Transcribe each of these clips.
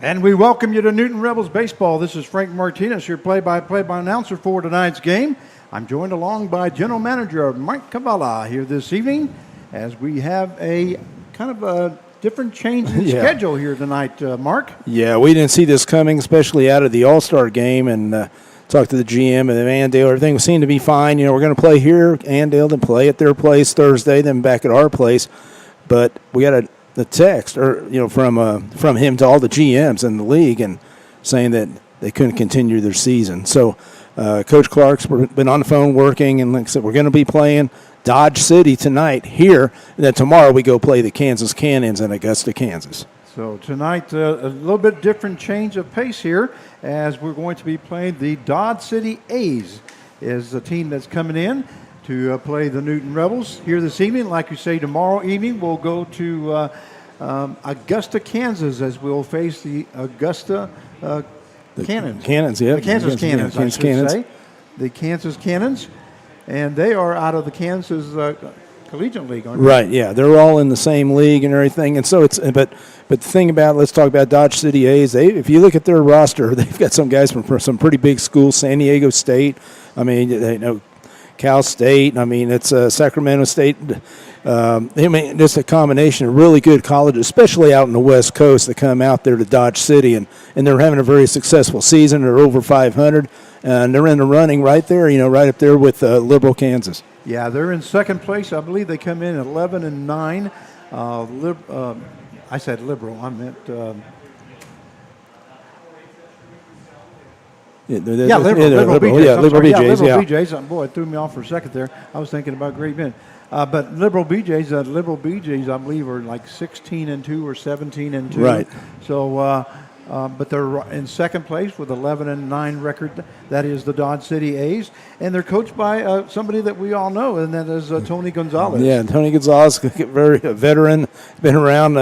And we welcome you to Newton Rebels Baseball. This is Frank Martinez, your play-by-play announcer for tonight's game. I'm joined along by General Manager Mike Cavalla here this evening as we have a kind of a different change in schedule here tonight, Mark. Yeah, we didn't see this coming, especially out of the All-Star game, and talked to the GM and the Andale. Everything seemed to be fine. You know, we're going to play here, Andale, then play at their place Thursday, then back at our place. But we got a text, or from him to all the GMs in the league, and saying that they couldn't continue their season. So Coach Clark's been on the phone working, and like I said, we're going to be playing Dodge City tonight here, and then tomorrow we go play the Kansas Cannons in Augusta, Kansas. So tonight, a little bit different change of pace here as we're going to be playing the Dodge City A's is the team that's coming in to play the Newton Rebels here this evening. Like you say, tomorrow evening we'll go to Augusta, Kansas, as we'll face the Augusta Cannons. Cannons, yeah. The Kansas Cannons, Kansas I should Cannons. say. The Kansas Cannons. And they are out of the Kansas Collegiate League, aren't they? Right, yeah. They're all in the same league and everything. And so but the thing about, let's talk about Dodge City A's. If you look at their roster, they've got some guys from some pretty big schools, San Diego State. I mean, Cal State. I mean, it's Sacramento State. Just a combination of really good colleges, especially out in the West Coast, that come out there to Dodge City, and they're having a very successful season. They're over 500, and they're in the running right there, right up there with Liberal, Kansas. Yeah, they're in second place. I believe they come in at 11-9. I said Liberal. I meant. Liberal BJs. Liberal BJs. Liberal BJs. Boy, it threw me off for a second there. I was thinking about Great Bend. But Liberal BJs, I believe, are like 16-2 or 17-2. Right. So, but they're in second place with 11-9 record. That is the Dodge City A's, and they're coached by somebody that we all know, and that is Tony Gonzalez. Yeah, Tony Gonzalez, very veteran, been around.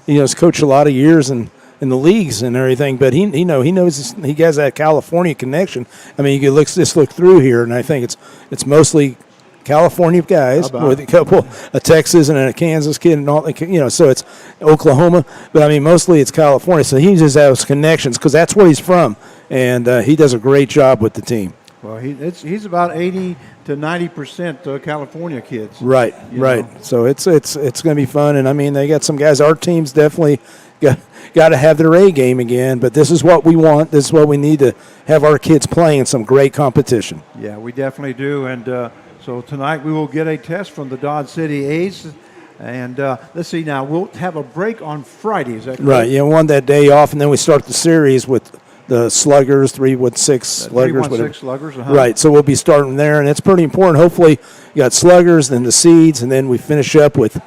Has coached a lot of years in the leagues and everything, but he knows he has that California connection. I mean, you could look through here, and I think it's mostly California guys with a couple, a Texas and a Kansas kid, and all. So it's Oklahoma, but I mean mostly it's California. So he just has connections because that's where he's from, and he does a great job with the team. Well, he's about 80 to 90% California kids. Right, right. Know. So it's going to be fun, and I mean they got some guys. Our team's definitely got to have their A game again, but this is what we want. This is what we need to have our kids playing in some great competition. Yeah, we definitely do, and so tonight we will get a test from the Dodge City A's, and let's see now. We'll have a break on Friday. Is that correct? Right. Yeah, one that day off, and then we start the series with the Sluggers, 3-1-6 Sluggers. 3-1-6 Sluggers. Right. So we'll be starting there, and it's pretty important. Hopefully, you got Sluggers, then the Seeds, and then we finish up with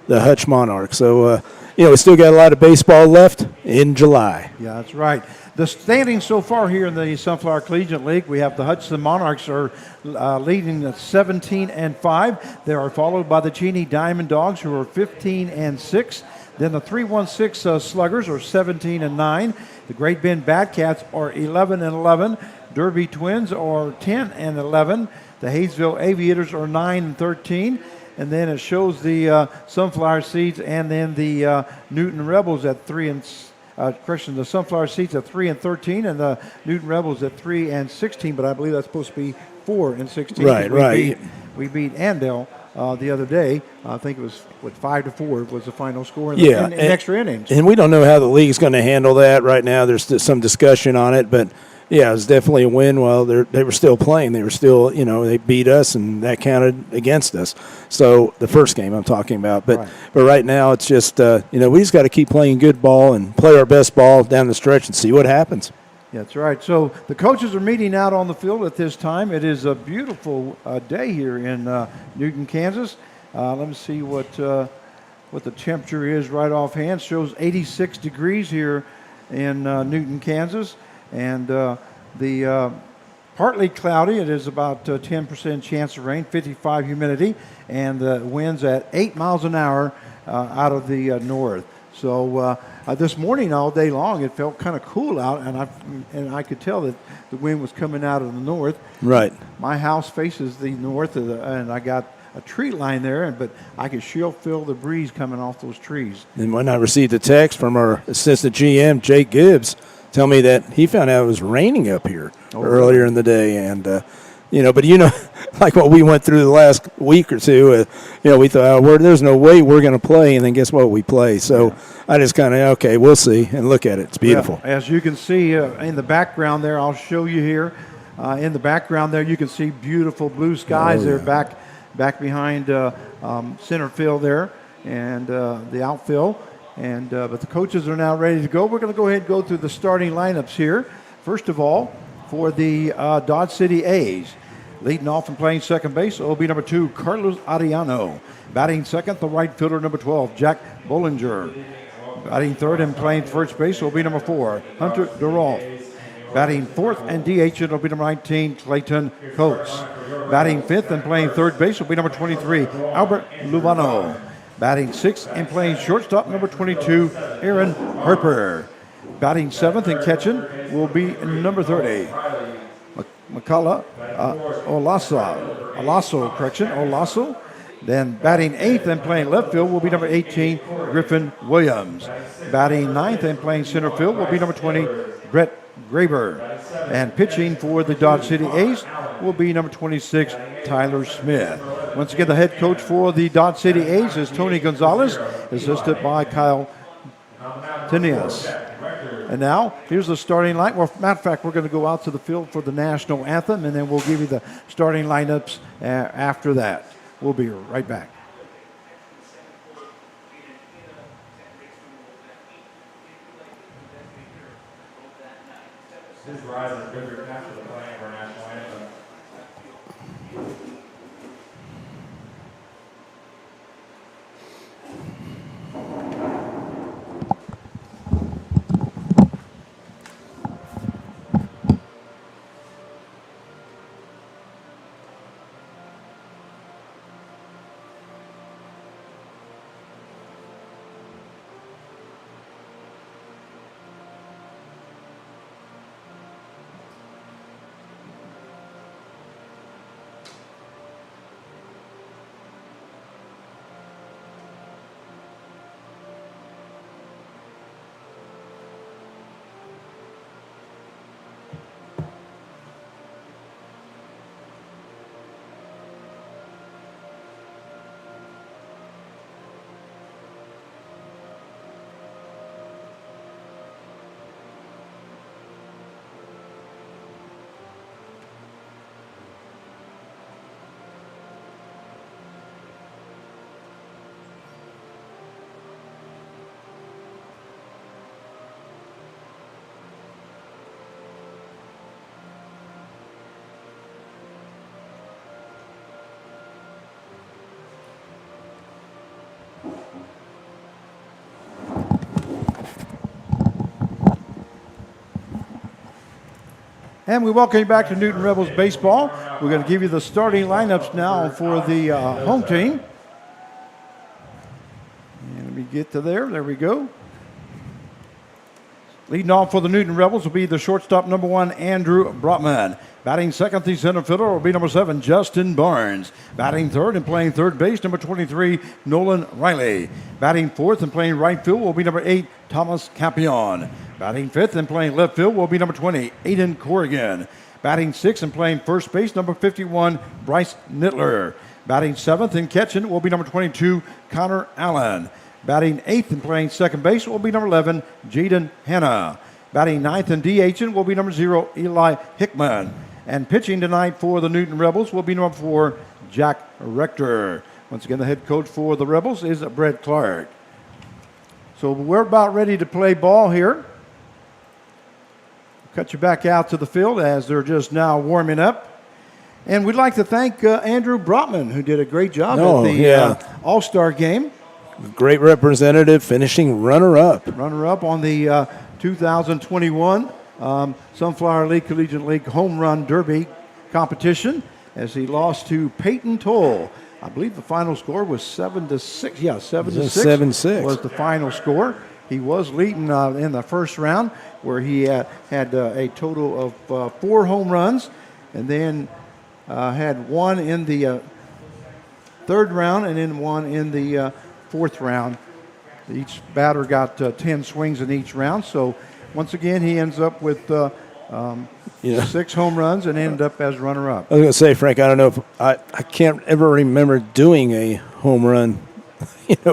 the Hutch Monarchs. So we still got a lot of baseball left in July. Yeah, that's right. The standings so far here in the Sunflower Collegiate League, we have the Hudson Monarchs are leading at 17-5. They are followed by the Cheney Diamond Dogs, who are 15-6. Then the 3-1-6 Sluggers are 17-9. The Great Bend Batcats are 11-11. Derby Twins are 10-11. The Hayesville Aviators are 9-13. And then it shows the Sunflower Seeds and then the Newton Rebels at 3-6. The Sunflower Seeds at 3-13, and the Newton Rebels at 3-16. But I believe that's supposed to be 4-16. Right. We beat Andale the other day. I think it was 5-4 was the final score in extra innings. And we don't know how the league's going to handle that right now. There's some discussion on it, but yeah, it was definitely a win. Well, they were still playing. They were still, they beat us, and that counted against us. So the first game I'm talking about. But right now it's just, we just got to keep playing good ball and play our best ball down the stretch and see what happens. Yeah, that's right. So the coaches are meeting out on the field at this time. It is a beautiful day here in Newton, Kansas. Let me see what what the temperature is right offhand. Shows 86 degrees here in Newton, Kansas. And the partly cloudy. It is about 10% chance of rain, 55 humidity, and the winds at 8 miles an hour out of the north. So this morning all day long it felt kind of cool out, and I could tell that the wind was coming out of the north. Right. My house faces the north, and I got a tree line there, but I could still feel the breeze coming off those trees. And when I received a text from our assistant GM, Jake Gibbs, tell me that he found out it was raining up here earlier in the day. And, like what we went through the last week or two, we thought, there's no way we're going to play. And then guess what? We play. So I just kind of, okay, we'll see. And look at it. It's beautiful. Well, as you can see in the background there, I'll show you here. In the background there, you can see beautiful blue skies there back behind center field there and the outfield. And but the coaches are now ready to go. We're going to go ahead and go through the starting lineups here. First of all, for the Dodge City A's, leading off and playing second base, will be number 2, Carlos Ariano. Batting second, the right fielder, number 12, Jack Bollinger. Batting third and playing first base will be number 4, Hunter DeRolf. Batting fourth and DH, it will be number 19, Clayton Coates. Batting fifth and playing third base will be number 23, Albert Luvano. Batting sixth and playing shortstop, number 22, Aaron Harper. Batting seventh and catching will be number 30, Makala Olaso. Then batting eighth and playing left field will be number 18, Griffin Williams. Batting ninth and playing center field will be number 20, Brett Graber. And pitching for the Dodge City A's will be number 26, Tyler Smith. Once again, the head coach for the Dodge City A's is Tony Gonzalez, assisted by Kyle Tinius. And now, here's the starting line. Well, matter of fact, we're going to go out to the field for the national anthem, and then we'll give you the starting lineups after that. We'll be right back. Please rise and give your attention to the playing of our national anthem. And we welcome you back to Newton Rebels Baseball. We're going to give you the starting lineups now for the home team. And let me get to there. There we go. Leading off for the Newton Rebels will be the shortstop, number 1, Andrew Brotman. Batting second, the center fielder will be number 7, Justin Barnes. Batting third and playing third base, number 23, Nolan Riley. Batting fourth and playing right field will be number 8, Thomas Campion. Batting fifth and playing left field will be number 20, Aiden Corrigan. Batting sixth and playing first base, number 51, Bryce Nittler. Batting seventh and catching will be number 22, Connor Allen. Batting eighth and playing second base will be number 11, Jaden Hanna. Batting ninth and DHing will be number 0, Eli Hickman. And pitching tonight for the Newton Rebels will be number 4, Jack Rector. Once again, the head coach for the Rebels is Brett Clark. So we're about ready to play ball here. Cut you back out to the field as they're just now warming up. And we'd like to thank Andrew Brotman, who did a great job at the All-Star game. great representative, finishing runner-up. Runner-up on the 2021 Sunflower League Collegiate League Home Run Derby competition as he lost to Peyton Toll. I believe the final score was 7-6. Yeah, 7-6. 7-6 was the final score. He was leading in the first round, where he had a total of 4 home runs, and then had one in the third round, and then one in the fourth round. Each batter got 10 swings in each round. So once again, he ends up with 6 home runs and ended up as runner-up. I was going to say, Frank, I don't know if I can't ever remember doing a home run,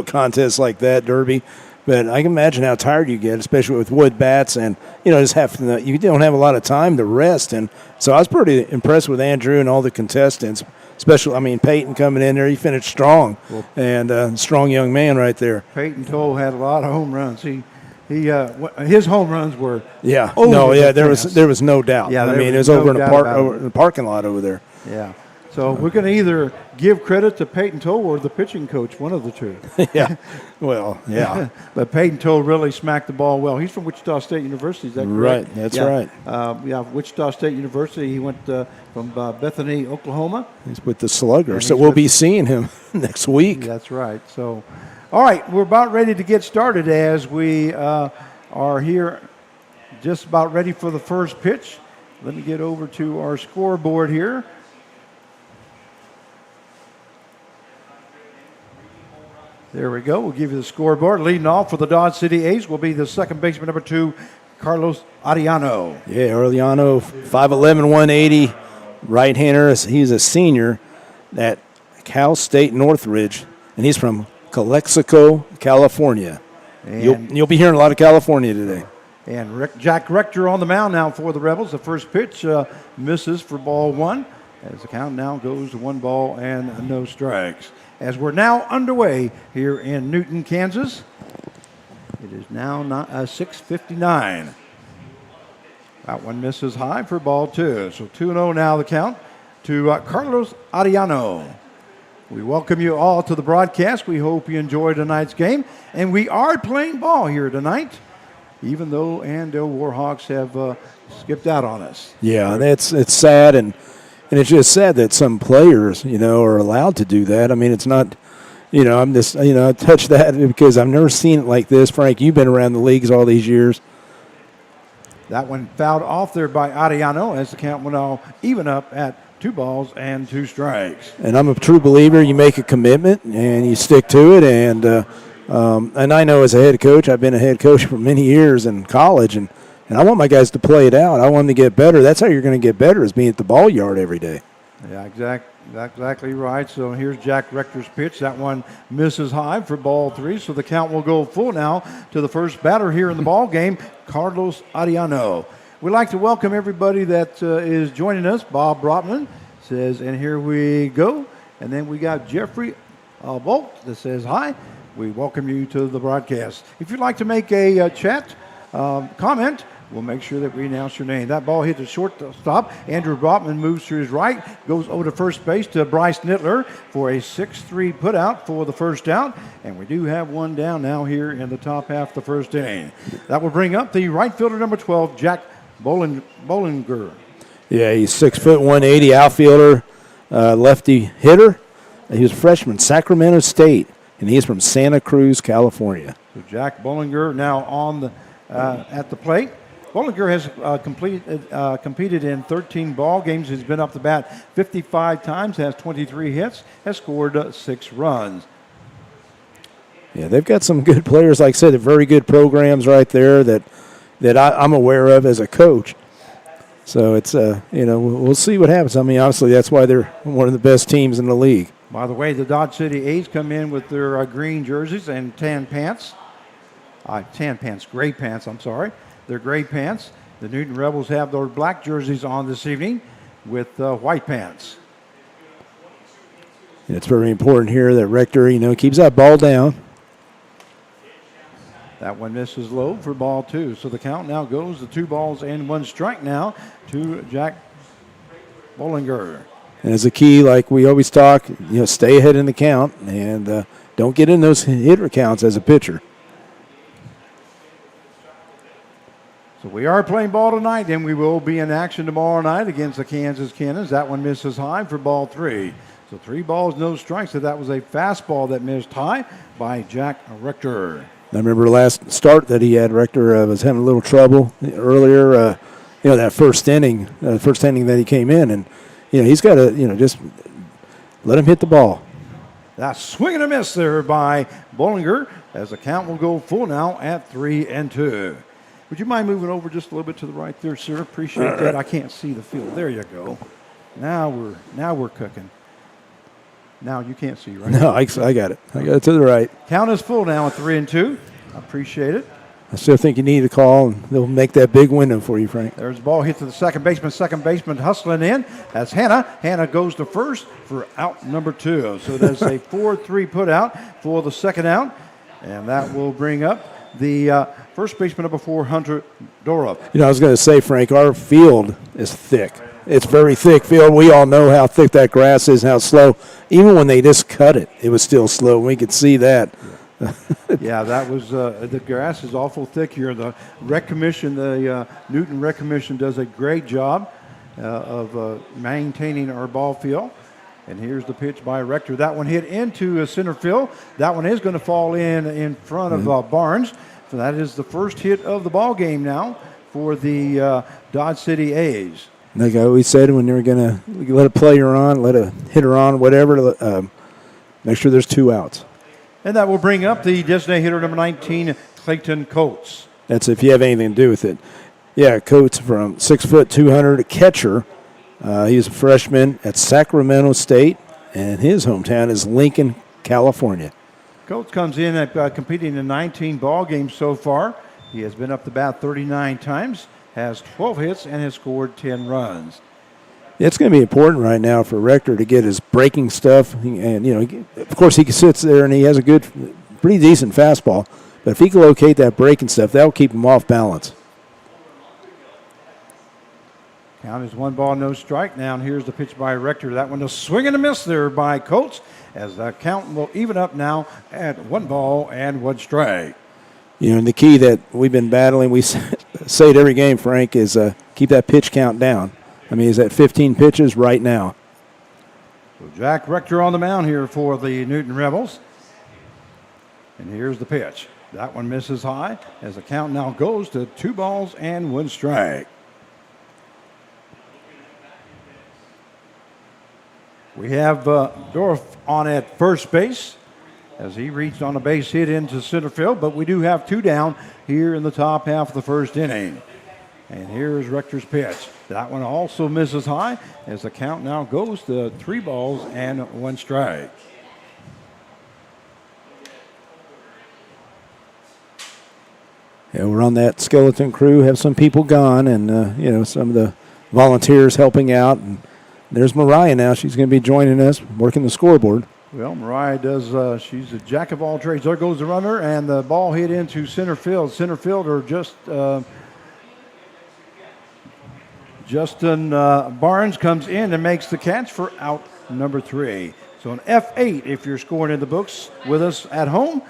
contest like that, Derby. But I can imagine how tired you get, especially with wood bats, and just having you don't have a lot of time to rest. And so I was pretty impressed with Andrew and all the contestants. Especially, Peyton coming in there, he finished strong, and strong young man right there. Peyton Toll had a lot of home runs. His home runs were there fast. was no doubt. Yeah, it was no over in doubt over in the parking lot over there. Yeah. So we're going to either give credit to Peyton Toll or the pitching coach, one of the two. Yeah. Well, yeah. But Peyton Toll really smacked the ball well. He's from Wichita State University, is that correct? Right, that's right. Wichita State University. He went from Bethany, Oklahoma. He's with the Slugger, so we'll be seeing him next week. That's right. So, all right, we're about ready to get started as we are here just about ready for the first pitch. Let me get over to our scoreboard here. There we go. We'll give you the scoreboard. Leading off for the Dodge City A's will be the second baseman, number 2, Carlos Ariano. Yeah, Ariano, 5'11", 180, right-hander. He's a senior at Cal State Northridge, and he's from Calexico, California. You'll be hearing a lot of California today. And Jack Rector on the mound now for the Rebels. The first pitch misses for ball 1 as the count now goes to 1 ball and no strikes. As we're now underway here in Newton, Kansas, it is now 6:59. That one misses high for ball 2. So 2-0 now the count to Carlos Ariano. We welcome you all to the broadcast. We hope you enjoy tonight's game. And we are playing ball here tonight, even though Andale Warhawks have skipped out on us. Yeah, it's sad, and it's just sad that some players, are allowed to do that. It's not, I'm just, I touch that because I've never seen it like this. Frank, you've been around the leagues all these years. That one fouled off there by Ariano as the count went all even up at 2 balls and 2 strikes. And I'm a true believer. You make a commitment and you stick to it. And I know as a head coach, I've been a head coach for many years in college, and I want my guys to play it out. I want them to get better. That's how you're going to get better, is being at the ball yard every day. Yeah, exactly right. So here's Jack Rector's pitch. That one misses high for ball 3. So the count will go full now to the first batter here in the ball game, Carlos Ariano. We'd like to welcome everybody that is joining us. Bob Brotman says, and here we go. And then we got Jeffrey Bolt that says hi. We welcome you to the broadcast. If you'd like to make a chat comment, we'll make sure that we announce your name. That ball hit the shortstop. Andrew Brotman moves to his right, goes over to first base to Bryce Nittler for a 6-3 putout for the first out. And we do have one down now here in the top half of the first inning. That will bring up the right fielder, number 12, Jack Bollinger. Yeah, he's 6 foot 180, outfielder, lefty hitter. He was a freshman, Sacramento State, and he's from Santa Cruz, California. So Jack Bollinger now on the at the plate. Bollinger has competed in 13 ball games. He's been up the bat 55 times, has 23 hits, has scored 6 runs. Yeah, they've got some good players. Like I said, very good programs right there that I'm aware of as a coach. So it's we'll see what happens. Obviously that's why they're one of the best teams in the league. By the way, the Dodge City A's come in with their green jerseys and tan pants. Gray pants, I'm sorry. They're gray pants. The Newton Rebels have their black jerseys on this evening with white pants. And it's very important here that Rector, keeps that ball down. That one misses low for ball 2. So the count now goes to 2 balls and 1 strike now to Jack Bollinger. And as a key, like we always talk, stay ahead in the count and don't get in those hitter counts as a pitcher. So we are playing ball tonight, and we will be in action tomorrow night against the Kansas Cannons. That one misses high for ball 3. So 3 balls, no strikes. So that was a fastball that missed high by Jack Rector. I remember last start that he had, Rector was having a little trouble earlier. That first inning that he came in, and he's got to just let him hit the ball. That swing and a miss there by Bollinger, as the count will go full now at 3-2. Would you mind moving over just a little bit to the right there, sir? Appreciate that. I can't see the field. There you go. Now we're cooking. Now you can't see, right? No, I got it. I got it to the right. Count is full now at 3-2. I appreciate it. I still think you need a call, and they'll make that big window for you, Frank. There's the ball hit to the second baseman. Second baseman hustling in. That's Hannah. Hannah goes to first for out number 2. So there's a 4-3 put out for the second out. And that will bring up the first baseman number 4, Hunter Dorup. I was going to say, Frank, our field is thick. It's very thick field. We all know how thick that grass is and how slow. Even when they just cut it, it was still slow. We could see that. Yeah, that was the grass is awful thick here. The Rec Commission, the Newton Rec Commission, does a great job of maintaining our ball field. And here's the pitch by Rector. That one hit into center field. That one is going to fall in front of Barnes. So that is the first hit of the ball game now for the Dodge City A's. Like I always said, when you're going to let a player on, let a hitter on, whatever, make sure there's 2 outs. And that will bring up the designated hitter number 19, Clayton Coates. That's if you have anything to do with it. Yeah, Coates from 6 foot 200, a catcher. He's a freshman at Sacramento State, and his hometown is Lincoln, California. Coates comes in at competing in 19 ball games so far. He has been up to bat 39 times, has 12 hits, and has scored 10 runs. It's going to be important right now for Rector to get his breaking stuff. And, of course, he sits there and he has a good, pretty decent fastball. But if he can locate that breaking stuff, that will keep him off balance. Count is 1 ball, no strike. Now, and here's the pitch by Rector. That one, a swing and a miss there by Coates, as the count will even up now at 1 ball and 1 strike. And the key that we've been battling, we say it every game, Frank, is keep that pitch count down. I mean, he's at 15 pitches right now. So Jack Rector on the mound here for the Newton Rebels. And here's the pitch. That one misses high, as the count now goes to 2 balls and 1 strike. We have Dorf on at first base, as he reached on a base hit into center field, but we do have 2 down here in the top half of the first inning. And here's Rector's pitch. That one also misses high, as the count now goes to 3 balls and 1 strike. Yeah, we're on that skeleton crew, have some people gone, and, some of the volunteers helping out. And there's Mariah now. She's going to be joining us, working the scoreboard. Well, Mariah does, she's a jack of all trades. There goes the runner, and the ball hit into center field. Center fielder Justin Barnes comes in and makes the catch for out number 3. So an F8 if you're scoring in the books with us at home.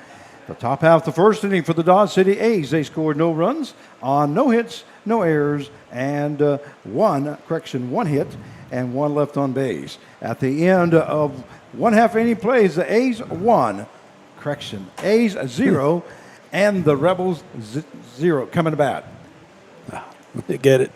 The top half of the first inning for the Dodge City A's. They scored no runs on no hits, no errors, and 1 hit and 1 left on base. At the end of 1/2 inning plays, the A's 1, A's 0, and the Rebels 0 coming to bat. Get it.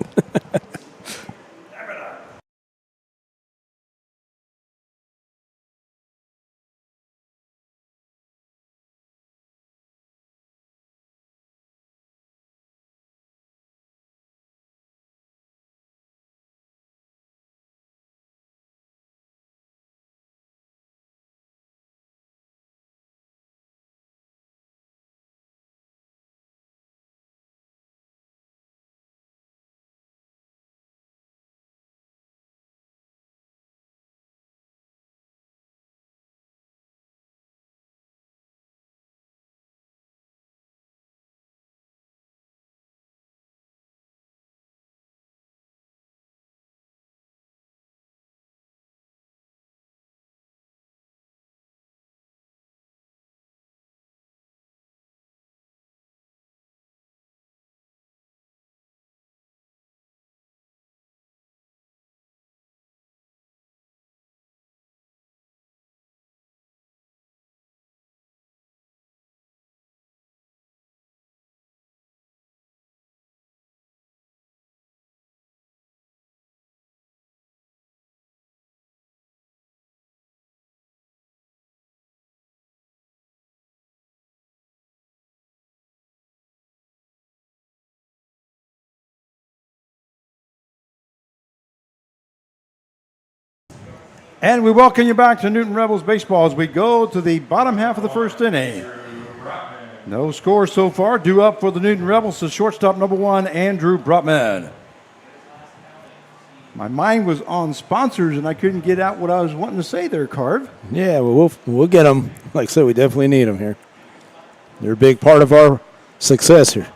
And we welcome you back to Newton Rebels Baseball as we go to the bottom half of the first inning. No score so far. Due up for the Newton Rebels is shortstop number 1, Andrew Brutman. My mind was on sponsors, and I couldn't get out what I was wanting to say there, Carv. Yeah, well, we'll get them. Like I said, we definitely need them here. They're a big part of our success here.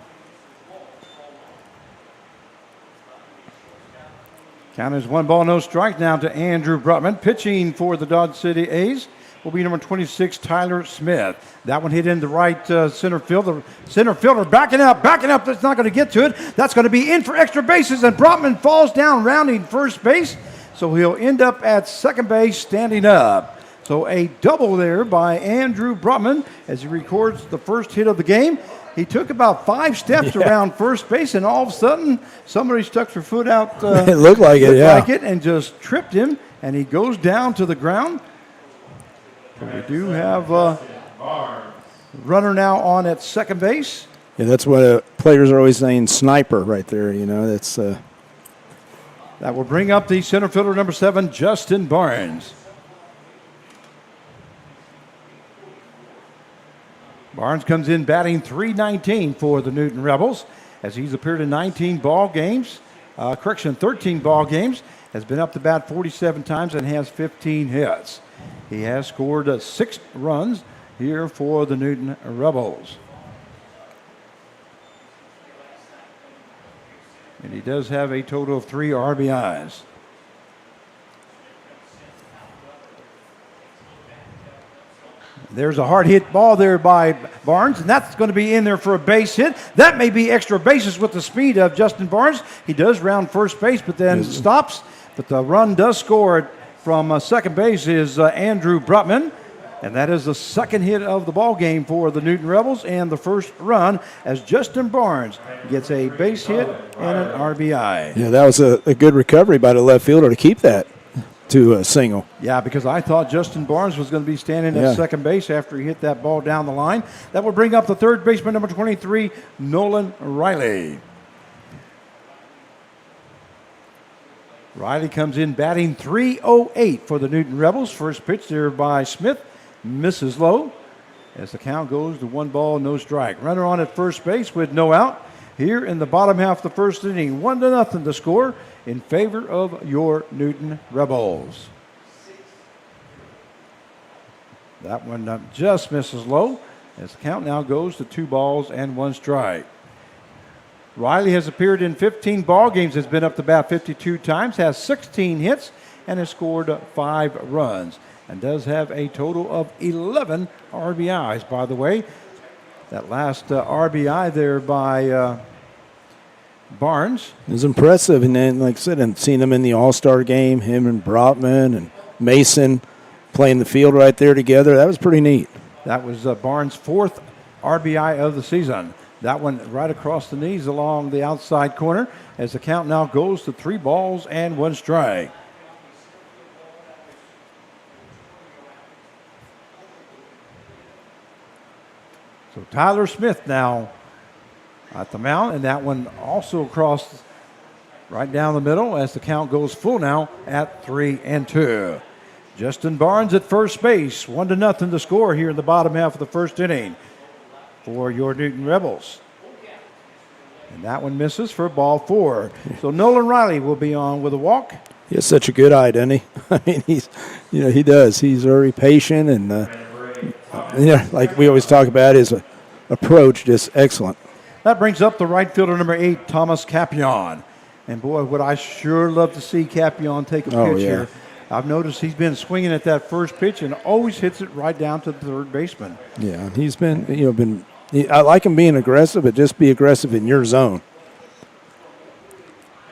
Count is 1 ball, no strike now to Andrew Brutman. Pitching for the Dodge City A's will be number 26, Tyler Smith. That one hit into right center field. The center fielder backing up. That's not going to get to it. That's going to be in for extra bases, and Brutman falls down, rounding first base. So he'll end up at second base, standing up. So a double there by Andrew Brutman as he records the first hit of the game. He took about 5 steps around first base, and all of a sudden, somebody stuck their foot out. It looked like it, and just tripped him, and he goes down to the ground. So we do have a runner now on at second base. Yeah, that's what players are always saying, sniper right there. You know, that's that will bring up the center fielder number 7, Justin Barnes. Barnes comes in batting .319 for the Newton Rebels as he's appeared in 13 ball games, has been up to bat 47 times and has 15 hits. He has scored 6 runs here for the Newton Rebels. And he does have a total of 3 RBIs. There's a hard hit ball there by Barnes, and that's going to be in there for a base hit. That may be extra bases with the speed of Justin Barnes. He does round first base, but then stops. But the run does score from second base is Andrew Brutman, and that is the second hit of the ball game for the Newton Rebels, and the first run as Justin Barnes gets a base hit and an RBI. Yeah, that was a good recovery by the left fielder to keep that to a single. Yeah, because I thought Justin Barnes was going to be standing at second base after he hit that ball down the line. That will bring up the third baseman, number 23, Nolan Riley. Riley comes in batting .308 for the Newton Rebels. First pitch there by Smith, misses low as the count goes to 1 ball, no strike. Runner on at first base with no out. Here in the bottom half of the first inning, 1-0 to score in favor of your Newton Rebels. That one just misses low as the count now goes to 2 balls and 1 strike. Riley has appeared in 15 ball games, has been up to bat 52 times, has 16 hits, and has scored 5 runs, and does have a total of 11 RBIs, by the way. That last RBI there by Barnes. It was impressive, and then, like I said, and seeing him in the All-Star game, him and Brotman and Mason playing the field right there together, that was pretty neat. That was Barnes' 4th RBI of the season. That one right across the knees along the outside corner as the count now goes to 3 balls and 1 strike. So Tyler Smith now at the mound, and that one also across right down the middle as the count goes full now at 3-2. Justin Barnes at first base, 1-0 to score here in the bottom half of the first inning for your Newton Rebels. And that one misses for ball 4. So Nolan Riley will be on with a walk. He has such a good eye, doesn't he? I mean, he does. He's very patient, and like we always talk about, his approach just excellent. That brings up the right fielder, number 8, Thomas Capion. And boy, would I sure love to see Capion take a pitch here. I've noticed he's been swinging at that first pitch and always hits it right down to the third baseman. Yeah, he's been, I like him being aggressive, but just be aggressive in your zone.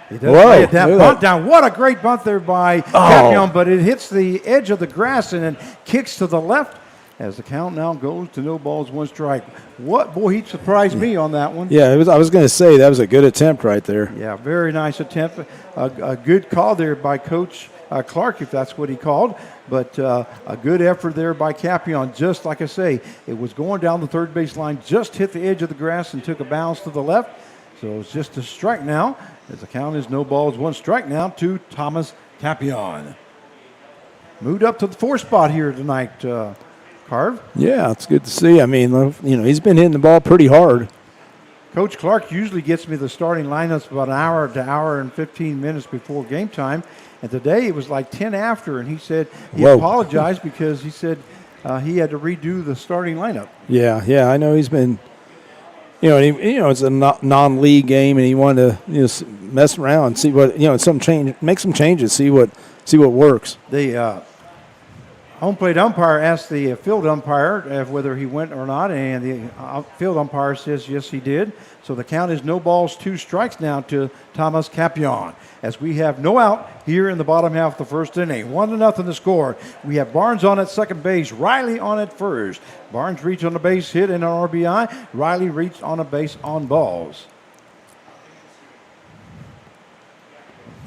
He does lay it down, bunt down. What a great bunt there by Capion, but it hits the edge of the grass and then kicks to the left as the count now goes to 0 balls, 1 strike. Boy, he surprised me on that one. Yeah, I was going to say that was a good attempt right there. Yeah, very nice attempt. A good call there by Coach Clark, if that's what he called. But a good effort there by Capion. Just like I say, it was going down the third base line, just hit the edge of the grass and took a bounce to the left. So it's just a strike now, as the count is 0 balls, 1 strike now to Thomas Capion. moved up to the 4th spot here tonight, Carv. Yeah, it's good to see. I mean, he's been hitting the ball pretty hard. Coach Clark usually gets me the starting lineups about an hour to hour and 15 minutes before game time. And today it was like 10 after, and he said he apologized because he said he had to redo the starting lineup. Yeah, I know he's been, it's a non-league game, and he wanted to mess around and see what make some changes, see what works. The home plate umpire asked the field umpire whether he went or not, and the field umpire says yes, he did. So the count is no balls, 2 strikes now to Thomas Capion, as we have no out here in the bottom half of the first inning. 1-0 the score. We have Barnes on at second base, Riley on at first. Barnes reached on a base hit and an RBI. Riley reached on a base on balls.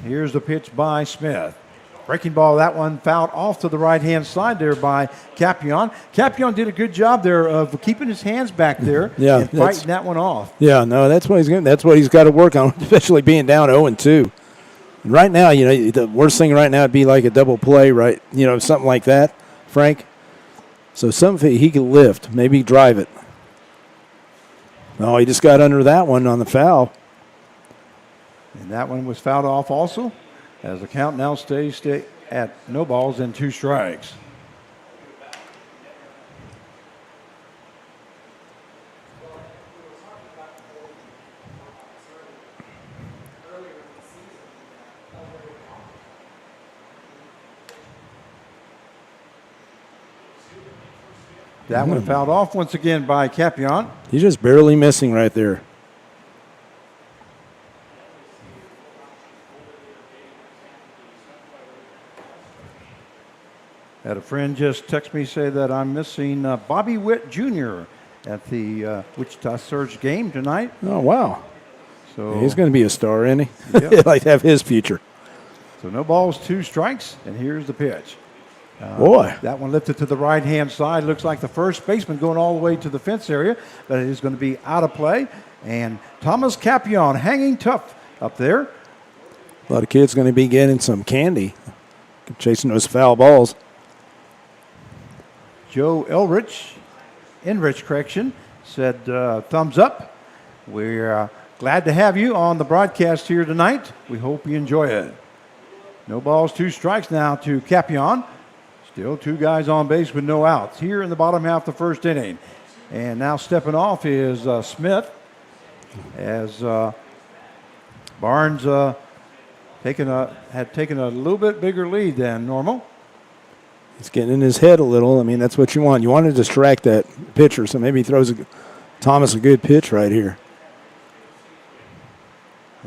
Here's the pitch by Smith. Breaking ball, that one fouled off to the right-hand side there by Capion. Capion did a good job there of keeping his hands back there and fighting that one off. Yeah, no, that's what he's got to work on, especially being down 0-2. And right now, the worst thing right now would be like a double play, right? Something like that, Frank. So something he could lift, maybe drive it. Oh, he just got under that one on the foul. And that one was fouled off also, as the count now stays at no balls and 2 strikes. That one fouled off once again by Capion. He's just barely missing right there. Had a friend just text me, say that I'm missing Bobby Witt Jr. at the Wichita Surge game tonight. Oh, wow. So he's going to be a star, isn't he? Yep. He'd like to have his future. So no balls, 2 strikes, and here's the pitch. Boy. That one lifted to the right-hand side. Looks like the first baseman going all the way to the fence area, but it is going to be out of play. And Thomas Capion hanging tough up there. A lot of kids going to be getting some candy, chasing those foul balls. Joe Enrich, said thumbs up. We're glad to have you on the broadcast here tonight. We hope you enjoy it. No balls, 2 strikes now to Capion. Still 2 guys on base with no outs here in the bottom half of the first inning. And now stepping off is Smith, as Barnes had taken a little bit bigger lead than normal. He's getting in his head a little. I mean, that's what you want. You want to distract that pitcher, so maybe he throws Thomas a good pitch right here.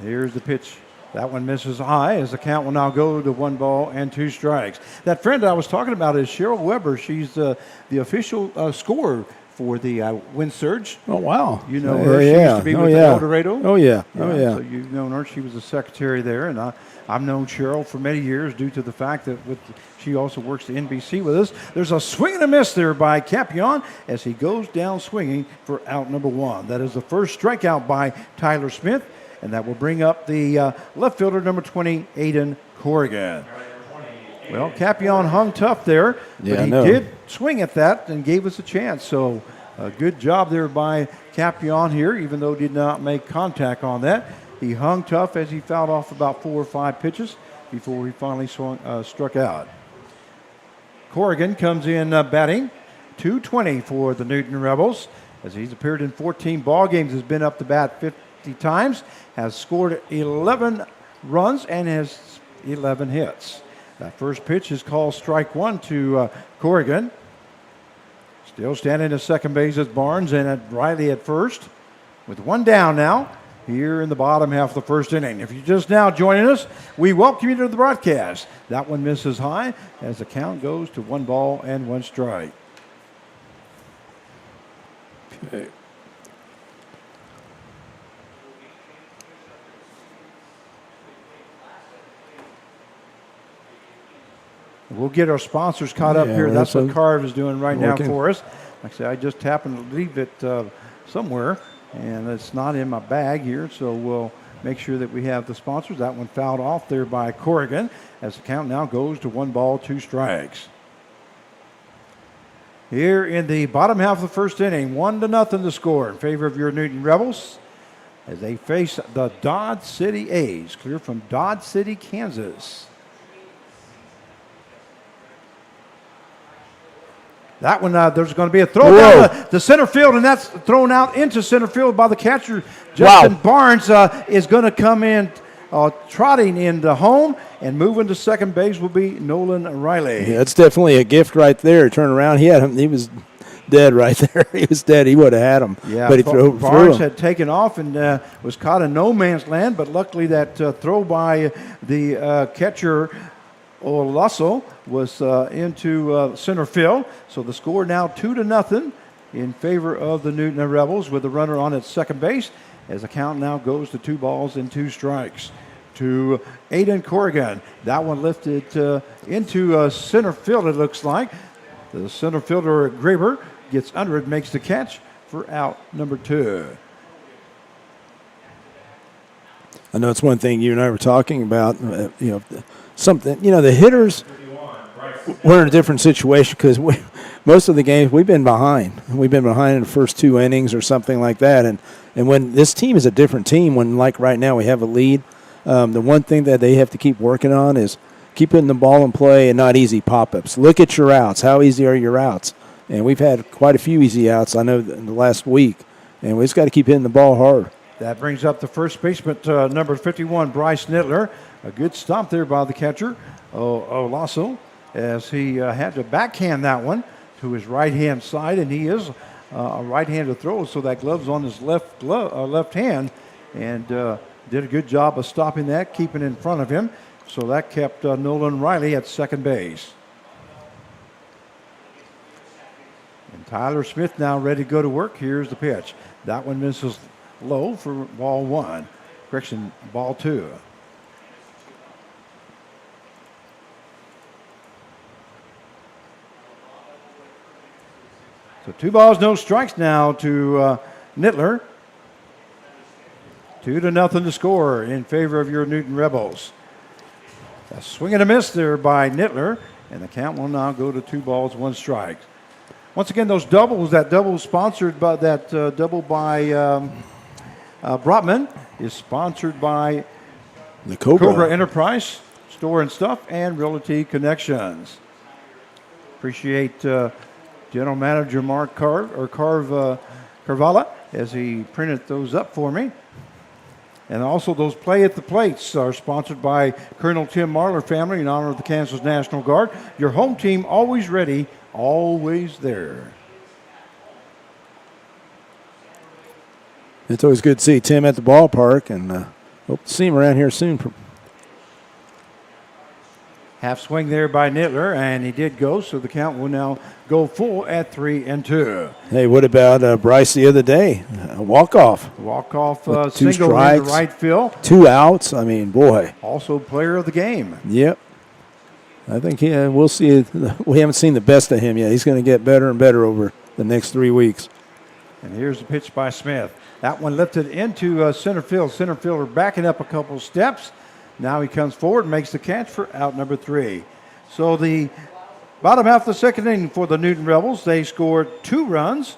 Here's the pitch. That one misses high, as the count will now go to 1 ball and 2 strikes. That friend I was talking about is Cheryl Weber. She's the official scorer for the Wind Surge. Oh, wow. You know her. She used to be with El Dorado. Oh, yeah. So you've known her. She was the secretary there, and I've known Cheryl for many years due to the fact that she also works the NBC with us. There's a swing and a miss there by Capion as he goes down swinging for out number 1. That is the first strikeout by Tyler Smith, and that will bring up the left fielder, number 20, Aiden Corrigan. Well, Capion hung tough there, but he did swing at that and gave us a chance. So a good job there by Capion here, even though he did not make contact on that. He hung tough as he fouled off about 4 or 5 pitches before he finally struck out. Corrigan comes in batting, .220 for the Newton Rebels, as he's appeared in 14 ball games, has been up to bat 50 times, has scored 11 runs, and has 11 hits. That first pitch is called strike 1 to Corrigan. Still standing at second base is Barnes, and at Riley at first. With 1 down now here in the bottom half of the first inning. If you're just now joining us, we welcome you to the broadcast. That one misses high as the count goes to 1 ball and 1 strike. Okay. We'll get our sponsors caught up here. That's what Carv is doing right now for us. Like I say, I just happened to leave it somewhere, and it's not in my bag here, so we'll make sure that we have the sponsors. That one fouled off there by Corrigan. as the count now goes to 1 ball, 2 strikes. Here in the bottom half of the first inning, 1-0 the score in favor of your Newton Rebels as they face the Dodge City A's, clear from Dodge City, Kansas. That one, there's going to be a throw down to center field, and that's thrown out into center field by the catcher. Justin Barnes is going to come in trotting into home, and moving to second base will be Nolan Riley. Yeah, that's definitely a gift right there. Turn around. He was dead right there. He was dead. He would have had him. Yeah, but he threw Barnes him. had taken off and was caught in no man's land, but luckily that throw by the catcher Olasso was into center field. So the score now 2-0 in favor of the Newton Rebels, with the runner on at second base, as the count now goes to 2 balls and 2 strikes to Aiden Corrigan. That one lifted into center field, it looks like. The center fielder Graber gets under it, makes the catch for out number 2. I know it's one thing you and I were talking about, something, the hitters, we're in a different situation because most of the games we've been behind. We've been behind in the first 2 innings or something like that. And when this team is a different team, when like right now we have a lead, the one thing that they have to keep working on is keep putting the ball in play and not easy pop-ups. Look at your outs. How easy are your outs? And we've had quite a few easy outs, I know, in the last week. And we just got to keep hitting the ball hard. That brings up the first baseman, number 51, Bryce Nittler. A good stop there by the catcher, Olasso, as he had to backhand that one to his right-hand side, and he is a right-handed throw, so that glove's on his left hand, and did a good job of stopping that, keeping in front of him. So that kept Nolan Riley at second base. And Tyler Smith now ready to go to work. Here's the pitch. That one misses low for ball 1. Correction, ball 2. So 2 balls, no strikes now to Nittler. 2-0 to score in favor of your Newton Rebels. A swing and a miss there by Nittler, and the count will now go to 2 balls, 1 strike. Once again, those doubles, that double sponsored by double by Brotman is sponsored by The Cobra Enterprise Store and Stuff and Realty Connections. Appreciate General Manager Mark Carvala as he printed those up for me. And also those play at the plates are sponsored by Colonel Tim Marler family in honor of the Kansas National Guard. Your home team always ready, always there. It's always good to see Tim at the ballpark, and hope to see him around here soon. Half swing there by Nittler, and he did go, so the count will now go full at 3-2. Hey, what about Bryce the other day? A walk-off. Walk-off 2 single strikes, into right field. 2 outs. I mean, boy. Also player of the game. Yep. I think we'll see. We haven't seen the best of him yet. He's going to get better and better over the next 3 weeks. And here's the pitch by Smith. That one lifted into center field. Center fielder backing up a couple steps. Now he comes forward and makes the catch for out number 3. So the bottom half of the second inning for the Newton Rebels, they scored 2 runs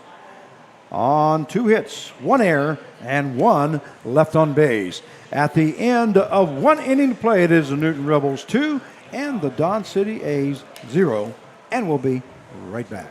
on 2 hits, 1 error, and 1 left on base. At the end of 1 inning play, it is the Newton Rebels 2 and the Dodge City A's 0, and we'll be right back.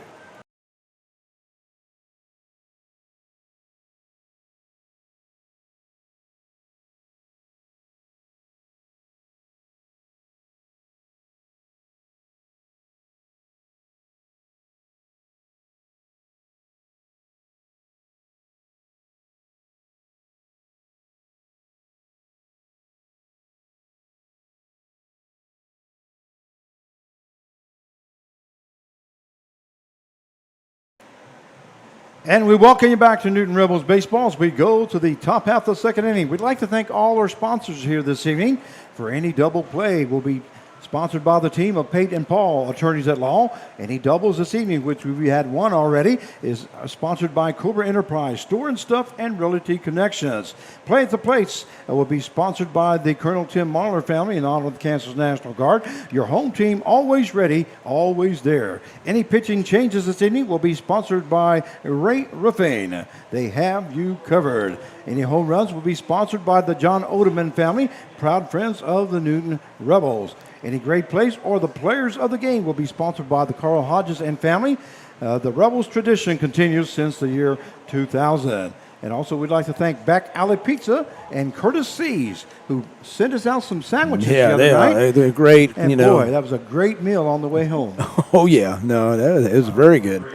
And we welcome you back to Newton Rebels Baseball as we go to the top half of the second inning. We'd like to thank all our sponsors here this evening. For any double play, we'll be Sponsored by the team of Pate and Paul, attorneys at law. Any doubles this evening, which we had one already, is sponsored by Cobra Enterprise, Store and Stuff, and Realty Connections. Play at the Place will be sponsored by the Colonel Tim Marler family in honor of the Kansas National Guard. Your home team, always ready, always there. Any pitching changes this evening will be sponsored by Ray Ruffin. They have you covered. Any home runs will be sponsored by the John Odeman family, proud friends of the Newton Rebels. Any great plays or the players of the game will be sponsored by the Carl Hodges and family. The Rebels tradition continues since the year 2000. And also, we'd like to thank Back Alley Pizza and Curtis Seas, who sent us out some sandwiches the other night. They're great. And boy, that was a great meal on the way home. Oh, yeah. No, it was very good.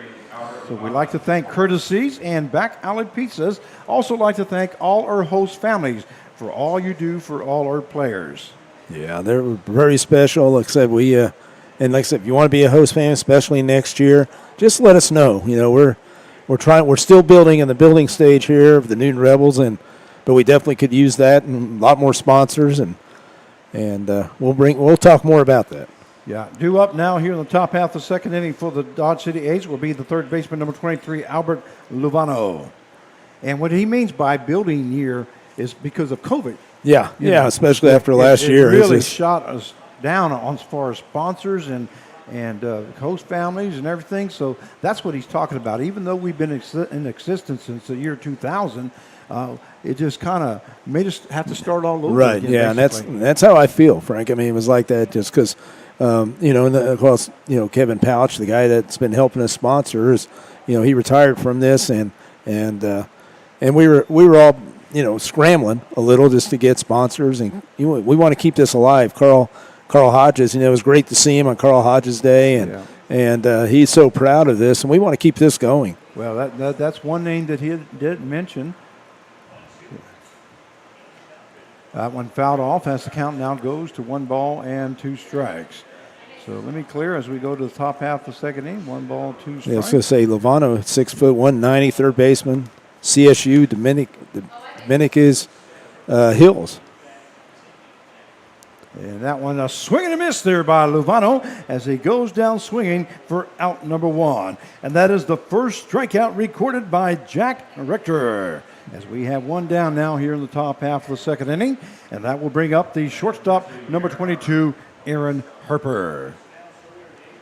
So we'd like to thank Curtis Seas and Back Alley Pizzas. Also like to thank all our host families for all you do for all our players. Yeah, they're very special. Like I said, if you want to be a host fan, especially next year, just let us know. We're still building in the building stage here of the Newton Rebels, but we definitely could use that and a lot more sponsors, and we'll talk more about that. Yeah, due up now here in the top half of the second inning for the Dodge City A's will be the third baseman, number 23, Albert Luvano. And what he means by building year is because of COVID. Yeah, especially after last year. It really shot us down as far as sponsors and host families and everything. So that's what he's talking about. Even though we've been in existence since the year 2000, it just kind of made us have to start all over right, again. Yeah, basically. and that's how I feel, Frank. I mean, it was like that just because, of course, Kevin Pouch, the guy that's been helping us sponsor, he retired from this, and we were all, scrambling a little just to get sponsors, and we want to keep this alive. Carl Hodges, it was great to see him on Carl Hodges Day, and he's so proud of this, and we want to keep this going. Well, that's one name that he didn't mention. That one fouled off as the count now goes to 1-2 strikes. So let me clear as we go to the top half of the second inning. 1-2 strikes. Yeah, I was going to say Lovano, 6 foot 190, third baseman, CSU, Dominicus Hills. And that one, a swing and a miss there by Luvano as he goes down swinging for out number 1. And that is the first strikeout recorded by Jack Richter. As we have one down now here in the top half of the second inning. And that will bring up the shortstop, number 22, Aaron Harper.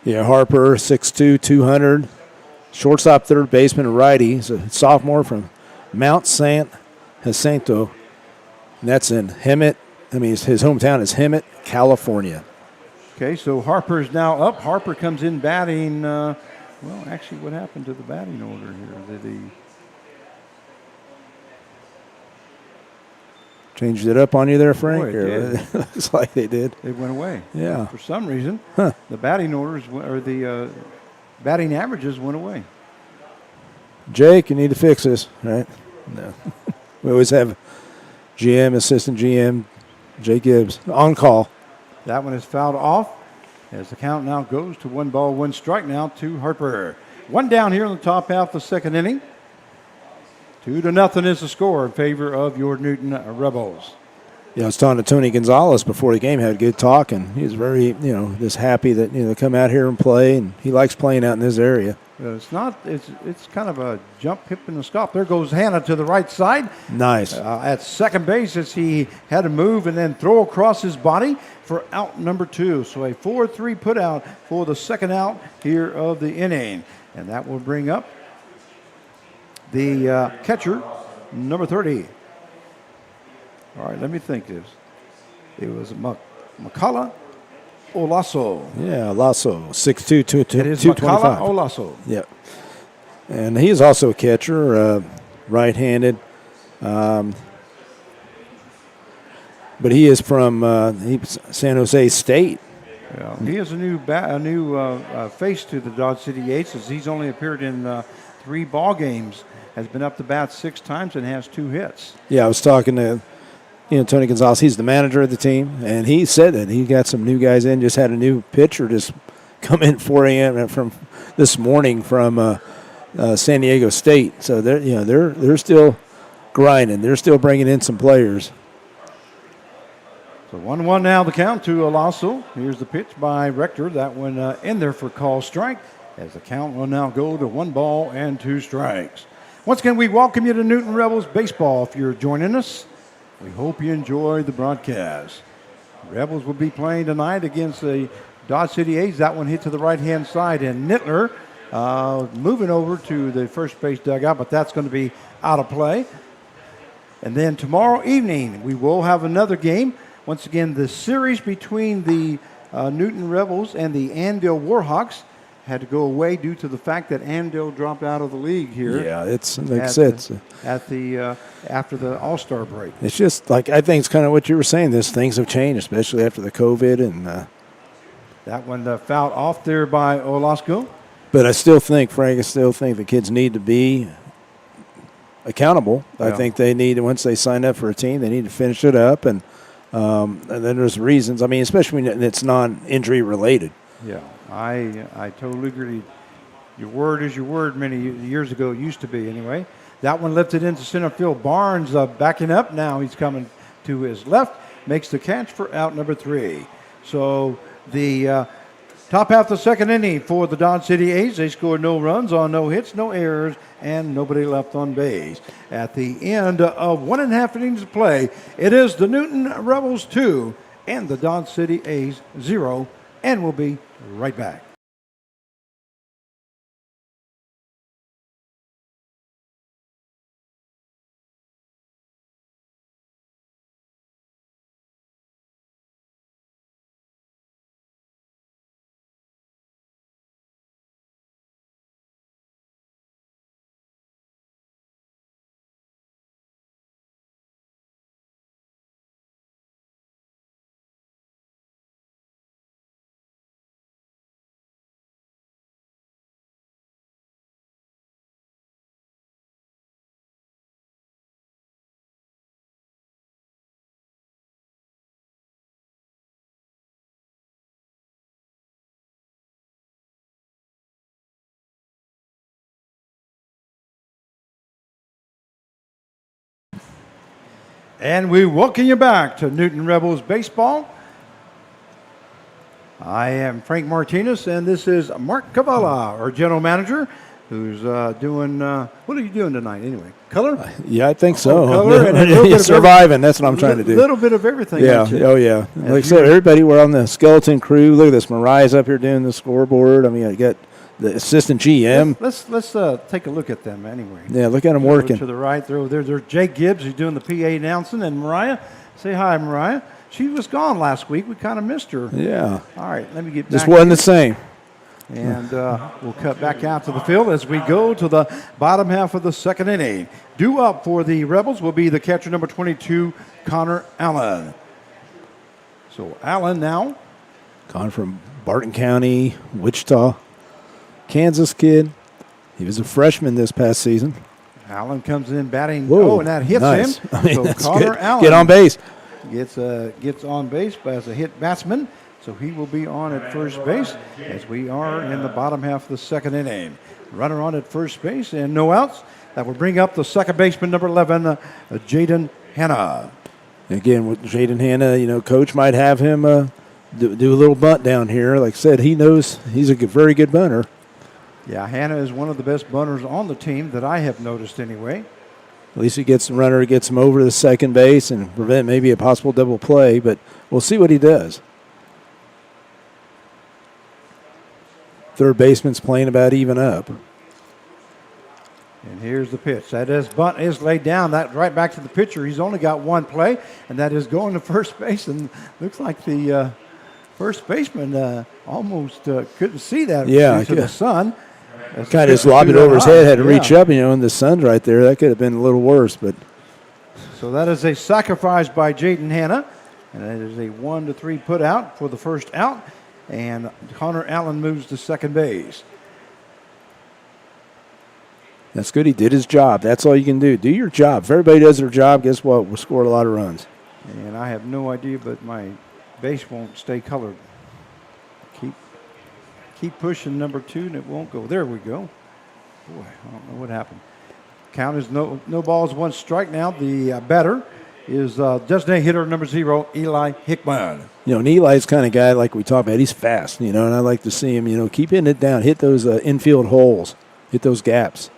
Yeah, Harper, 6'2", 200. Shortstop, third baseman, righty. He's a sophomore from Mount San Jacinto. And that's in Hemet. His hometown is Hemet, California. Okay, so Harper is now up. Harper comes in batting. Actually, what happened to the batting order here? Did he changed it up on you there, Frank? Boy, it did. Looks like they did. It went away. Yeah. For some reason, the batting orders or the batting averages went away. Jake, you need to fix this, right? No. We always have GM, assistant GM, Jake Gibbs, on call. That one is fouled off as the count now goes to 1-1 strike now to Harper. One down here in the top half of the second inning. 2-0 is the score in favor of your Newton Rebels. Yeah, I was talking to Tony Gonzalez before the game, had a good talk, and he was very, just happy that, they come out here and play, and he likes playing out in this area. It's kind of a jump, hip, and a stop. There goes Hanna to the right side. Nice. At second base as he had to move and then throw across his body for out number 2. So a 4-3 put out for the second out here of the inning. And that will bring up the catcher, number 30. All right, let me think this. It was Makala Olaso. Yeah, Lasso, 6'2", 225. It is Makala Olaso. Yep. And he is also a catcher, right-handed. But he is from San Jose State. Yeah, he is a new face to the Dodge City Aces. He's only appeared in 3 ball games, has been up to bat 6 times, and has 2 hits. Yeah, I was talking to Tony Gonzalez. He's the manager of the team, and he said that he got some new guys in. Just had a new pitcher just come in 4 a.m. from this morning from San Diego State. So they're still grinding. They're still bringing in some players. So 1-1 now the count to Olaso. Here's the pitch by Rector. That one in there for call strike, as the count will now go to 1-2 strikes. Once again, we welcome you to Newton Rebels Baseball. If you're joining us, we hope you enjoy the broadcast. Rebels will be playing tonight against the Dodge City A's. That one hit to the right-hand side, and Nittler moving over to the first base dugout, but that's going to be out of play. And then tomorrow evening, we will have another game. Once again, the series between the Newton Rebels and the Andale Warhawks had to go away due to the fact that Andale dropped out of the league here. Yeah, it's like I said, after the All-Star break. it's just like I think it's kind of what you were saying. Things have changed, especially after the COVID, and That one fouled off there by Olasco. but I still think, Frank, the kids need to be accountable. Yeah. I think they need, once they sign up for a team, they need to finish it up, and then there's reasons. I mean, especially when it's non-injury related. Yeah, I totally agree. Your word is your word. Many years ago, it used to be anyway. That one lifted into center field. Barnes backing up now. He's coming to his left. Makes the catch for out number 3. So the top half of the second inning for the Dodge City A's. They scored no runs on no hits, no errors, and nobody left on base. At the end of 1.5 innings of play, it is the Newton Rebels 2 and the Dodge City A's 0, and we'll be right back. And we welcome you back to Newton Rebels Baseball. I am Frank Martinez, and this is Mark Cavala, our general manager, who's doing, what are you doing tonight anyway? Color? Yeah, I think so. Color and a little bit of surviving. That's what I'm trying to do. A little bit of everything. Yeah. Oh, yeah. Like I said, everybody, we're on the skeleton crew. Look at this. Mariah's up here doing the scoreboard. I mean, I got the assistant GM. Let's take a look at them anyway. Yeah, look at them Over working. to the right, there's Jake Gibbs, who's doing the PA announcing, and Mariah. Say hi, Mariah. She was gone last week. We kind of missed her. Yeah. All right, let me get back. Just wasn't the same. And we'll cut back out to the field as we go to the bottom half of the second inning. Due up for the Rebels will be the catcher number 22, Connor Allen. So Allen now. Gone from Barton County, Wichita, Kansas kid. He was a freshman this past season. Allen comes in batting. Whoa, and that hits nice. him. I mean, So that's Connor good. Allen Get on base. gets on base as a hit batsman. So he will be on at first base as we are in the bottom half of the second inning. Runner on at first base and no outs. That will bring up the second baseman, number 11, Jaden Hanna. Again, with Jaden Hanna, coach might have him do a little bunt down here. Like I said, he knows he's a very good bunter. Yeah, Hanna is one of the best bunters on the team that I have noticed anyway. At least he gets the runner, gets him over the second base and prevent maybe a possible double play, but we'll see what he does. Third baseman's playing about even up. And here's the pitch. That is bunt is laid down. That right back to the pitcher. He's only got one play, and that is going to first base. And looks like the first baseman almost couldn't see that due to the sun. Kind of just lobbed it over his head, had to reach up, and the sun's right there. That could have been a little worse. But so that is a sacrifice by Jaden Hanna, and that is a 1-3 put out for the first out. And Connor Allen moves to second base. that's good. He did his job. That's all you can do. Do your job. If everybody does their job, guess what? We'll score a lot of runs. And I have no idea, but my base won't stay colored. Keep pushing number 2, and it won't go. There we go. Boy, I don't know what happened. Count is no balls, 1 strike now. The batter is designated hitter number 0, Eli Hickman. You know, and Eli's kind of guy like we talked about. He's fast, you know, and I like to see him, you know, keep hitting it down, hit those infield holes, hit those gaps.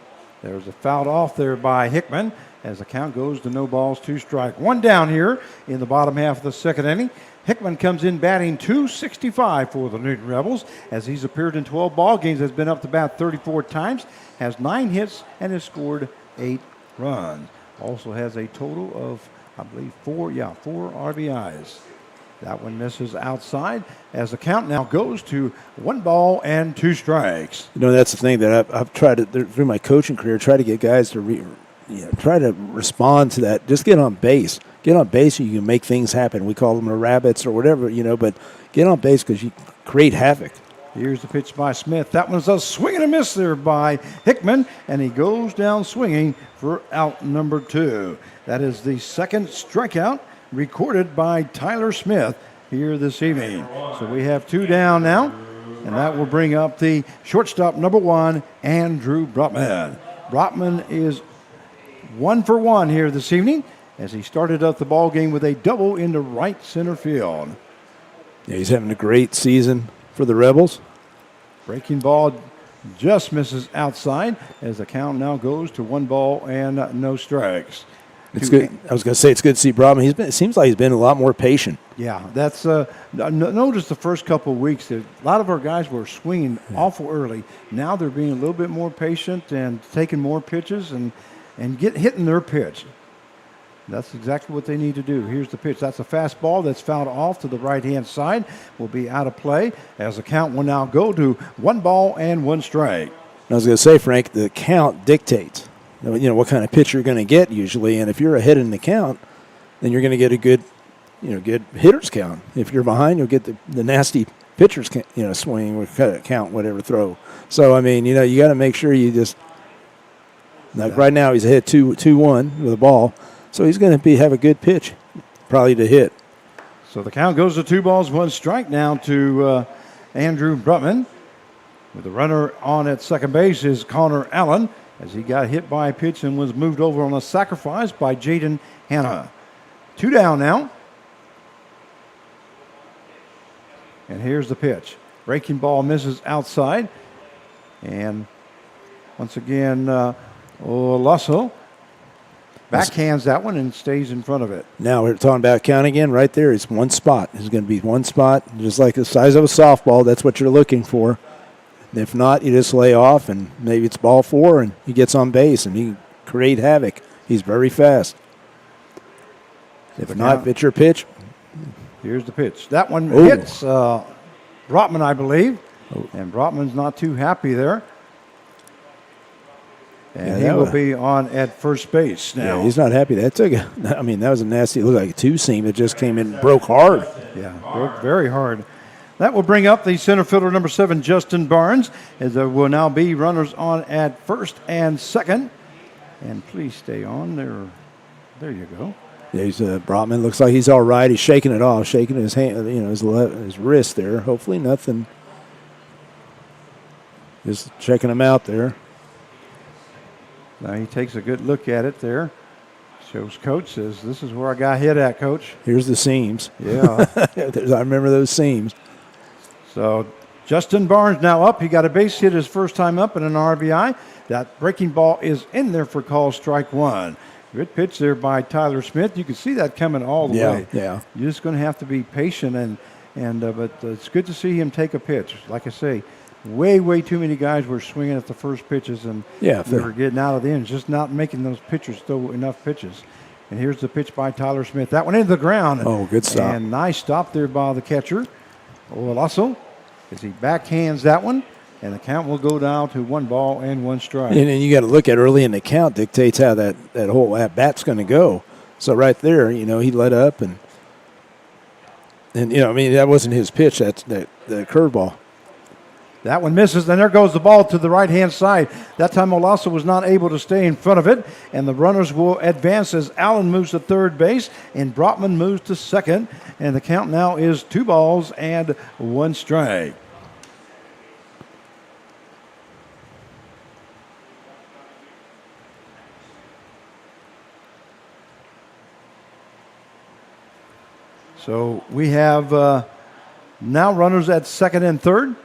There's a foul off there by Hickman as the count goes to no balls, 2 strike. 1 down here in the bottom half of the second inning. Hickman comes in batting .265 for the Newton Rebels as he's appeared in 12 ball games, has been up to bat 34 times, has 9 hits, and has scored 8 runs. Also has a total of, I believe, 4 RBIs. That one misses outside as the count now goes to 1 ball and 2 strikes. You know, that's the thing that I've tried to, through my coaching career, try to get guys to try to respond to that. Just get on base. Get on base, you can make things happen. We call them the rabbits or whatever, you know, but get on base because you create havoc. Here's the pitch by Smith. That one's a swing and a miss there by Hickman, and he goes down swinging for out number 2. That is the second strikeout recorded by Tyler Smith here this evening. So we have 2 down now, and that will bring up the shortstop number 1, Andrew Brotman. Brotman is 1 for 1 here this evening as he started up the ball game with a double into right center field. Yeah, he's having a great season for the Rebels. Breaking ball just misses outside as the count now goes to 1 ball and no strikes. It's good. I was going to say it's good to see Brotman. It seems like he's been a lot more patient. Yeah, that's notice the first couple of weeks that a lot of our guys were swinging awful early. Now they're being a little bit more patient and taking more pitches and hitting their pitch. That's exactly what they need to do. Here's the pitch. That's a fastball that's fouled off to the right-hand side. Will be out of play as the count will now go to 1 ball and 1 strike. I was going to say, Frank, the count dictates, you know, what kind of pitch you're going to get usually. And if you're ahead in the count, then you're going to get a good hitter's count. If you're behind, you'll get the nasty pitcher's swing or count, whatever throw. So, I mean, you know, you got to make sure you just, like right now he's ahead 2-1 with a ball. So he's going to have a good pitch, probably to hit. So the count goes to 2 balls, 1 strike now to Andrew Brutman. With the runner on at second base is Connor Allen as he got hit by a pitch and was moved over on a sacrifice by Jaden Hanna. 2 down now. And here's the pitch. Breaking ball misses outside. And once again, Olaso backhands that one and stays in front of it. Now we're talking about count again. Right there, it's 1 spot. It's going to be 1 spot, just like the size of a softball. That's what you're looking for. And if not, you just lay off, and maybe it's ball 4, and he gets on base, and he can create havoc. He's very fast. If not, it's your pitch. Here's the pitch. That one hits Brotman, I believe. And Brotman's not too happy there. And he will be on at first base now. Yeah, he's not happy. That was a nasty, it looked like a 2-seam. It just came in and broke hard. Yeah, broke very hard. That will bring up the center fielder number 7, Justin Barnes, as there will now be runners on at first and second. And please stay on there. There you go. Yeah, Brotman looks like he's all right. He's shaking it off, shaking his hand, his wrist there. Hopefully nothing. Just checking him out there. Now he takes a good look at it there. Shows coach, says, "This is where I got hit at, coach." Here's the seams. Yeah. I remember those seams. So Justin Barnes now up. He got a base hit his first time up and an RBI. That breaking ball is in there for call strike 1. Good pitch there by Tyler Smith. You can see that coming all the way. Yeah. You're just going to have to be patient, but it's good to see him take a pitch. Like I say, way too many guys were swinging at the first pitches, and they were getting out of the end, just not making those pitchers throw enough pitches. And here's the pitch by Tyler Smith. That one into the ground. Oh, good stop. And nice stop there by the catcher, Olaso, as he backhands that one. And the count will go down to 1 ball and 1 strike. And you got to look at early in the count dictates how that whole at-bat's going to go. So right there, he let up. And that wasn't his pitch. That's the curveball. That one misses, and there goes the ball to the right-hand side. That time Olaso was not able to stay in front of it, and the runners will advance as Allen moves to third base and Brotman moves to second, and the count now is 2 balls and 1 strike. So we have now runners at second and third.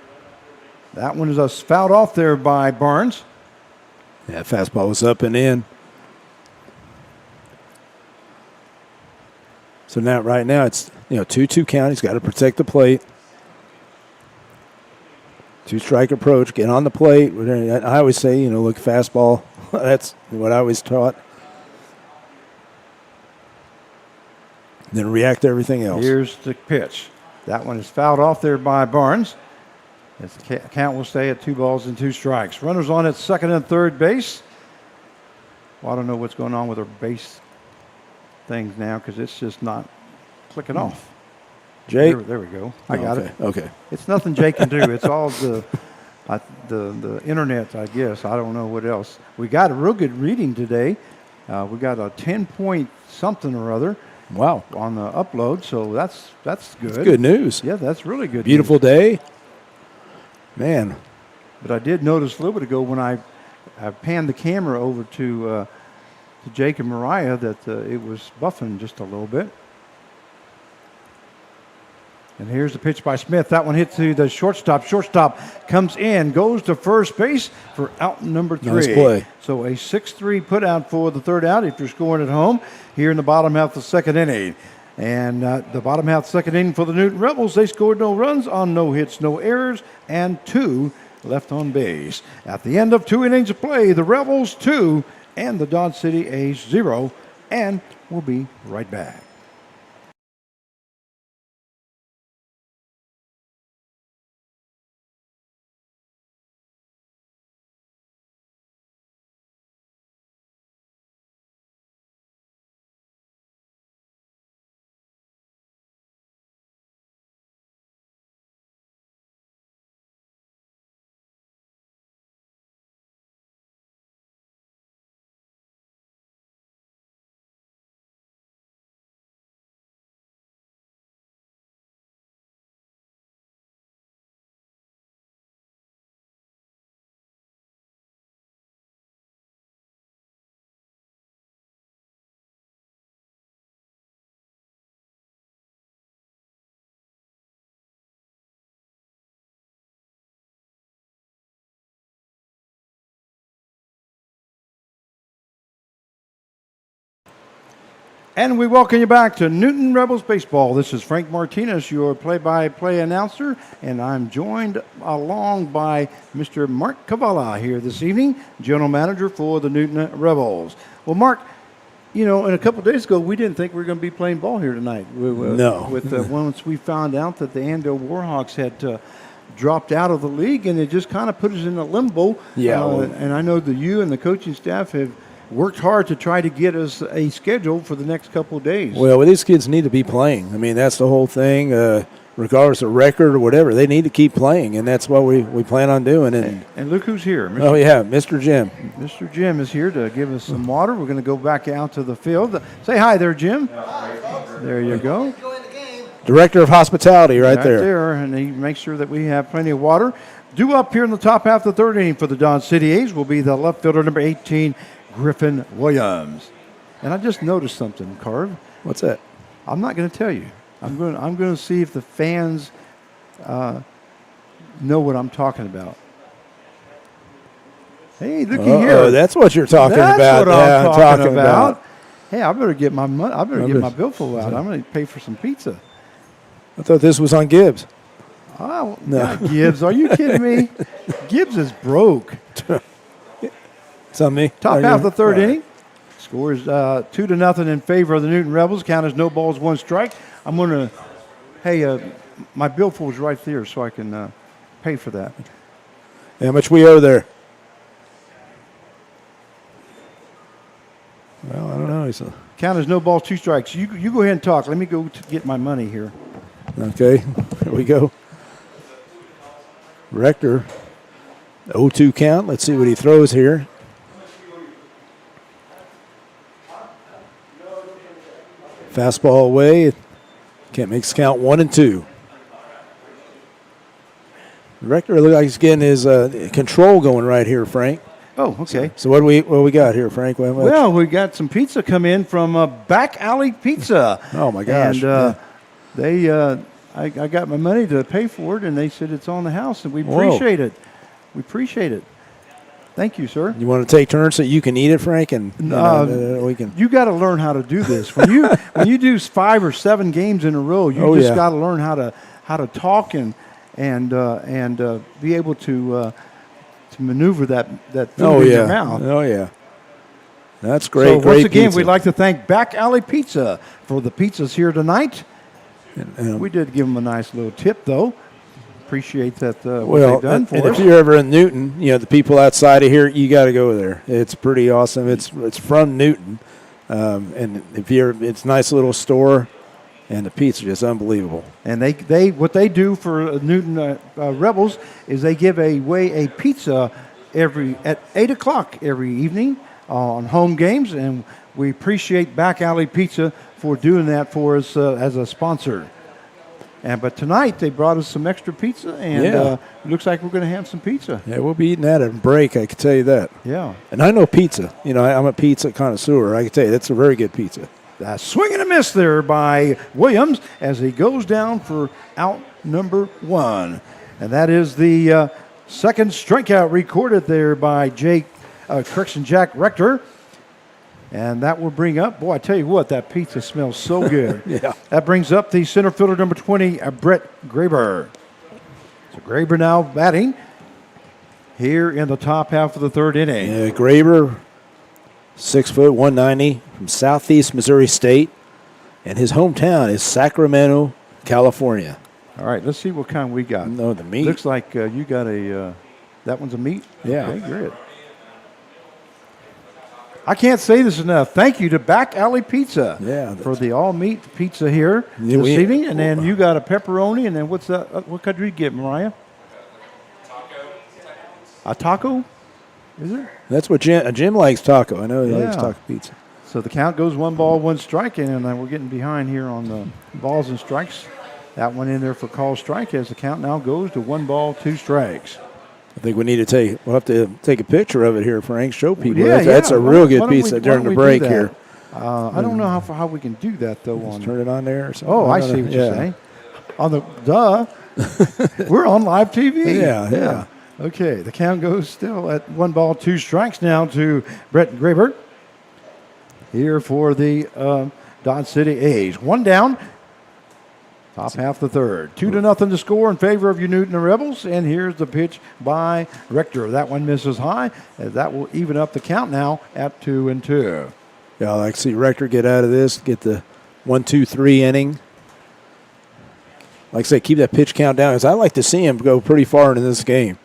That one is fouled off there by Barnes. Yeah, fastball was up and in. So now, right now, it's 2-2 count. He's got to protect the plate. 2-strike approach. Get on the plate. I always say, look, fastball. That's what I always taught. Then react to everything else. Here's the pitch. That one is fouled off there by Barnes. Its count will stay at 2 balls and 2 strikes. Runners on at second and third base. Well, I don't know what's going on with our base things now because it's just not clicking off. Jake? There we go. I got it. Okay. It's nothing Jake can do. It's all the internet, I guess. I don't know what else. We got a real good reading today. We got a 10-point something or other. Wow. On the upload, so that's good. That's good news. Yeah, that's really good. Beautiful news. day. Man. But I did notice a little bit ago when I panned the camera over to Jake and Mariah that it was buffing just a little bit. And here's the pitch by Smith. That one hit to the shortstop. Shortstop comes in, goes to first base for out number 3. Nice play. So a 6-3 put out for the third out if you're scoring at home here in the bottom half of the second inning. And the bottom half of the second inning for the Newton Rebels, they scored no runs on no hits, no errors, and 2 left on base. At the end of 2 innings of play, the Rebels 2 and the Dodge City A's 0. And we'll be right back. And we welcome you back to Newton Rebels Baseball. This is Frank Martinez, your play-by-play announcer, and I'm joined along by Mr. Mark Cavalli here this evening, General Manager for the Newton Rebels. Well, Mark, in a couple of days ago, we didn't think we were going to be playing ball here tonight. No. Once we found out that the Andale Warhawks had dropped out of the league, and it just kind of put us in a limbo. Yeah. And I know that you and the coaching staff have worked hard to try to get us a schedule for the next couple of days. Well, these kids need to be playing. I mean, that's the whole thing. Regardless of record or whatever, they need to keep playing, and that's what we plan on doing. And look who's here. Mr. Jim. Mr. Jim is here to give us some water. We're going to go back out to the field. Say hi there, Jim. There you go. Director of Hospitality right there. And he makes sure that we have plenty of water. Due up here in the top half of the third inning for the Dodge City A's will be the left fielder, number 18, Griffin Williams. And I just noticed something, Carv. What's that? I'm not going to tell you. I'm going to see if the fans know what I'm talking about. Hey, looky here. Oh, that's what you're talking about. That's what I'm talking about. about. Hey, I better get my money. I better get my billfold out. I'm going to pay for some pizza. I thought this was on Gibbs. Oh, no. Gibbs. Are you kidding me? Gibbs is broke. It's on me. Top half of the third inning. Score is 2-0 in favor of the Newton Rebels. Count as no balls, 1 strike. I'm going to, my billfold's right there so I can pay for that. How much we owe there? Well, I don't know. Count as no balls, 2 strikes. You go ahead and talk. Let me go to get my money here. Okay, here we go. Rector, 0-2 count. Let's see what he throws here. Fastball away. Can't make count 1-2. Rector looks like he's getting his control going right here, Frank. Oh, okay. So what we got here, Frank? Well, we got some pizza come in from Back Alley Pizza. Oh my gosh! And They, I got my money to pay for it, and they said it's on the house, and we Whoa. appreciate it. We appreciate it. Thank you, sir. You want to take turns so you can eat it, Frank, and we can. You got to learn how to do this. When you do 5 or 7 games in a row, you just got to learn how to talk and be able to maneuver that food in your mouth. Oh yeah. That's great. So great once again, pizza. we'd like to thank Back Alley Pizza for the pizzas here tonight. We did give them a nice little tip, though. Appreciate that what they've done for and us. if you're ever in Newton, the people outside of here, you got to go there. It's pretty awesome. It's from Newton, and it's a nice little store, and the pizza is just unbelievable. And they what they do for Newton Rebels is they give away a pizza at 8 o'clock every evening on home games, and we appreciate Back Alley Pizza for doing that for us as a sponsor. But tonight they brought us some extra pizza, and it looks like we're going to have some pizza. Yeah, we'll be eating that at a break, I can tell you that. Yeah. And I know pizza. I'm a pizza connoisseur. I can tell you that's a very good pizza. Swing and a miss there by Williams as he goes down for out number 1. And that is the second strikeout recorded there by Jack Rector. And that will bring up, boy, I tell you what, that pizza smells so good. Yeah. That brings up the center fielder, number 20, Brett Graber. So Graber now batting here in the top half of the third inning. Yeah, Graber, 6 foot, 190, from Southeast Missouri State, and his hometown is Sacramento, California. All right, let's see what kind we got. No, the meat. Looks like you got that one's a meat? Yeah. Okay, good. I can't say this enough. Thank you to Back Alley Pizza for the all-meat pizza here this evening. And then you got a pepperoni, and then what's that? What could you get, Mariah? A taco? Is it? That's what Jim likes, taco. I know he likes taco pizza. So the count goes 1 ball, 1 strike, and we're getting behind here on the balls and strikes. That one in there for call strike as the count now goes to 1 ball, 2 strikes. I think we'll have to take a picture of it here, Frank. Show people. Yeah, that's a real good pizza during the break do here. I don't know how we can do that, though. Let's turn it on there or something. Oh, I see what you're saying. We're on live TV. Yeah. Okay, the count goes still at 1 ball, 2 strikes now to Brett Graber here for the Dodge City A's. 1 down, top half the third. 2-0 to score in favor of your Newton Rebels, and here's the pitch by Rector. That one misses high, as that will even up the count now at 2-2. Yeah, I like to see Rector get out of this, get the 1-2-3 inning. Like I say, keep that pitch count down, because I like to see him go pretty far into this game.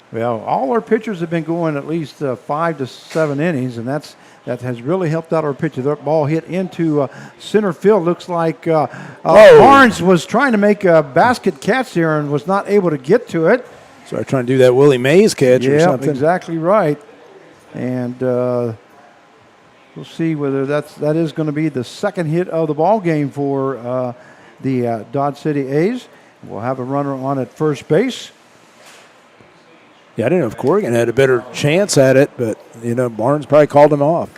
Well, all our pitchers have been going at least 5 to 7 innings, and that has really helped out our pitcher. That ball hit into center field. Looks like Barnes was trying to make a basket catch there and was not able to get to it. So I'm trying to do that Willie Mays catch or something. Exactly right. And we'll see whether that is going to be the second hit of the ball game for the Dodge City A's. We'll have a runner on at first base. Yeah, I didn't know if Corrigan had a better chance at it, but, Barnes probably called him off.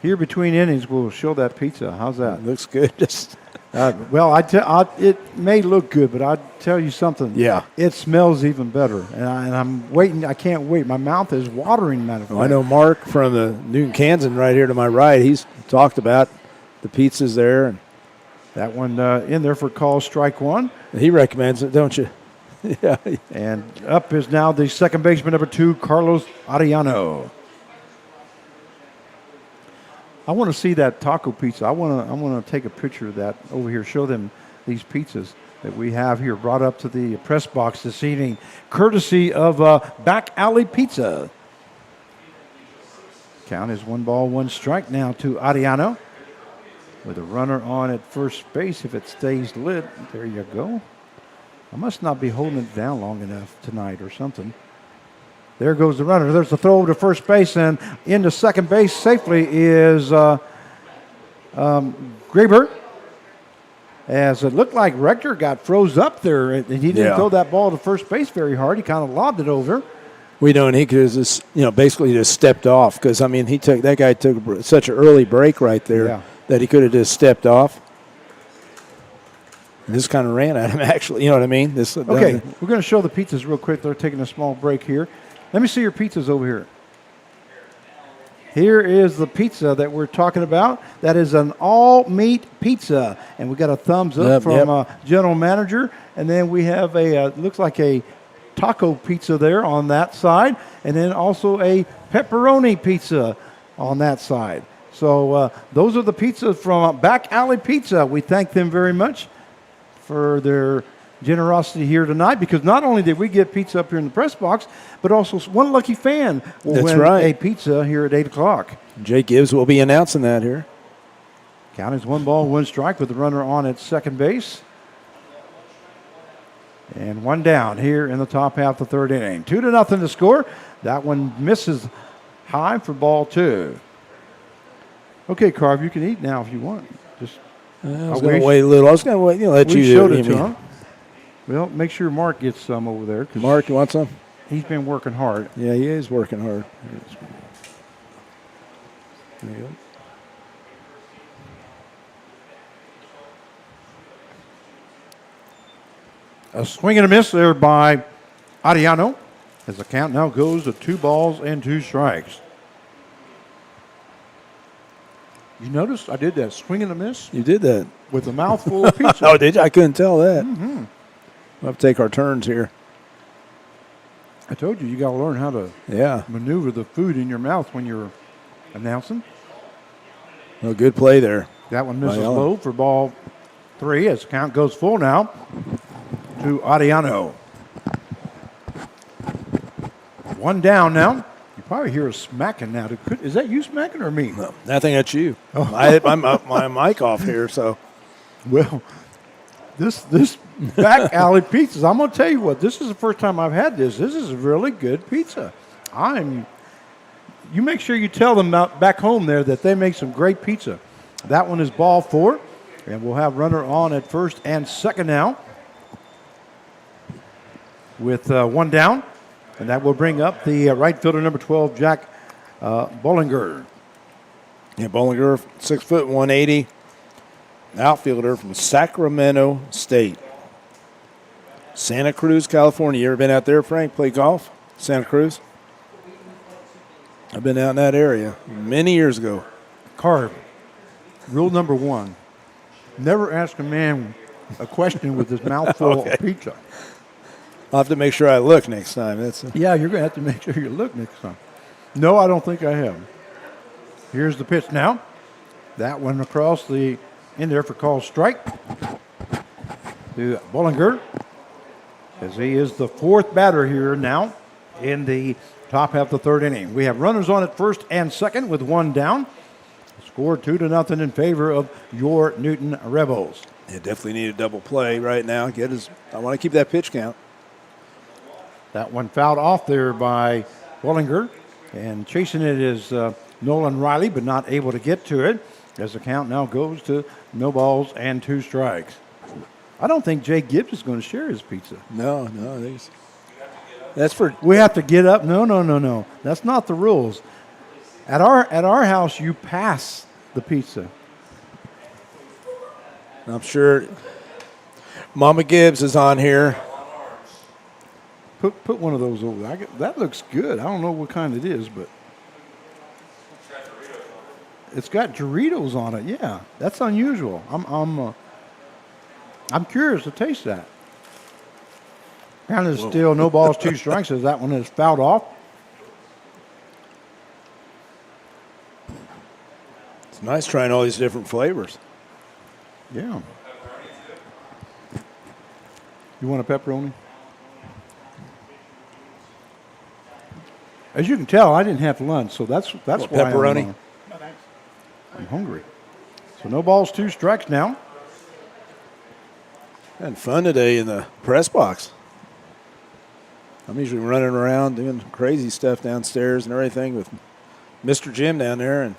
Here between innings, we'll show that pizza. How's that? Looks good. Just well, it may look good, but I'll tell you something. Yeah. It smells even better. And I'm waiting. I can't wait. My mouth is watering, matter of fact. I know Mark from the Newton Kansan right here to my right. He's talked about the pizzas there. And that one in there for call strike 1. He recommends it, don't you? Yeah. And up is now the second baseman, number 2, Carlos Arellano. I want to see that taco pizza. I want to take a picture of that over here. Show them these pizzas that we have here brought up to the press box this evening, courtesy of Back Alley Pizza. Count is 1 ball, 1 strike now to Arellano with a runner on at first base if it stays lit. There you go. I must not be holding it down long enough tonight or something. There goes the runner. There's the throw over to first base, and into second base safely is Graber. As it looked like Rector got froze up there, and he didn't throw that ball to first base very hard. He kind of lobbed it over. We know, and he could have just, basically just stepped off because, that guy took such an early break right there that he could have just stepped off. This kind of ran at him, actually. You know what I mean? This Okay, we're going to show the pizzas real quick. They're taking a small break here. Let me see your pizzas over here. Here is the pizza that we're talking about. That is an all-meat pizza. And we got a thumbs up Yep, from general manager. And then we have a, looks like a taco pizza there on that side. And then also a pepperoni pizza on that side. So those are the pizzas from Back Alley Pizza. We thank them very much for their generosity here tonight, because not only did we get pizza up here in the press box, but also one lucky fan will That's win right. a pizza here at 8 o'clock. Jake Gibbs will be announcing that here. Count is 1 ball, 1 strike with the runner on at second base. And 1 down here in the top half of the 3rd inning. 2-0 to score. That one misses high for ball 2. Okay, Carv, you can eat now if you want. Just I was I going wish- to wait a little. I was going to wait. Let we you showed do it I to mean, him. Well, make sure Mark gets some over there, because Mark, you want some? he's been working hard. Yeah, he is working hard. There you go. A swing and a miss there by Ariano, as the count now goes to 2 balls and 2 strikes. You notice I did that swing and a miss You did that. with a mouthful of pizza. Oh, did you? I couldn't tell that. We'll have to take our turns here. I told you, you got to learn how to Yeah. maneuver the food in your mouth when you're announcing. Well, good play there. That one misses By Ellen. low for ball 3, as the count goes full now to Ariano. 1 down now. You probably hear us smacking now. Is that you smacking or me? No, I think that's you. I hit my mic off here, so. Well, this Back Alley Pizzas, I'm going to tell you what, this is the first time I've had this. This is a really good pizza. You make sure you tell them back home there that they make some great pizza. That one is ball 4, and we'll have runner on at first and second now with 1 down, and that will bring up the right fielder, number 12, Jack Bollinger. Yeah, Bollinger, 6 foot, 180. Outfielder from Sacramento State. Santa Cruz, California. You ever been out there, Frank? Play golf? Santa Cruz? I've been out in that area many years ago. Carb. Rule number 1, never ask a man a question with his mouth full Okay. of pizza. I'll have to make sure I look next time. That's Yeah, you're going to have to make sure you look next time. No, I don't think I have. Here's the pitch now. That one across the in there for call strike to Bollinger, as he is the 4th batter here now in the top half of the 3rd inning. We have runners on at first and second with 1 down. Score 2-0 in favor of your Newton Rebels. Yeah, definitely need a double play right now. I want to keep that pitch count. That one fouled off there by Bollinger, and chasing it is Nolan Riley, but not able to get to it, as the count now goes to no balls and 2 strikes. I don't think Jake Gibbs is going to share his pizza. No, that's for. We have to get up. No. That's not the rules. At our house, you pass the pizza. I'm sure Mama Gibbs is on here. Put one of those over there. That looks good. I don't know what kind it is, but it's got Doritos on it. Yeah, that's unusual. I'm curious to taste that. Count is still no balls, 2 strikes, as that one is fouled off. It's nice trying all these different flavors. Yeah. You want a pepperoni? As you can tell, I didn't have lunch, so that's why pepperoni? I'm hungry. So no balls, 2 strikes now. Had fun today in the press box. I'm usually running around doing crazy stuff downstairs and everything with Mr. Jim down there, and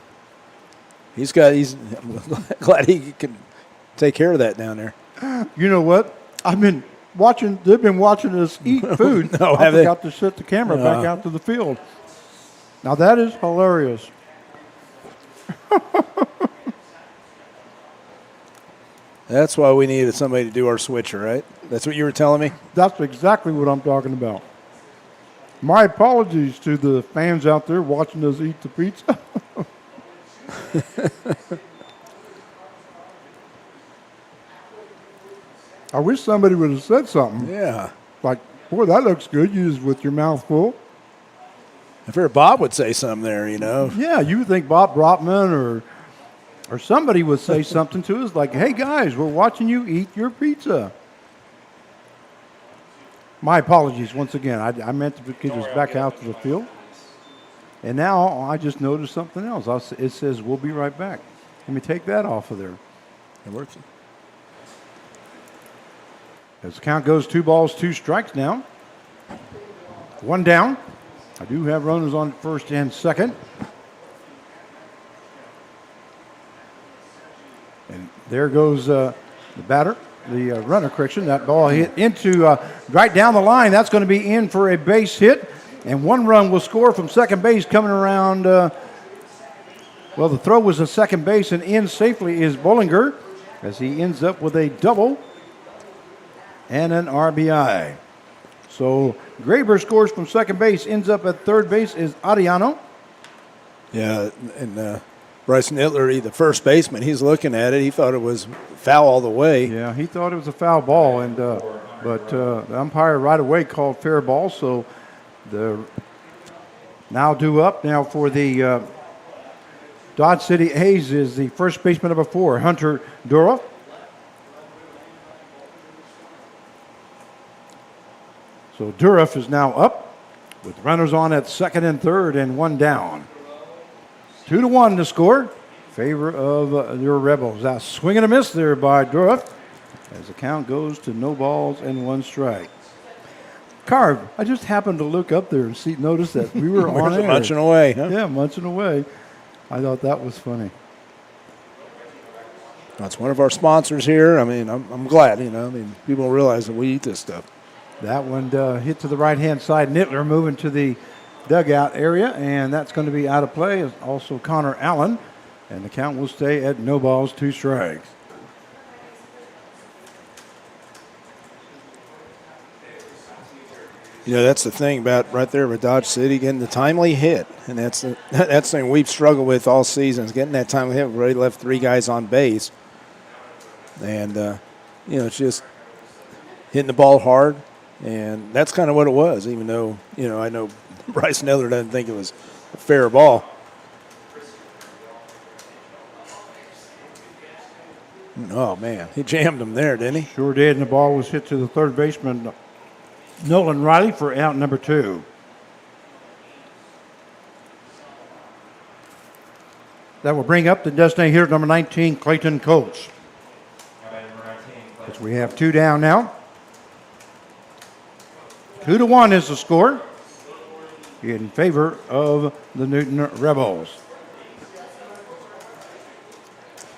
he's I'm glad he can take care of that down there. You know what? They've been watching us eat food. No, I have they? forgot to set the camera back out to the field. Now that is hilarious. That's why we needed somebody to do our switcher, right? That's what you were telling me? That's exactly what I'm talking about. My apologies to the fans out there watching us eat the pizza. I wish somebody would have said something. Yeah. Like, boy, that looks good. You just with your mouth full. I figured Bob would say something there, you know. Yeah, you would think Bob Brotman or somebody would say something to us like, hey, guys, we're watching you eat your pizza. My apologies once again. I meant to get us back out to the field. And now I just noticed something else. It says, we'll be right back. Let me take that off of there. It works. As the count goes 2 balls, 2 strikes now. 1 down. I do have runners on first and second. And there goes the batter, the runner, correction. That ball hit into right down the line. That's going to be in for a base hit. And 1 run will score from second base coming around. Well, the throw was a second base, and in safely is Bollinger as he ends up with a double and an RBI. So Graber scores from second base, ends up at third base is Ariano. Yeah, and Bryce Nittler, the first baseman, he's looking at it. He thought it was foul all the way. Yeah, he thought it was a foul ball, and but the umpire right away called fair ball. So the now due up now for the Dodge City A's is the first baseman number 4, Hunter Dura. So Durif is now up with runners on at second and third and 1 down. 2-1 to score. Favor of your Rebels. Now swing and a miss there by Durif as the count goes to no balls and 1 strike. Carv, I just happened to look up there and notice that we were on air. Munching away, huh? Yeah, munching away. I thought that was funny. That's one of our sponsors here. I mean, I'm glad, people realize that we eat this stuff. That one hit to the right-hand side. Nittler moving to the dugout area, and that's going to be out of play. Also Connor Allen, and the count will stay at no balls, 2 strikes. That's the thing about right there with Dodge City, getting the timely hit. And that's the thing we've struggled with all season, is getting that timely hit. We've already left 3 guys on base. And, it's just hitting the ball hard. And that's kind of what it was, even though, I know Bryce Nittler doesn't think it was a fair ball. Oh, man. He jammed him there, didn't he? Sure did, and the ball was hit to the third baseman, Nolan Riley, for out number 2. That will bring up the designated hitter, number 19, Clayton Coates. As we have 2 down now. 2-1 is the score in favor of the Newton Rebels.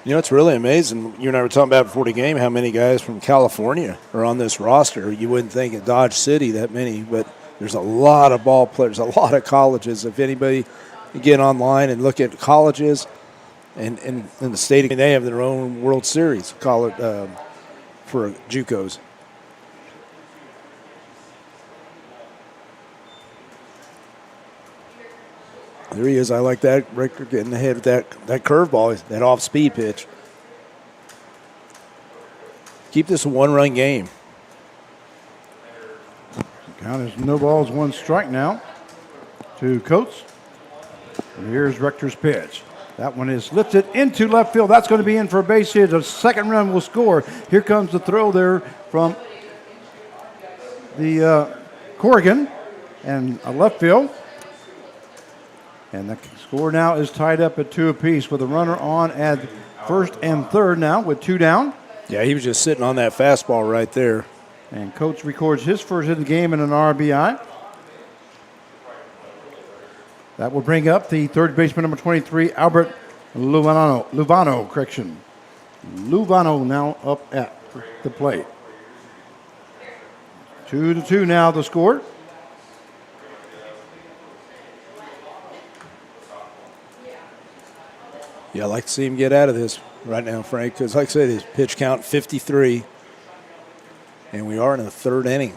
It's really amazing. You and I were talking about before the game how many guys from California are on this roster. You wouldn't think at Dodge City that many, but there's a lot of ball players, a lot of colleges. If anybody get online and look at colleges and in the state, they have their own World Series college for JUCOs. There he is. I like that. Richter getting ahead with that curveball, that off-speed pitch. Keep this a 1-run game. Count is no balls, 1 strike now to Coates. And here's Richter's pitch. That one is lifted into left field. That's going to be in for a base hit. The second run will score. Here comes the throw there from the Corrigan and a left field. And the score now is tied up at 2 apiece with a runner on at first and third now with 2 down. Yeah, he was just sitting on that fastball right there. And Coates records his first hit of the game and an RBI. That will bring up the third baseman, number 23, Albert Luvano. Luvano now up at the plate. 2-2 now the score. Yeah, I like to see him get out of this. right now, Frank, because like I said, his pitch count 53, and we are in the third inning.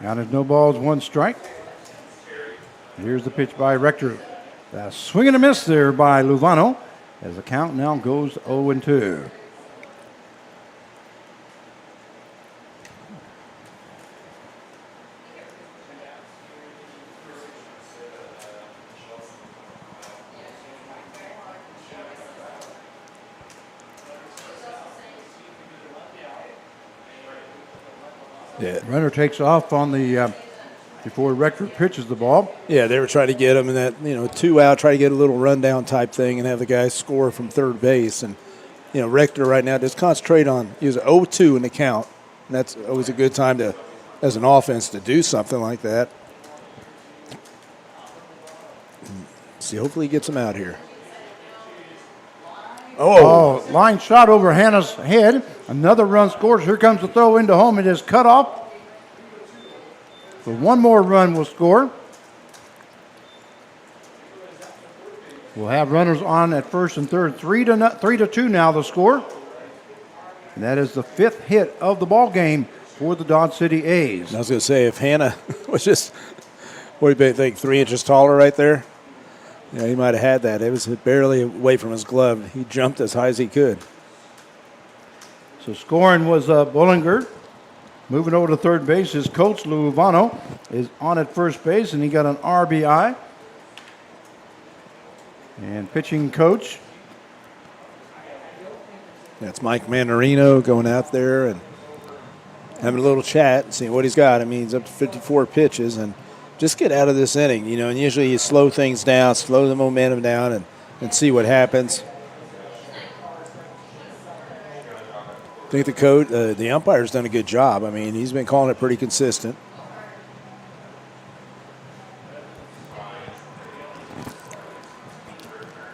Now there's no balls, one strike. Here's the pitch by Rector. A swing and a miss there by Luvano as the count now goes 0-2. Yeah. Runner takes off on the before Rector pitches the ball. Yeah, they were trying to get him in that, 2 out, try to get a little rundown type thing and have the guy score from third base. And, Rector right now just concentrate on, he was 0-2 in the count. And that's always a good time to, as an offense, to do something like that. See, hopefully he gets him out here. Oh, line shot over Hannah's head. Another run scores. Here comes the throw into home. It is cut off. So one more run will score. We'll have runners on at first and third. 3-2 now the score. And that is the 5th hit of the ball game for the Dodge City A's. I was going to say, if Hannah was just, what do you think, 3 inches taller right there? Yeah, he might have had that. It was barely away from his glove. He jumped as high as he could. So scoring was Bollinger. Moving over to third base, his coach, Luvano, is on at first base, and he got an RBI. And pitching coach. That's Mike Mandarino going out there and having a little chat and seeing what he's got. I mean, he's up to 54 pitches, and just get out of this inning, and usually you slow things down, slow the momentum down, and see what happens. I think the umpire's done a good job. I mean, he's been calling it pretty consistent.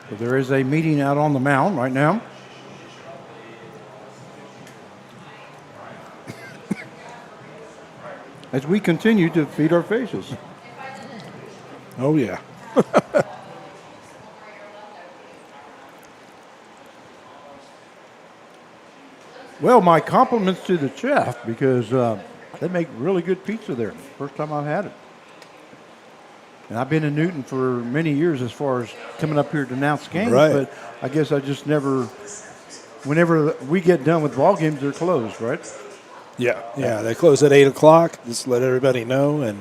So there is a meeting out on the mound right now. As we continue to feed our faces. Oh, yeah. Well, my compliments to the chef because they make really good pizza there. First time I've had it. And I've been in Newton for many years as far as coming up here to announce games. Right. But I guess I just never, whenever we get done with ball games, they're closed, right? Yeah, they close at 8 o'clock. Just let everybody know.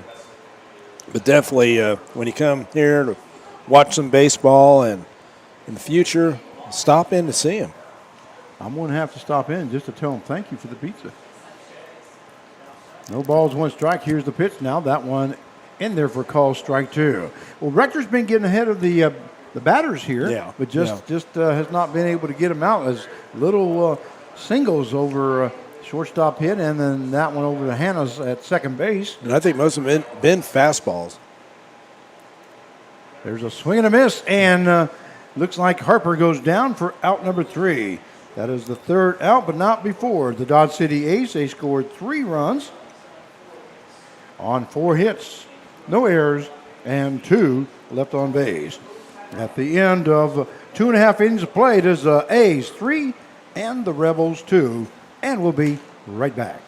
But definitely, when you come here to watch some baseball and in the future, stop in to see them. I'm going to have to stop in just to tell them thank you for the pizza. No balls, one strike. Here's the pitch now. That one in there for call strike 2. Well, Rector's been getting ahead of the batters here, but just has not been able to get them out as little singles over shortstop hit, and then that one over to Hannah's at second base. And I think most of them been fastballs. There's a swing and a miss, and looks like Harper goes down for out number 3. That is the third out, but not before. The Dodge City A's, they scored 3 runs on 4 hits, no errors, and 2 left on base. At the end of 2.5 innings of play, it is the A's 3 and the Rebels 2, and we'll be right back.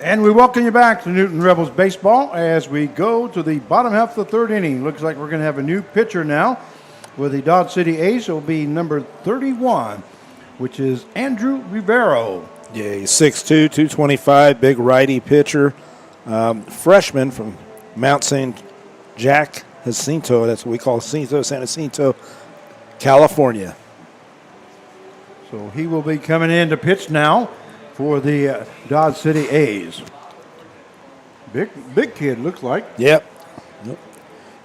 And we welcome you back to Newton Rebels baseball as we go to the bottom half of the third inning. Looks like we're going to have a new pitcher now with the Dodge City A's. It will be number 31, which is Andrew Rivero. Yeah, he's 6'2", 225, big righty pitcher. Freshman from Mount St. Jacinto, that's what we call San Jacinto, California. So he will be coming in to pitch now for the Dodge City A's. Big kid, looks like. Yep,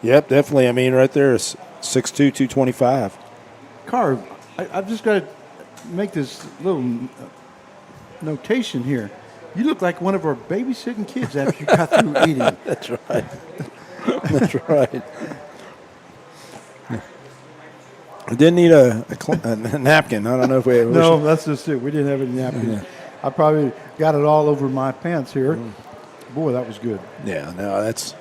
definitely. I mean, right there is 6'2", 225. Carv, I've just got to make this little notation here. You look like one of our babysitting kids after you got through eating. That's right. That's right. I didn't need a napkin. I don't know if we. No, that's just it. We didn't have any napkins. Yeah. I probably got it all over my pants here. Boy, that was good. Yeah, no, that's.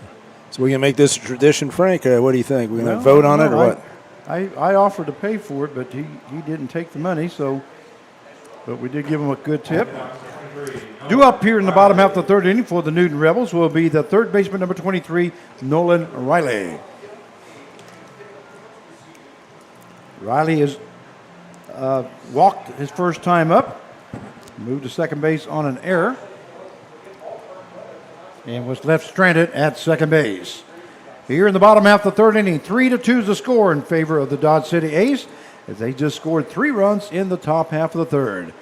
So we're gonna make this a tradition, Frank. What do you think? We're gonna vote on it or what? I offered to pay for it, but he didn't take the money. So, but we did give him a good tip. Due up here in the bottom half of the third inning for the Newton Rebels will be the third baseman, number 23, Nolan Riley. Riley has walked his first time up, moved to second base on an error, and was left stranded at second base. Here in the bottom half of the third inning, 3-2 is the score in favor of the Dodge City A's, as they just scored 3 runs in the top half of the third.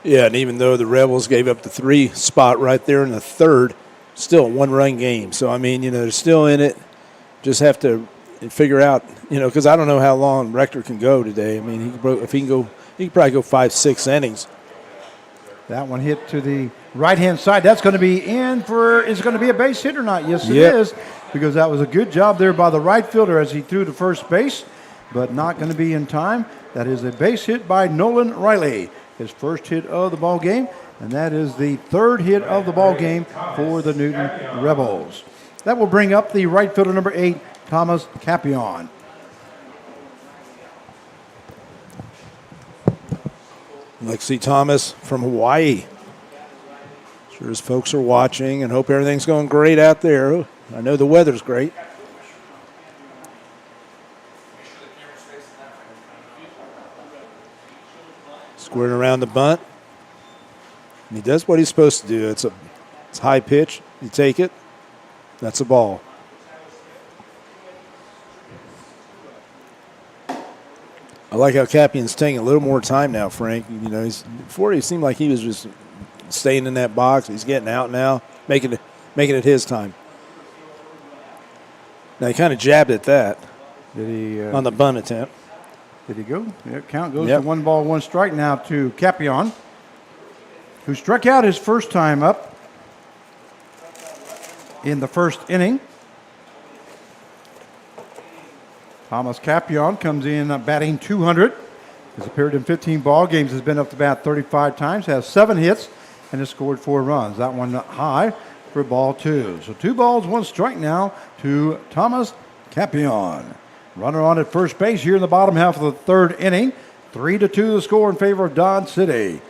Yeah, and even though the Rebels gave up the 3 spot right there in the third, still a 1-run game. So I mean, they're still in it. Just have to figure out, because I don't know how long Rector can go today. I mean, he can probably go 5-6 innings. That one hit to the right-hand side. That's going to be in for, is it going to be a base hit or not? Yes, it is, because that was a good job there by the right fielder as he threw to first base, but not going to be in time. That is a base hit by Nolan Riley, his first hit of the ball game, and that is the third hit of the ball game for the Newton Rebels. That will bring up the right fielder, number 8, Thomas Capion. Lexi Thomas from Hawaii. Sure as folks are watching and hope everything's going great out there. I know the weather's great. Squaring around the bunt. And he does what he's supposed to do. It's high pitch. You take it. That's a ball. I like how Capion's taking a little more time now, Frank. Before he seemed like he was just staying in that box. He's getting out now, making it his time. Now he kind of jabbed at that. Did he on the bunt attempt? Did he go? Yeah, count goes to 1 ball, 1 strike now to Capion, who struck out his first time up in the first inning. Thomas Capion comes in batting 200. Has appeared in 15 ball games, has been up to bat 35 times, has 7 hits, and has scored 4 runs. That one high for ball 2. So 2 balls, 1 strike now to Thomas Capion. Runner on at first base here in the bottom half of the third inning. 3-2 the score in favor of Dodge City.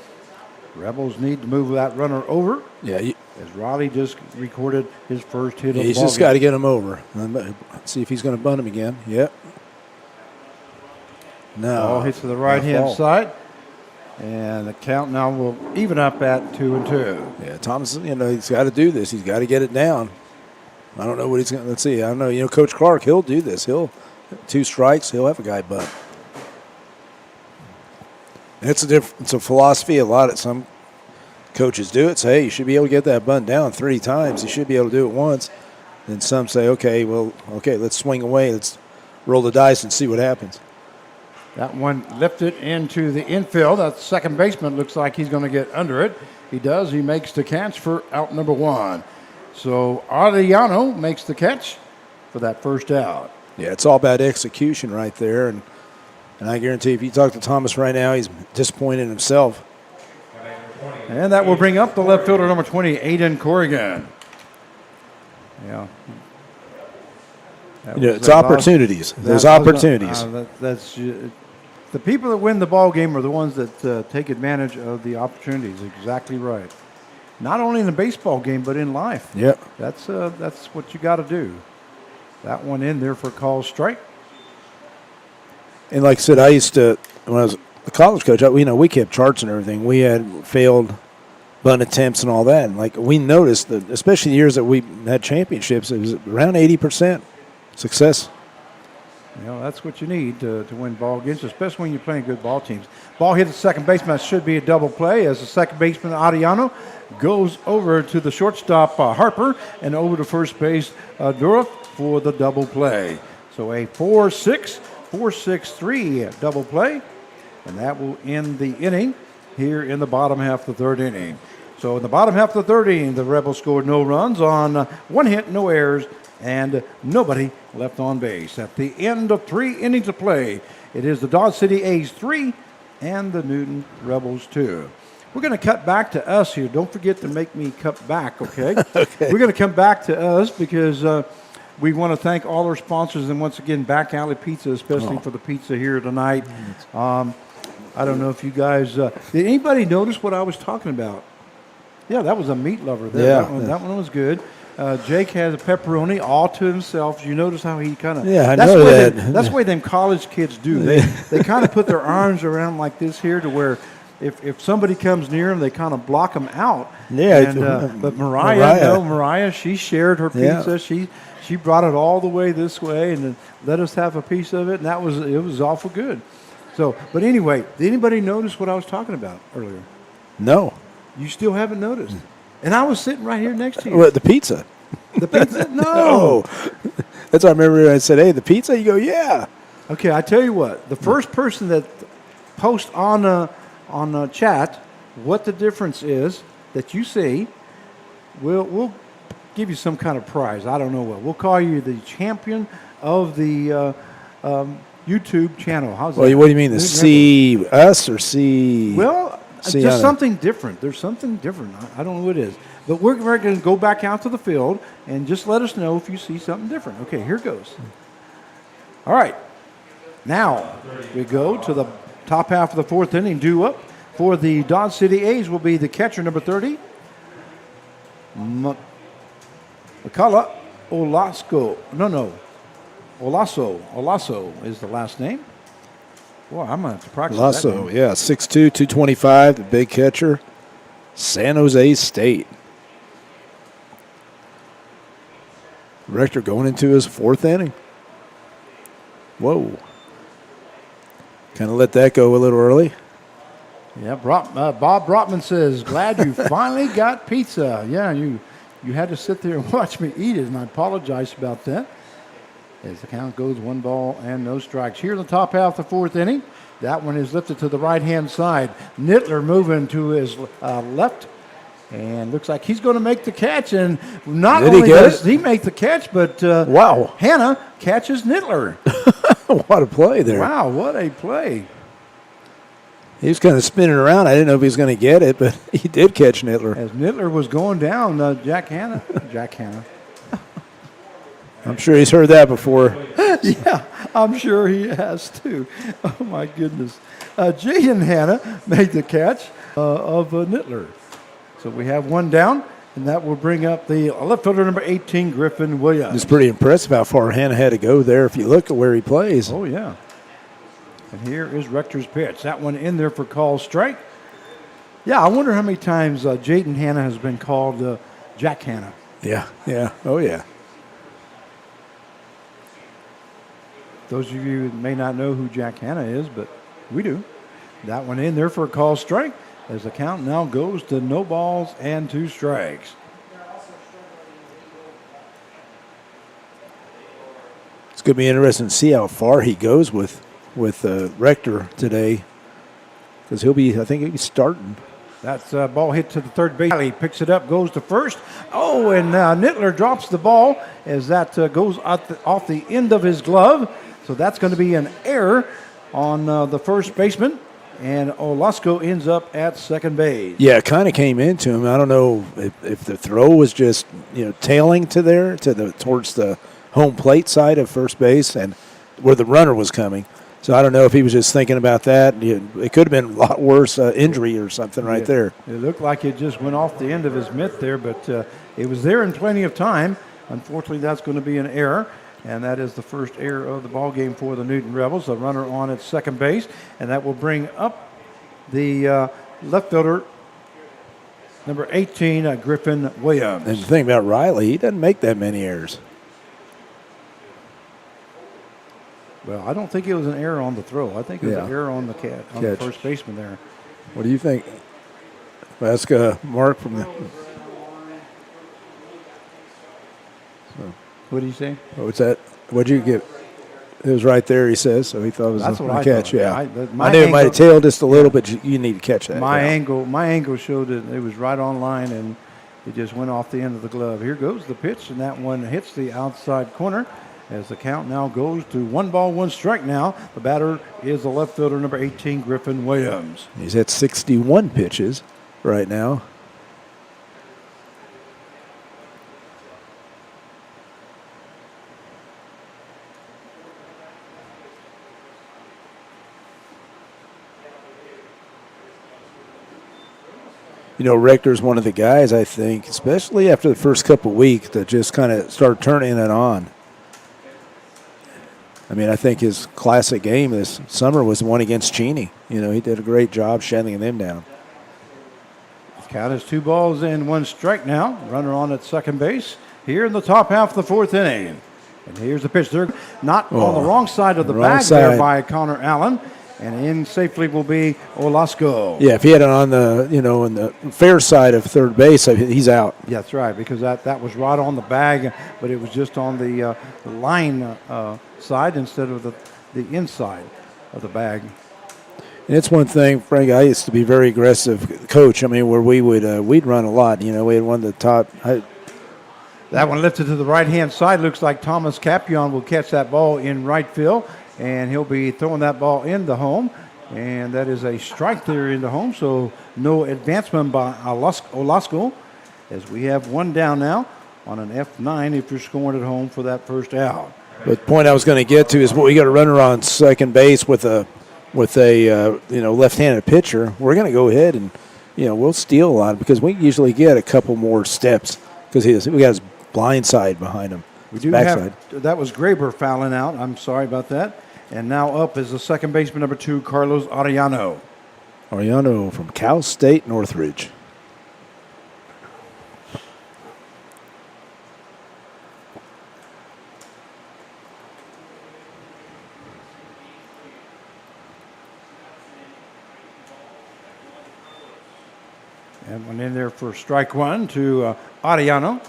Rebels need to move that runner over. Yeah. As Riley just recorded his first hit of the ball. He's just got to get him over. Let's see if he's going to bunt him again. Yep. No. Ball hits to the right-hand side. And the count now will even up at 2-2. Yeah, Thomas, he's got to do this. He's got to get it down. I don't know what he's going to, let's see. I don't know. Coach Clark, he'll do this. 2 strikes, he'll have a guy bunt. It's a philosophy. Some coaches do it. Say, hey, you should be able to get that bunt down 3 times. You should be able to do it once. Then some say, okay, let's swing away. Let's roll the dice and see what happens. That one lifted into the infield. That second baseman looks like he's going to get under it. He does. He makes the catch for out number 1. So Arellano makes the catch for that first out. Yeah, it's all about execution right there. And I guarantee if you talk to Thomas right now, he's disappointed in himself. And that will bring up the left fielder, number 20, Aiden Corrigan. Yeah. It's opportunities. There's opportunities. That's the people that win the ball game are the ones that take advantage of the opportunities. Exactly right. not only in the baseball game but in life. Yep. That's what you got to do. That one in there for a call strike. And like I said, I used to, when I was a college coach, we kept charts and everything. We had failed bunt attempts and all that. And like we noticed that, especially the years that we had championships, it was around 80% success. That's what you need to win ball games, especially when you're playing good ball teams. Ball hit at second baseman. That should be a double play as the second baseman, Ariano, goes over to the shortstop, Harper, and over to first base, Durov, for the double play. So a 4-6-3 double play, and that will end the inning here in the bottom half of the third inning. So in the bottom half of the third inning, the Rebels scored no runs on one hit, no errors, and nobody left on base. At the end of 3 innings of play, it is the Dodge City A's 3 and the Newton Rebels 2. We're going to cut back to us here. Don't forget to make me cut back, okay? Okay. We're going to come back to us because we want to thank all our sponsors, and once again, Back Alley Pizza, especially for the pizza here tonight. I don't know if you guys did anybody notice what I was talking about? Yeah, that was a meat lover there. Yeah. That one was good. Jake has a pepperoni all to himself. You notice how he kind of Yeah, I know that. That's the way them college kids do. They kind of put their arms around like this here to where if somebody comes near them, they kind of block them out. Yeah, And, but Mariah, she shared her pizza. Yeah. She brought it all the way this way and then let us have a piece of it, and it was awful good. So, but anyway, did anybody notice what I was talking about earlier? No. You still haven't noticed. And I was sitting right here next to you. What, the pizza? The pizza? No. No. That's why I remember I said, hey, the pizza? You go, yeah. Okay, I tell you what. The first person that posts on chat what the difference is that you see, we'll give you some kind of prize. I don't know what. We'll call you the champion of the YouTube channel. How's that? Well, what do you mean, the see us or see? Well, see just on something different. There's something different. I don't know what it is. But we're going to go back out to the field and just let us know if you see something different. Okay, here goes. All right. Now we go to the top half of the fourth inning. Due up for the Dodge City A's will be the catcher, number 30, McCullough Olasso. Olasso is the last name. Well, I'm going to have to practice that Lasso, name. yeah, 6'2", 225, the big catcher, San Jose State. Rector going into his fourth inning. Whoa. Kind of let that go a little early. Yeah, Bob Brotman says, glad you finally got pizza. Yeah, you had to sit there and watch me eat it, and I apologize about that. As the count goes 1 ball and no strikes. Here in the top half of the fourth inning, that one is lifted to the right-hand side. Nittler moving to his left, and looks like he's going to make the catch. And not only does he make the catch, but wow, Hannah catches Nittler. What a play there. Wow, what a play. He was kind of spinning around. I didn't know if he was going to get it, but he did catch Nittler. As Nittler was going down, Jack Hanna. I'm sure he's heard that before. Yeah, I'm sure he has too. Oh, my goodness. Jaden Hanna made the catch of Nittler. So we have one down, and that will bring up the left fielder, number 18, Griffin Williams. It's pretty impressive how far Hanna had to go there if you look at where he plays. Oh, yeah. And here is Rector's pitch. That one in there for call strike. Yeah, I wonder how many times Jaden Hanna has been called Jack Hanna. Yeah. Oh, yeah. Those of you that may not know who Jack Hanna is, but we do. That one in there for a call strike as the count now goes to no balls and 2 strikes. It's going to be interesting to see how far he goes with Rector today, because I think he'll be starting. That's a ball hit to the third base. He picks it up, goes to first. Oh, and Nittler drops the ball as that goes off the end of his glove. So that's going to be an error on the first baseman, and Olasso ends up at second base. Yeah, it kind of came into him. I don't know if the throw was just tailing towards the home plate side of first base and where the runner was coming, So I don't know if he was just thinking about that. It could have been a lot worse, injury or something right there. It looked like it just went off the end of his mitt there, but it was there in plenty of time. Unfortunately, that's going to be an error, and that is the first error of the ball game for the Newton Rebels. A runner on at second base, and that will bring up the left fielder, number 18, Griffin Williams. And the thing about Riley, he doesn't make that many errors. Well, I don't think it was an error on the throw. I think it was an error on the the first baseman there. What do you think? Ask Mark from the. What did he say? What's that? What'd you get? It was right there, he says. So he thought it was That's a what I catch. thought. Yeah, My I knew it might have angle- tailed just a little, but you need to catch that. My yeah. angle showed that it was right on line, and it just went off the end of the glove. Here goes the pitch, and that one hits the outside corner. As the count now goes to 1-1 now. The batter is the left fielder, number 18, Griffin Williams. He's at 61 pitches right now. You know, Rector's one of the guys, I think, especially after the first couple weeks, that just kind of start turning it on. I mean, I think his classic game this summer was the one against Cheney. You know, he did a great job shutting them down. Count is 2-1 strike now. Runner on at second base here in the top half of the fourth inning. And here's the pitch. They're not on the wrong side of the Wrong bag there side. by Connor Allen. And in safely will be Olasco. Yeah, if he had it on the, in the fair side of third base, he's out. Yeah, that's right, because that was right on the bag, but it was just on the line side instead of the inside of the bag. And it's one thing, Frank. I used to be very aggressive coach. I mean, where we would we'd run a lot. You know, we had one of the top. That one lifted to the right-hand side. Looks like Thomas Capion will catch that ball in right field, and he'll be throwing that ball into home. And that is a strike there into home, so no advancement by Olasco, as we have one down now on an F9 if you're scoring at home for that first out. But the point I was going to get to is, we got a runner on second base with a left-handed pitcher. We're going to go ahead and we'll steal a lot, because we usually get a couple more steps because we got his blind side behind him. We do have, that was Graber fouling out. I'm sorry about that. And now up is the second baseman, number 2, Carlos Arellano. Arellano from Cal State Northridge. And one in there for strike one to Arellano.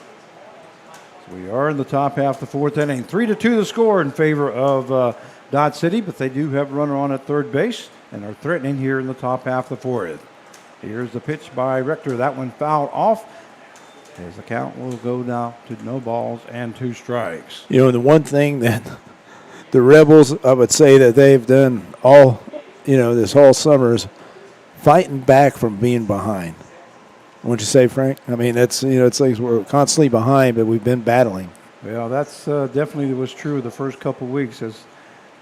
So we are in the top half of the fourth inning. 3-2 the score in favor of Dodge City, but they do have a runner on at third base and are threatening here in the top half of the fourth. Here's the pitch by Rector. That one fouled off, as the count will go now to no balls and 2 strikes. The one thing that the Rebels, I would say that they've done all, this whole summer is fighting back from being behind. Wouldn't you say, Frank? I mean, that's, it's like we're constantly behind, but we've been battling. Well, that's definitely was true the first couple of weeks, as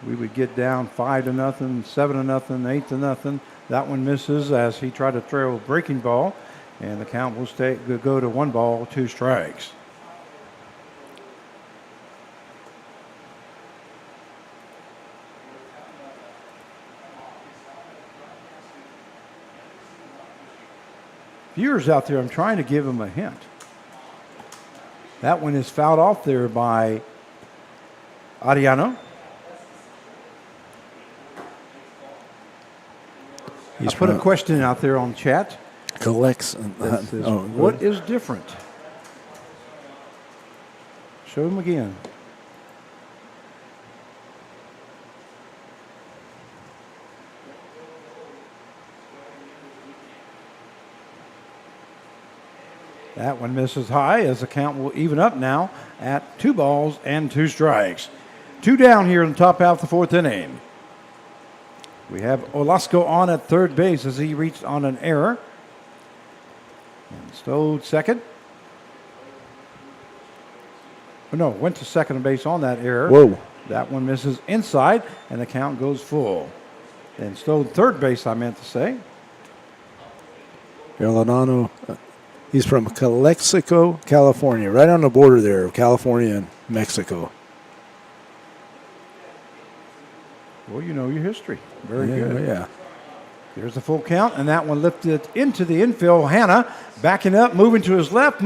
we would get down 5-0, 7-0, 8-0. That one misses as he tried to throw a breaking ball, and the count will go to 1 ball, 2 strikes. Viewers out there, I'm trying to give them a hint. That one is fouled off there by Arellano. I put a question out there on chat. Collects. What is different? Show him again. That one misses high, as the count will even up now at 2 balls and 2 strikes. 2 down here in the top half of the fourth inning. We have Olasco on at third base as he reached on an error. And stowed second. Oh, no, went to second base on that error. Whoa. That one misses inside, and the count goes full. And Stone third base, I meant to say. Arenado, he's from Calexico, California, right on the border there of California and Mexico. Well, you know your history. Very Yeah, good. yeah. There's the full count, and that one lifted into the infield. Hanna backing up, moving to his left,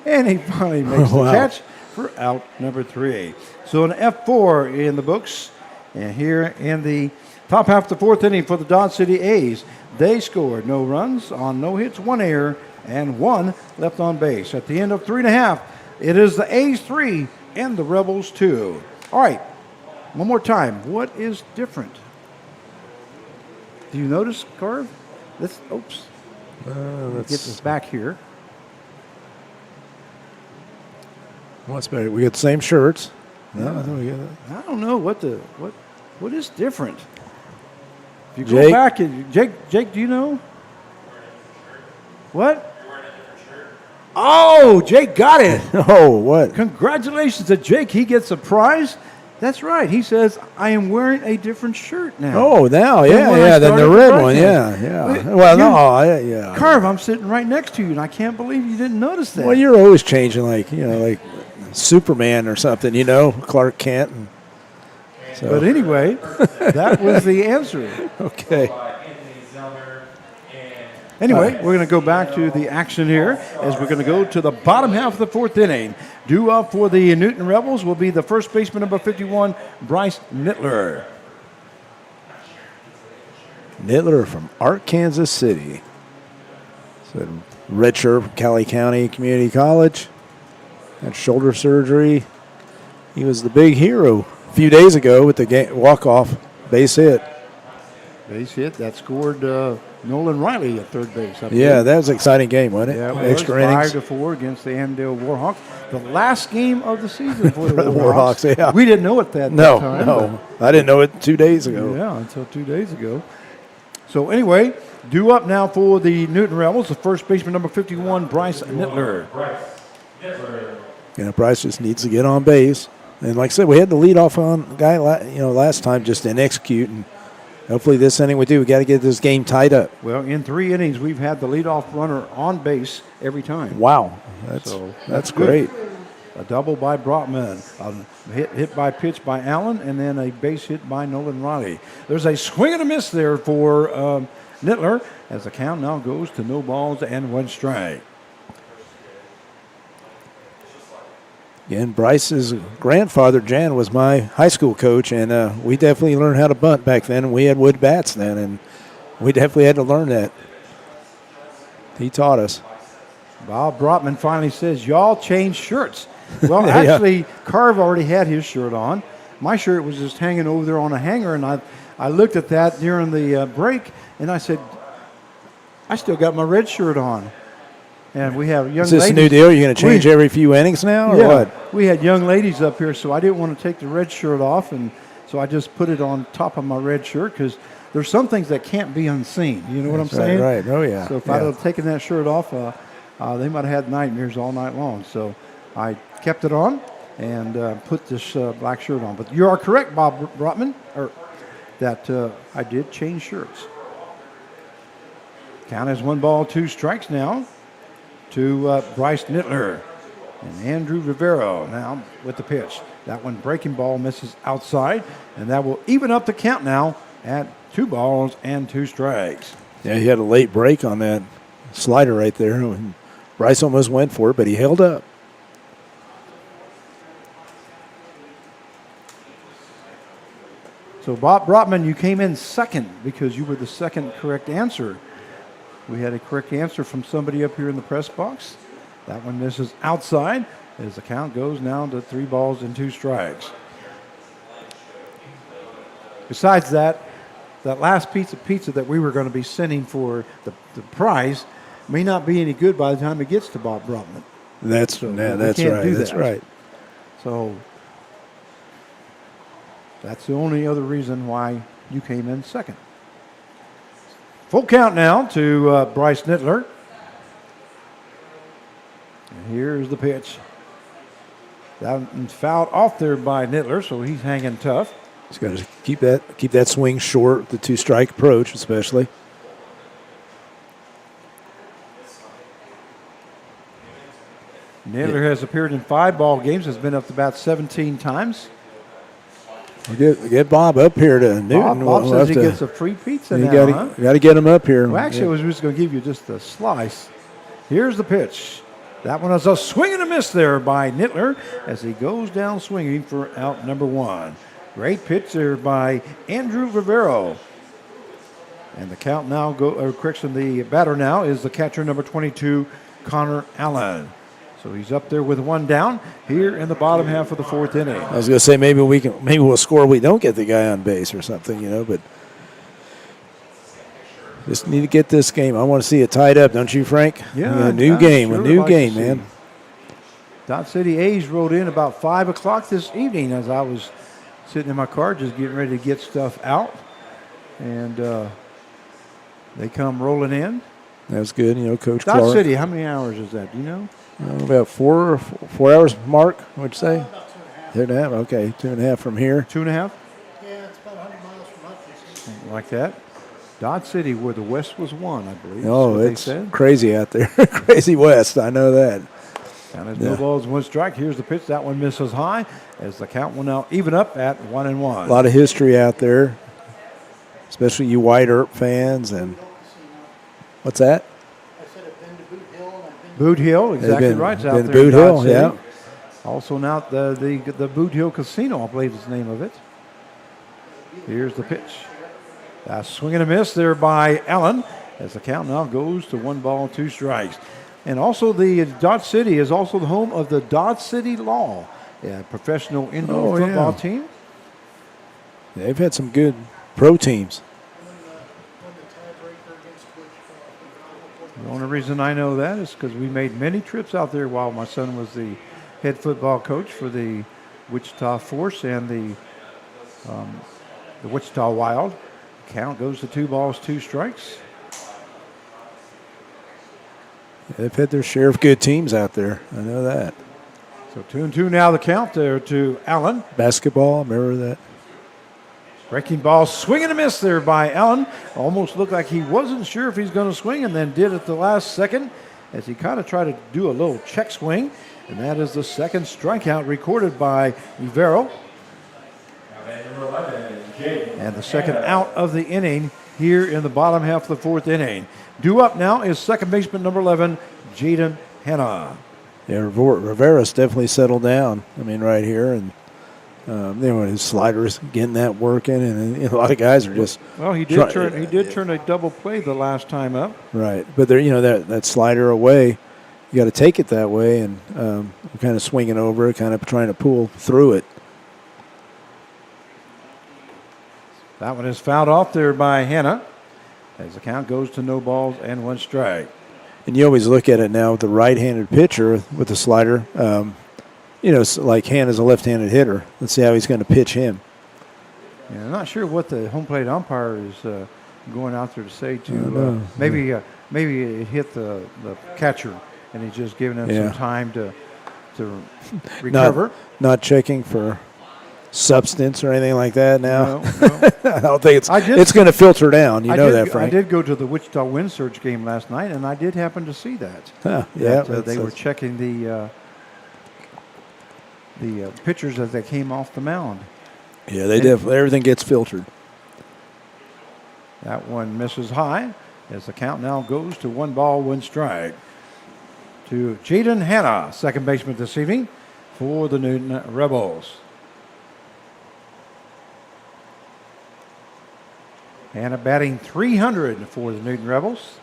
and he finally makes Wow. the catch for out number 3. So an F4 in the books, and here in the top half of the fourth inning for the Dodge City A's, they scored no runs on no hits, 1 error, and 1 left on base. At the end of 3.5, it is the A's 3 and the Rebels 2. All right, one more time. What is different? Do you notice, Carv? This, oops. Let's get this back here. What's better? We got the same shirts. No, I think we got I don't know what is different. If you go Jake? back, and Jake, do you know? What? Oh, Jake got it. Oh, what? Congratulations to Jake. He gets a prize. That's right. He says, I am wearing a different shirt now. Oh, now, Than yeah, when I yeah, then the started red the one, yeah, broadcast. yeah. Well, Well, you- no, yeah. Carv, I'm sitting right next to you, and I can't believe you didn't notice that. Well, you're always changing, like Superman or something, Clark Kent. And so, But anyway, that was the answer. okay. Anthony Zellner and Anyway, we're going to go back to the action here as we're going to go to the bottom half of the fourth inning. Due up for the Newton Rebels will be the first baseman, number 51, Bryce Nittler. Nittler from Arkansas City. So, redshirt from Cali County Community College. Had shoulder surgery. He was the big hero a few days ago with the walk-off base hit. Base hit that scored Nolan Riley at third base. I Yeah, believe. that was an exciting game, wasn't it? Yeah, it was Extra innings. 5-4 against the Annandale Warhawks. The last game of the season for the For the Warhawks. Warhawks, yeah. We didn't know it that No, time. no. I didn't know it 2 days ago. Yeah, until 2 days ago. So anyway, due up now for the Newton Rebels, the first baseman, number 51, Bryce Nittler. Bryce Nittler. Bryce just needs to get on base. And like I said, we had the lead off on guy, last time, just didn't execute. And hopefully this inning we do. We got to get this game tied up. Well, in 3 innings, we've had the leadoff runner on base every time. Wow, that's So, that's good. great. A double by Brotman, a hit by pitch by Allen, and then a base hit by Nolan Riley. There's a swing and a miss there for Nittler as the count now goes to no balls and 1 strike. And Bryce's grandfather, Jan, was my high school coach, and we definitely learned how to bunt back then. We had wood bats then, and we definitely had to learn that. He taught us. Bob Brotman finally says, y'all change shirts. Well, Yeah. actually, Carv already had his shirt on. My shirt was just hanging over there on a hanger, and I looked at that during the break, and I said, I still got my red shirt on. And we have young Is this ladies. a new deal? You're going to change every few innings now, or Yeah, what? we had young ladies up here, so I didn't want to take the red shirt off, and so I just put it on top of my red shirt because there's some things that can't be unseen. You know what I'm That's right, saying? right. Oh, yeah. So if Yeah. I'd have taken that shirt off, they might have had nightmares all night long. So I kept it on and put this black shirt on. But you are correct, Bob Brotman, that I did change shirts. Count is 1 ball, 2 strikes now to Bryce Nittler. And Andrew Rivero now with the pitch. That one breaking ball misses outside, and that will even up the count now at 2 balls and 2 strikes. Yeah, he had a late break on that slider right there. And Bryce almost went for it, but he held up. So Bob Brotman, you came in second because you were the second correct answer. We had a correct answer from somebody up here in the press box. That one misses outside as the count goes now to 3 balls and 2 strikes. Besides that, that last piece of pizza that we were going to be sending for the prize may not be any good by the time it gets to Bob Brotman. That's we that's can't right. do That's that. right. So that's the only other reason why you came in second. Full count now to Bryce Nittler. And here's the pitch. That one's fouled off there by Nittler, so he's hanging tough. He's got to keep that swing short, the 2-strike approach especially. Nittler has appeared in 5 ball games, has been up to bat 17 times. We'll get Bob up here to Newton. Bob We'll says have he to- gets a free pizza you now, got to get him up here. Well, actually, I was just going to give you just a slice. Here's the pitch. That one is a swing and a miss there by Nittler as he goes down swinging for out number 1. Great pitch there by Andrew Rivero. And the count now correction, the batter now is the catcher number 22, Connor Allen. So he's up there with 1 down here in the bottom half of the 4th inning. I was going to say maybe we'll score. We don't get the guy on base or something, but just need to get this game. I want to see it tied up, don't you, Frank? Yeah, a new I'd game, sure a new like to game, see. man. Dot City A's rode in about 5 o'clock this evening as I was sitting in my car just getting ready to get stuff out. And they come rolling in. That's good, Coach Dot Clark. City, how many hours is that? Do you know? About 4 hours, Mark, what'd you say? 2.5. Okay, 2.5 from here. 2.5? Yeah, it's about 100 miles from Hutchinson. Something like that. Dot City, where the West was won, I believe. Oh, That's what it's they said. crazy out there. Crazy West, I know that. Count is no balls, 1 strike. Here's the pitch. That one misses high as the count will now even up at 1-1. A lot of history out there, especially you White Earp fans. And what's that? I said I've been to Boot Hill and I've been Boot Hill, exactly been- right. It's out been there Boot in Dodge Hill, City. yeah. Also now the Boot Hill Casino, I believe is the name of it. Here's the pitch. A swing and a miss there by Allen as the count now goes to 1 ball, 2 strikes. And also the Dodge City is also the home of the Dodge City Law, a professional indoor football team. They've had some good pro teams. won the tiebreaker against Wichita. The only reason I know that is because we made many trips out there while my son was the head football coach for the Wichita Force and the Wichita Wild. Count goes to 2 balls, 2 strikes. They've had their share of good teams out there. I know that. So 2-2 now the count there to Allen. Basketball, remember that? Breaking ball, swing and a miss there by Allen. Almost looked like he wasn't sure if he's going to swing and then did at the last second as he kind of tried to do a little check swing. And that is the 2nd strikeout recorded by Rivero. Number 11, Jaden. And the 2nd out of the inning here in the bottom half of the 4th inning. Due up now is 2nd baseman number 11, Jaden Hanna. Yeah, Rivera's definitely settled down. Right here. And his sliders getting that working. And a lot of guys are just. Well, he did turn a double play the last time up. Right. But there, that slider away, you got to take it that way. And kind of swinging over it, kind of trying to pull through it. That one is fouled off there by Hanna as the count goes to no balls and 1 strike. And you always look at it now with the right-handed pitcher with the slider. It's like Hannah's a left-handed hitter. Let's see how he's going to pitch him. Yeah, I'm not sure what the home plate umpire is going out there to say to. Maybe it hit the catcher, and he's just giving him some time to recover. Not checking for substance or anything like that now. No. I don't think it's going to filter down. You know that, Frank. I did go to the Wichita Wind Surge game last night, and I did happen to see that. They were checking the pitchers as they came off the mound. Yeah, they definitely. Everything gets filtered. That one misses high as the count now goes to 1 ball, 1 strike. To Jaden Hanna, 2nd baseman this evening for the Newton Rebels. Hanna batting .300 for the Newton Rebels.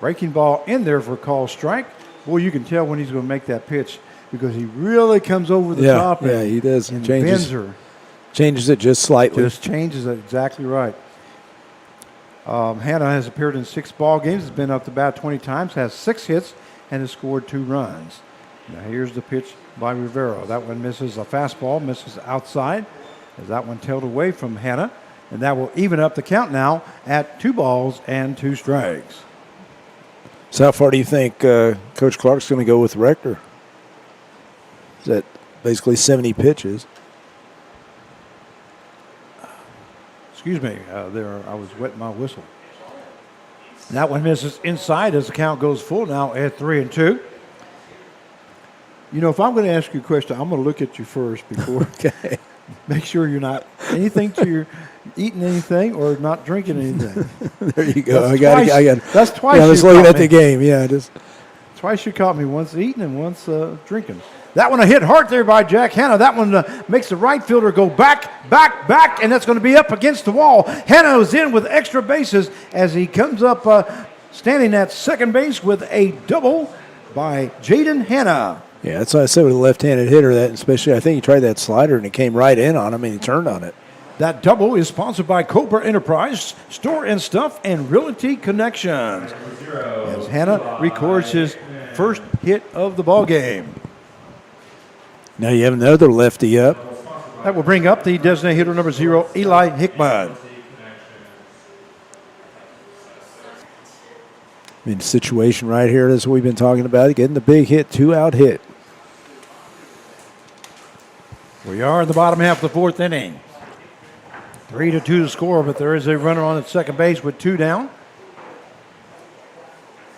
Breaking ball in there for a call strike. Boy, you can tell when he's going to make that pitch because he really comes over the top. Yeah, he does. And Changes it just slightly. Just changes it, exactly right. Hanna has appeared in 6 ball games, has been up to bat 20 times, has 6 hits, and has scored 2 runs. Now here's the pitch by Rivero. That one misses a fastball, misses outside, as that one tailed away from Hanna. And that will even up the count now at 2 balls and 2 strikes. So how far do you think Coach Clark's going to go with Rector? Is that basically 70 pitches? Excuse me, there I was wetting my whistle. That one misses inside as the count goes full now at 3-2. You know, if I'm going to ask you a question, I'm going to look at you first before. Okay. Make sure you're not anything to your eating anything or not drinking anything. There you go. That's I got. twice- that's twice Yeah, I was you looking caught at the me. game. Yeah, just. Twice you caught me, once eating and once drinking. That one a hit hard there by Jack Hanna. That one makes the right fielder go back, back, back, and that's going to be up against the wall. Hanna is in with extra bases as he comes up standing at second base with a double by Jaden Hanna. Yeah, that's what I said with a left-handed hitter. That especially, I think he tried that slider and it came right in on him and he turned on it. That double is sponsored by Cobra Enterprise, Store and Stuff, and Realty Connections. As Hanna records his first hit of the ball game. Now you have another lefty up. That will bring up the designated hitter number 0, Eli Hickman. I mean, situation right here is what we've been talking about. Getting the big hit, 2-out hit. We are in the bottom half of the fourth inning. 3-2 to score, but there is a runner on at second base with 2 down.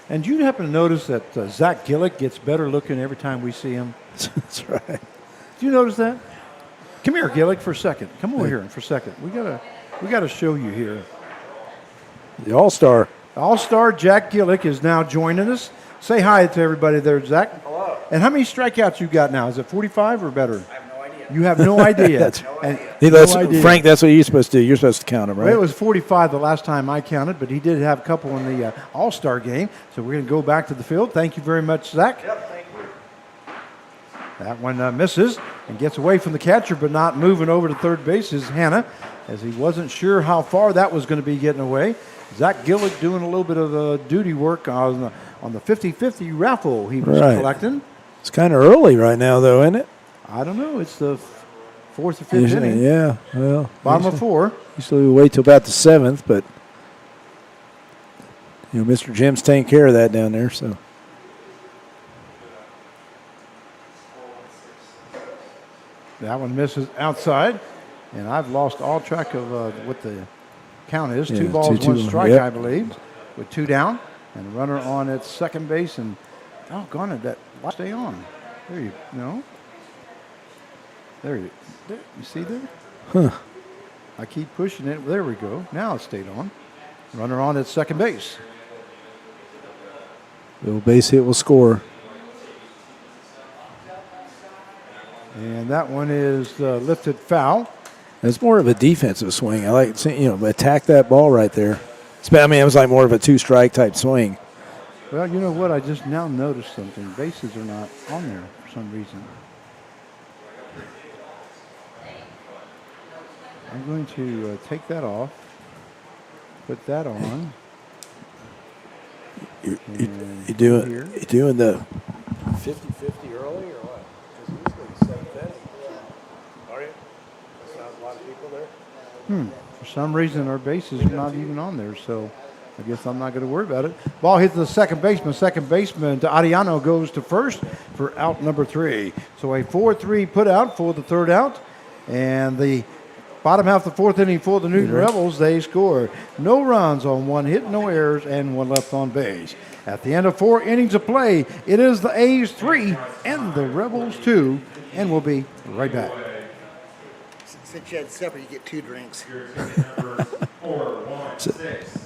And you happen to notice that Zach Gillick gets better looking every time we see him? That's right. Do you notice that? Come here, Gillick, for a second. Come over here for a second. We gotta show you here. The All-Star. All-star Jack Gillick is now joining us. Say hi to everybody there, Zach. Hello. And how many strikeouts you got now? Is it 45 or better? I have no idea. You have no idea. That's- And Hey, no that's, idea. Frank, that's what you're supposed to do. You're supposed to count them, Well, right? it was 45 the last time I counted, but he did have a couple in the All-Star game. So we're going to go back to the field. Thank you very much, Zach. Yep, thank you. That one misses and gets away from the catcher, but not moving over to third base is Hanna, as he wasn't sure how far that was going to be getting away. Zach Gillick doing a little bit of duty work on the 50-50 raffle he was Right. collecting. It's kind of early right now, though, isn't it? I don't know. It's the fourth or fifth inning. Yeah, well. Bottom of 4. Usually we wait till about the 7th, but, you know, Mr. Jim's taking care of that down there, so. That one misses outside, and I've lost all track of what the count is. Yeah, 2 balls, 2-2, 1 strike, yep. I believe, with 2 down, and a runner on at second base. And doggone it, that why stay on? There you no. There you see there? Huh. I keep pushing it. There we go. Now it stayed on. Runner on at second base. Little base hit will score. And that one is lifted foul. It's more of a defensive swing. I like seeing, you know, attack that ball right there. I mean, it was like more of a 2-strike type swing. Well, you know what? I just now noticed something. Bases are not on there for some reason. I'm going to take that off, put that on. You and doing here. you doing the 50-50 early or what? Because usually it's 7:30. Are you? There's not a lot of people there? For some reason, our bases are not even on there, so I guess I'm not going to worry about it. Ball hits the second baseman. Second baseman to Ariano goes to first for out number 3. So a 4-3 put out for the third out, and the bottom half of the fourth inning for the Newton Rebels, they score. No runs on 1 hit, no errors, and 1 left on base. At the end of 4 innings of play, it is the A's 3 and the Rebels 2, and we'll be right back. Since you had supper, you get 2 drinks. Number 416.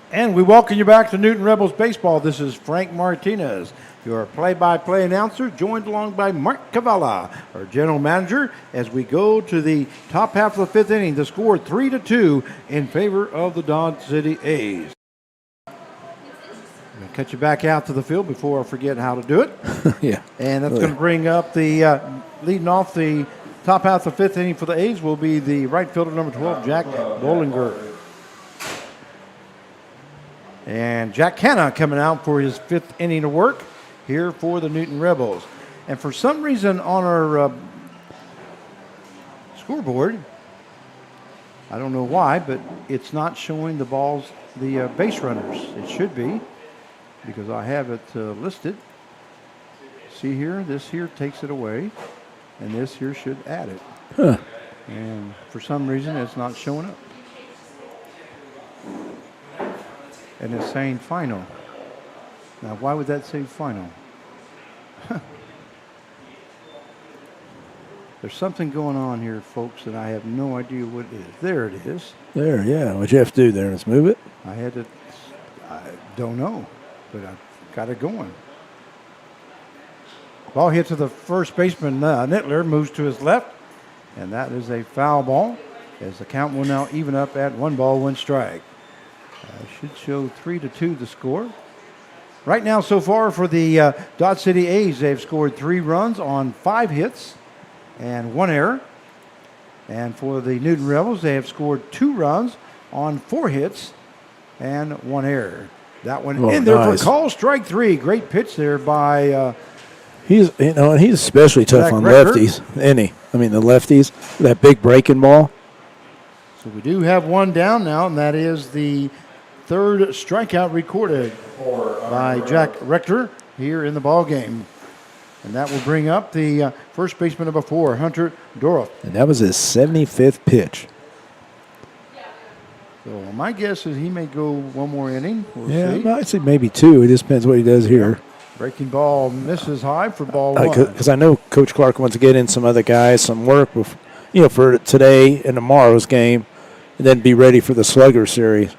And we welcome you back to Newton Rebels Baseball. This is Frank Martinez, your play-by-play announcer, joined along by Mark Cavalla, our general manager, as we go to the top half of the fifth inning. The score 3-2 in favor of the Dodge City A's. I'm going to cut you back out to the field before I forget how to do it. Yeah. And that's going to bring up the leading off the top half of the fifth inning for the A's will be the right fielder, number 12, Jack Bollinger. And Jack Hanna coming out for his fifth inning of work here for the Newton Rebels. And for some reason on our scoreboard, I don't know why, but it's not showing the balls, the base runners. It should be, because I have it listed. See here, this here takes it away, and this here should add it. Huh. And for some reason, it's not showing up. And it's saying final. Now, why would that say final? There's something going on here, folks, and I have no idea what it is. There it is. There, yeah. What you have to do there is move it. I don't know, but I got it going. Ball hit to the first baseman, Nittler, moves to his left, and that is a foul ball, as the count will now even up at 1 strike. Should show 3-2 the score. Right now, so far for the Dodge City A's, they've scored 3 runs on 5 hits and 1 error. And for the Newton Rebels, they have scored 2 runs on 4 hits and 1 error. That one in there nice. for call, strike 3. Great pitch there by He's especially tough Zach on Recker. lefties. The lefties. That big breaking ball. So we do have one down now, and that is the 3rd strikeout recorded by Jack Rector here in the ball game. And that will bring up the first baseman number 4, Hunter Doroth. And that was his 75th pitch. So my guess is he may go one more inning. We'll see. I'd say maybe 2. It just depends what he does here. Breaking ball misses high for ball 1. Because I know Coach Clark wants to get in some other guys, some work, for today and tomorrow's game, and then be ready for the Slugger series.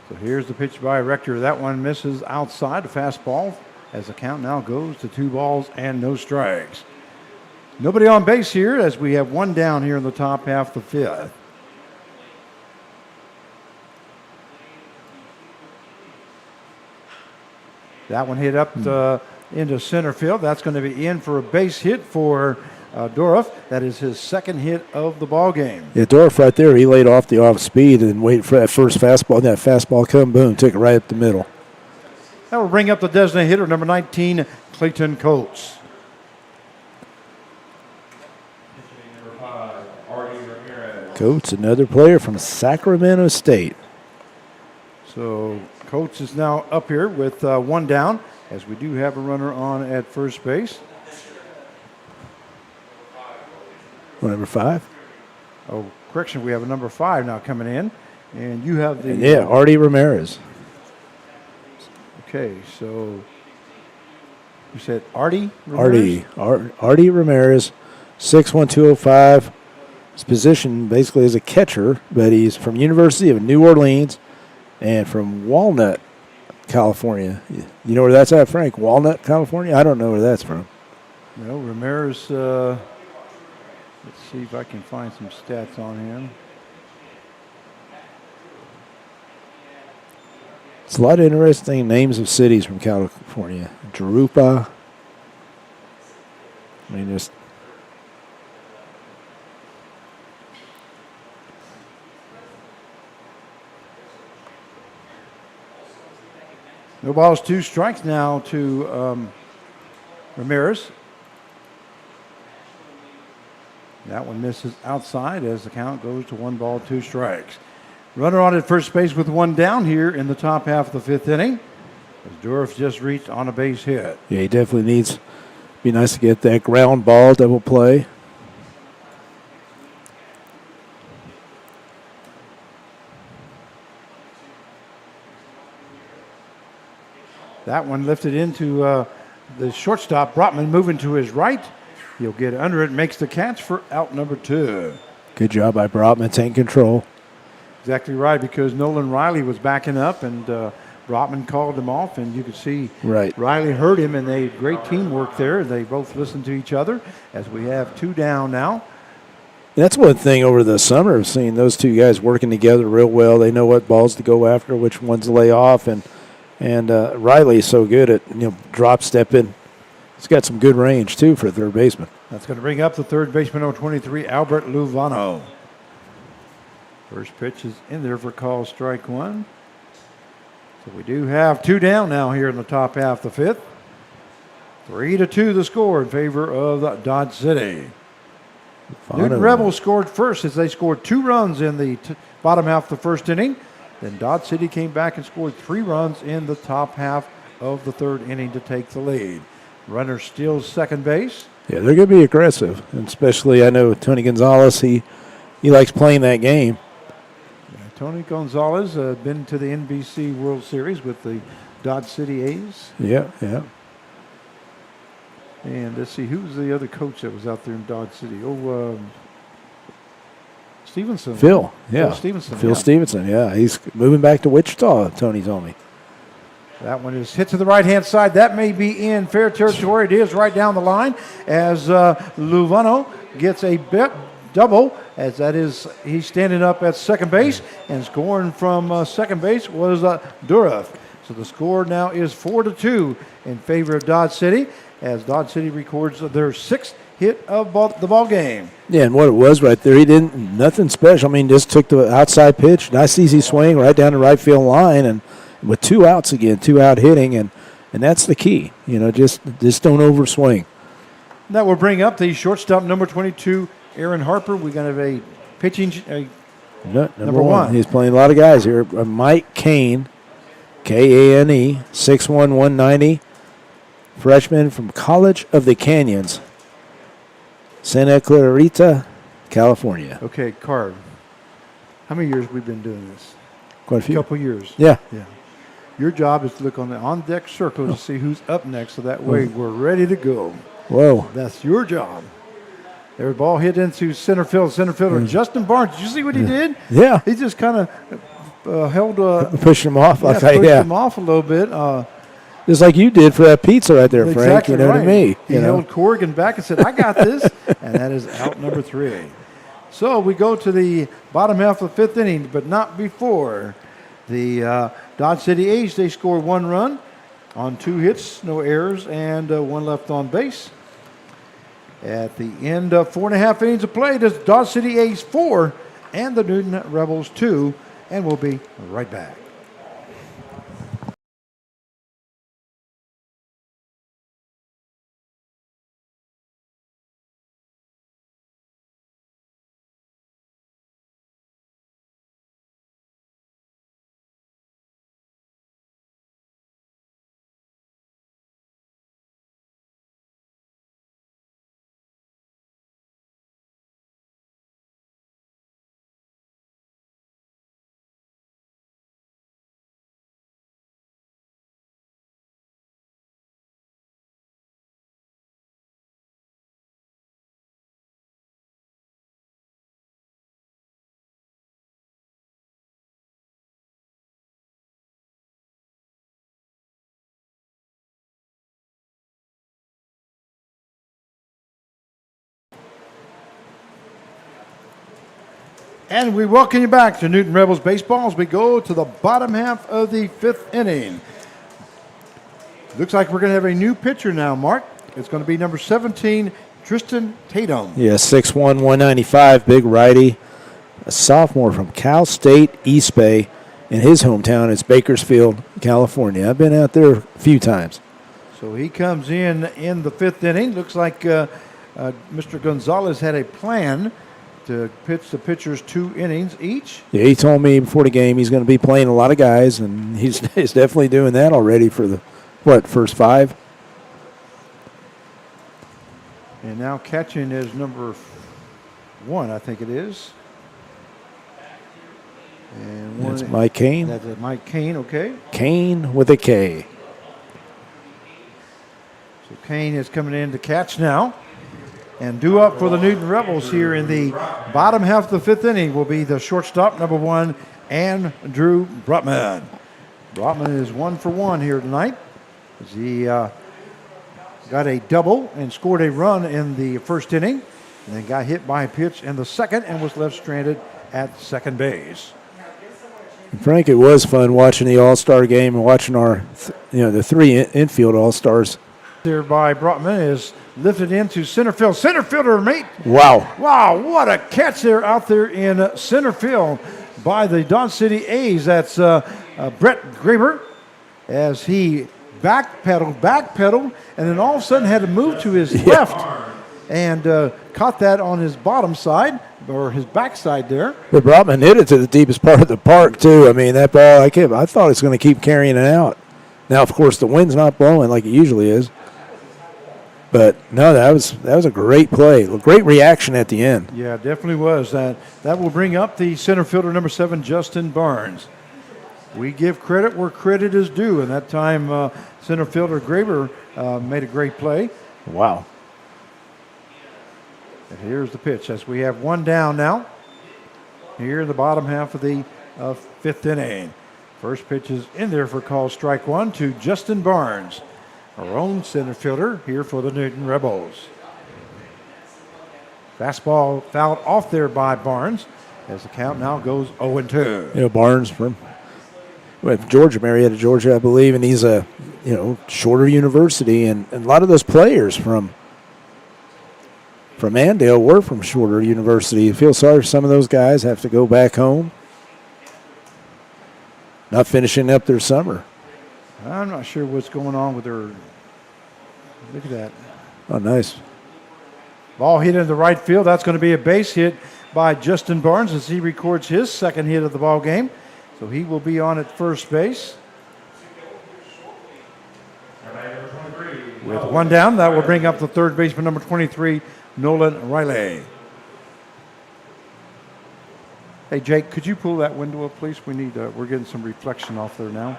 So here's the pitch by Rector. That one misses outside, a fastball, as the count now goes to 2 balls and no strikes. Nobody on base here, as we have one down here in the top half of the 5th. That one hit up into center field. That's going to be in for a base hit for Doroth. That is his 2nd hit of the ball game. Yeah, Dorff right there, he laid off the off speed and waited for that first fastball. And that fastball come, boom, took it right up the middle. That will bring up the designated hitter, number 19, Clayton Coates. Number 5, Artie Ramirez. Coates, another player from Sacramento State. So Coates is now up here with one down, as we do have a runner on at first base. Number 5? Oh, correction, we have a number 5 now coming in, and you have the... Yeah, Artie Ramirez. Okay, so you said Artie Ramirez? Artie Ramirez, 6'1", 205. His position basically is a catcher, but he's from University of New Orleans and from Walnut, California. You know where that's at, Frank? Walnut, California? I don't know where that's from. No, Ramirez, let's see if I can find some stats on him. It's a lot of interesting names of cities from California. Jurupa. Just... No balls, 2 strikes now to Ramirez. That one misses outside as the count goes to 1 ball, 2 strikes. Runner on at first base with one down here in the top half of the 5th inning, as Dorff just reached on a base hit. Yeah, he definitely needs. Be nice to get that ground ball double play. That one lifted into the shortstop. Brotman moving to his right. He'll get under it, makes the catch for out number 2. Good job by Brotman, taking control. Exactly right, because Nolan Riley was backing up, and Brotman called him off, and you could see Right. Riley heard him, and they great teamwork there. They both listened to each other as we have 2 down now. That's one thing over the summer of seeing those two guys working together real well. They know what balls to go after, which ones to lay off, and Riley's so good at drop stepping. He's got some good range too for a third baseman. That's going to bring up the third baseman, number 23, Albert Luvano. First pitch is in there for call strike 1. So we do have 2 down now here in the top half of the 5th. 3-2 the score in favor of Dodge City. Newton Rebels scored first as they scored 2 runs in the bottom half of the first inning. Then Dodge City came back and scored 3 runs in the top half of the third inning to take the lead. Runner steals second base. Yeah, they're going to be aggressive, and especially I know Tony Gonzalez. He likes playing that game. Tony Gonzalez been to the NBC World Series with the Dodge City A's. Yeah. And let's see, who was the other coach that was out there in Dodge City? Stevenson. Phil. Yeah. Phil Stevenson. Phil yeah. Stevenson. Yeah, he's moving back to Wichita. Tony told me. That one is hit to the right-hand side. That may be in fair territory. It is right down the line as Luvano gets a double, as that is, he's standing up at second base, and scoring from second base was Durov. So the score now is 4-2 in favor of Dodge City, as Dodge City records their 6th hit of the ball game. Yeah, and what it was right there, he didn't nothing special. I mean, just took the outside pitch, nice easy swing right down the right field line, and with 2 outs again, 2 out hitting, and that's the key. Just don't overswing. That will bring up the shortstop, number 22, Aaron Harper. We're going to have a pitching Number 1. He's playing a lot of guys here. Mike Kane, Kane, 6'1", 190, freshman from College of the Canyons, Santa Clarita, California. Okay, Carv. How many years we've been doing this? Quite a A few. couple years. Yeah. Your job is to look on the on-deck circle to see who's up next, so that way we're ready to go. Whoa. That's your job. Their ball hit into center field. Center fielder Justin Barnes. Did you see what he did? Yeah. He just kind of held Pushed him off. pushed him off a little bit. Just like you did for that pizza right there, Frank. Exactly You know right. what I mean? He held Corrigan back and said, I got this. And that is out number 3. So we go to the bottom half of the 5th inning, but not before. The Dodge City A's, they score 1 run on 2 hits, no errors, and 1 left on base. At the end of 4.5 innings of play, the Dodge City A's 4 and the Newton Rebels 2, and we'll be right back. And we welcome you back to Newton Rebels Baseball as we go to the bottom half of the 5th inning. Looks like we're going to have a new pitcher now, Mark. It's going to be number 17, Tristan Tatum. Yeah, 6'1", 195, big righty. A sophomore from Cal State East Bay. And his hometown is Bakersfield, California. I've been out there a few times. So he comes in the 5th inning. Looks like Mr. Gonzalez had a plan to pitch the pitchers 2 innings each. Yeah, he told me before the game he's going to be playing a lot of guys, and he's definitely doing that already for the, first 5? And now catching is number 1, I think it is. And That's Mike Kane. That's Mike Kane, okay. Kane with a K. So Kane is coming in to catch now. And due up for the Newton Rebels here in the bottom half of the fifth inning will be the shortstop, number 1, Andrew Brutman. Brutman is 1 for 1 here tonight, as he got a double and scored a run in the first inning, and then got hit by a pitch in the second and was left stranded at second base. Frank, it was fun watching the All-Star game and watching our, the three infield All-Stars. There by Brotman is lifted into center field. Center fielder, mate. Wow. Wow, what a catch there out there in center field by the Dodge City A's. That's Brett Graber as he backpedaled, and then all of a sudden had to move to his left and caught that on his bottom side or his backside there. But Brotman hit it to the deepest part of the park, too. I mean, that ball, I thought it was going to keep carrying it out. Now, of course, the wind's not blowing like it usually is. But no, that was a great play, a great reaction at the end. Yeah, definitely was. That will bring up the center fielder, number 7, Justin Barnes. We give credit where credit is due, and that time center fielder Graber made a great play. Wow. And here's the pitch as we have one down now. Here in the bottom half of the fifth inning. First pitch is in there for call strike 1 to Justin Barnes, our own center fielder here for the Newton Rebels. Fastball fouled off there by Barnes as the count now goes 0-2. Barnes from Georgia, Marietta, Georgia, I believe, and he's a shorter university, and a lot of those players from Andale were from shorter university. You feel sorry for some of those guys, have to go back home, not finishing up their summer. I'm not sure what's going on with their. Look at that. Oh, nice. Ball hit into the right field. That's going to be a base hit by Justin Barnes as he records his second hit of the ball game. So he will be on at first base. With one down, that will bring up the third baseman, number 23, Nolan Riley. Hey, Jake, could you pull that window up, please? We're getting some reflection off there now.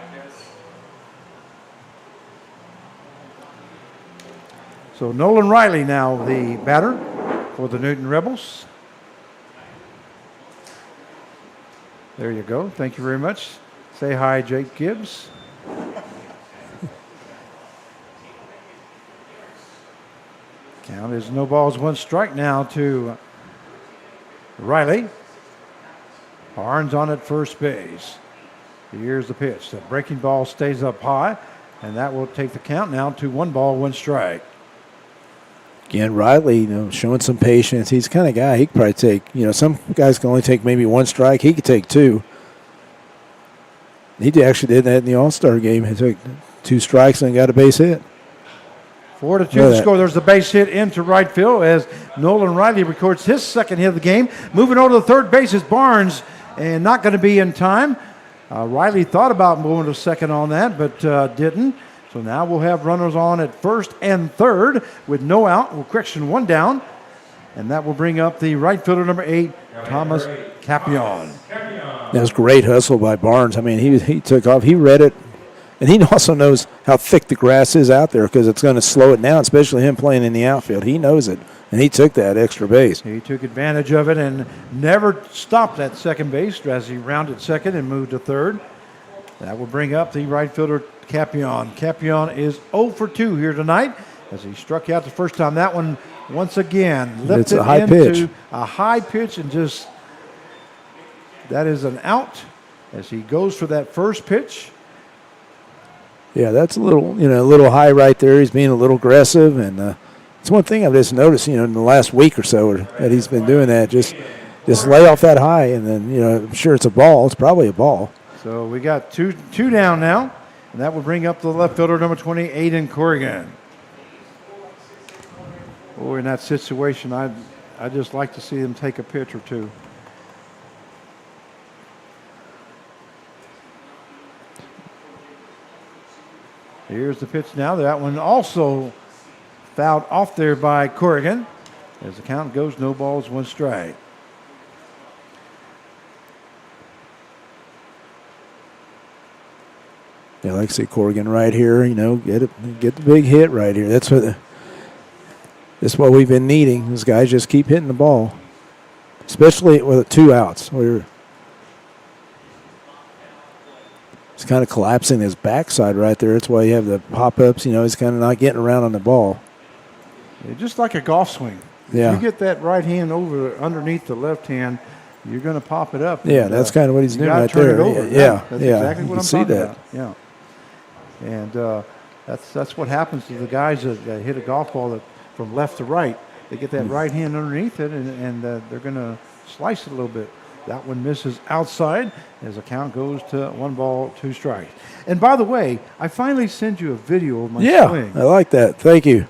So Nolan Riley now the batter for the Newton Rebels. There you go. Thank you very much. Say hi, Jake Gibbs. Count is no balls, one strike now to Riley. Barnes on at first base. Here's the pitch. The breaking ball stays up high, and that will take the count now to 1 ball, 1 strike. Again, Riley, showing some patience. He's the kind of guy, he could probably take, some guys can only take maybe 1 strike. He could take 2. He actually did that in the All-Star game. He took 2 strikes and got a base hit. 4-2 to score. There's the base hit into right field as Nolan Riley records his second hit of the game. Moving over to the third base is Barnes, and not going to be in time. Riley thought about moving to second on that, but didn't. So now we'll have runners on at first and third with no out. Well, correction, 1 down. And that will bring up the right fielder, number 8, Thomas Capion. That was great hustle by Barnes. I mean, he took off. He read it. And he also knows how thick the grass is out there because it's going to slow it down, especially him playing in the outfield. He knows it, and he took that extra base. He took advantage of it and never stopped at second base as he rounded second and moved to third. That will bring up the right fielder, Capion. Capion is 0 for 2 here tonight as he struck out the first time. That one, once again, lifted a high into pitch. A high pitch and just, that is an out as he goes for that first pitch. Yeah, that's a little high right there. He's being a little aggressive, and it's one thing I've just noticed, in the last week or so that he's been doing that. Just lay off that high, and then, I'm sure it's a ball. It's probably a ball. So we got two down now, and that will bring up the left fielder, number 20, Aiden Corrigan. Oh, in that situation, I'd just like to see them take a pitch or two. Here's the pitch now. That one also fouled off there by Corrigan as the count goes no balls, 1 strike. Yeah, like I say, Corrigan right here, get the big hit right here. That's what This is what we've been needing. These guys just keep hitting the ball, especially with 2 outs. He's kind of collapsing his backside right there. That's why you have the pop-ups. He's kind of not getting around on the ball. Yeah, just like a golf swing. Yeah. If you get that right hand over underneath the left hand, you're going to pop it up. Yeah, and, that's kind of what he's you doing gotta right turn there. It over. Yeah, that's yeah. exactly You what can I'm see talking that. about. Yeah, and that's what happens to the guys that hit a golf ball from left to right. They get that right hand underneath it, and they're going to slice it a little bit. That one misses outside as the count goes to 1 ball, 2 strikes. And by the way, I finally sent you a video of my swing. I like that. Thank you.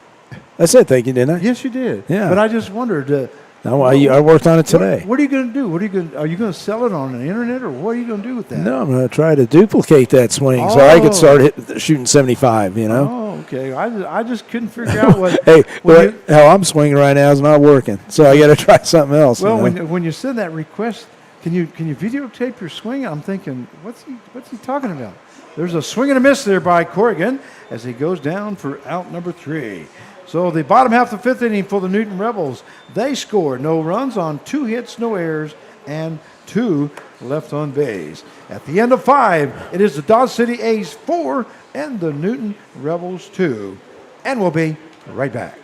I said thank you, didn't I? Yes, you did. Yeah. But I just wondered. No, I worked on it today. What are you going to do? Are you going to sell it on the internet, or what are you going to do with that? No, I'm going to try to duplicate that swing so I could start shooting 75, Oh, okay. I just couldn't figure out what. Hey, when you- how I'm swinging right now is not working, so I got to try something else. well, when you send that request, can you videotape your swing? I'm thinking, what's he talking about? There's a swing and a miss there by Corrigan as he goes down for out number 3. So the bottom half of the 5th inning for the Newton Rebels, they scored no runs on 2 hits, no errors, and 2 left on base. At the end of 5, it is the Dodge City A's 4 and the Newton Rebels 2. And we'll be right back.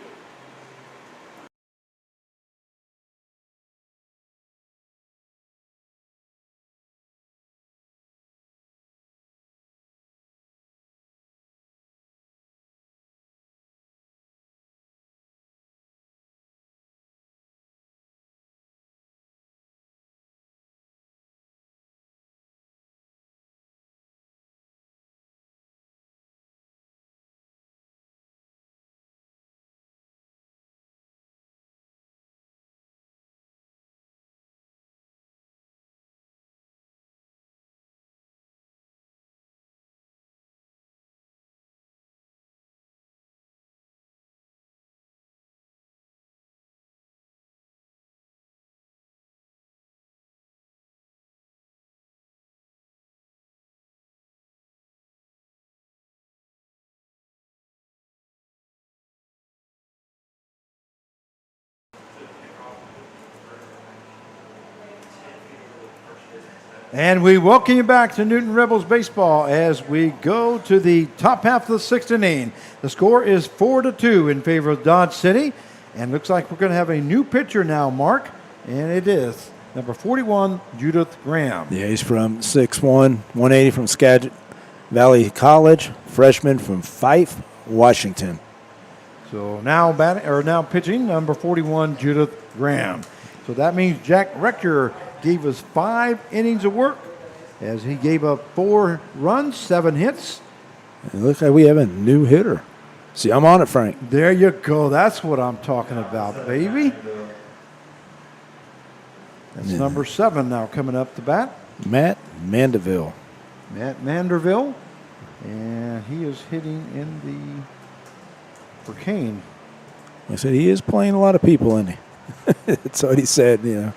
And we welcome you back to Newton Rebels baseball as we go to the top half of the 6th inning. The score is 4-2 in favor of Dodge City, and looks like we're going to have a new pitcher now, Mark, and it is number 41, Judith Graham. Yeah, he's from 6'1", 180 from Skagit Valley College, freshman from Fife, Washington. So now pitching number 41, Judith Graham. So that means Jack Rector gave us 5 innings of work as he gave up 4 runs, 7 hits. And it looks like we have a new hitter. See, I'm on it, Frank. There you go. That's what I'm talking about, baby. That's number 7 now coming up to bat. Matt Mandeville. Matt Manderville. And he is hitting in for Kane. I said he is playing a lot of people, isn't he? That's what he said,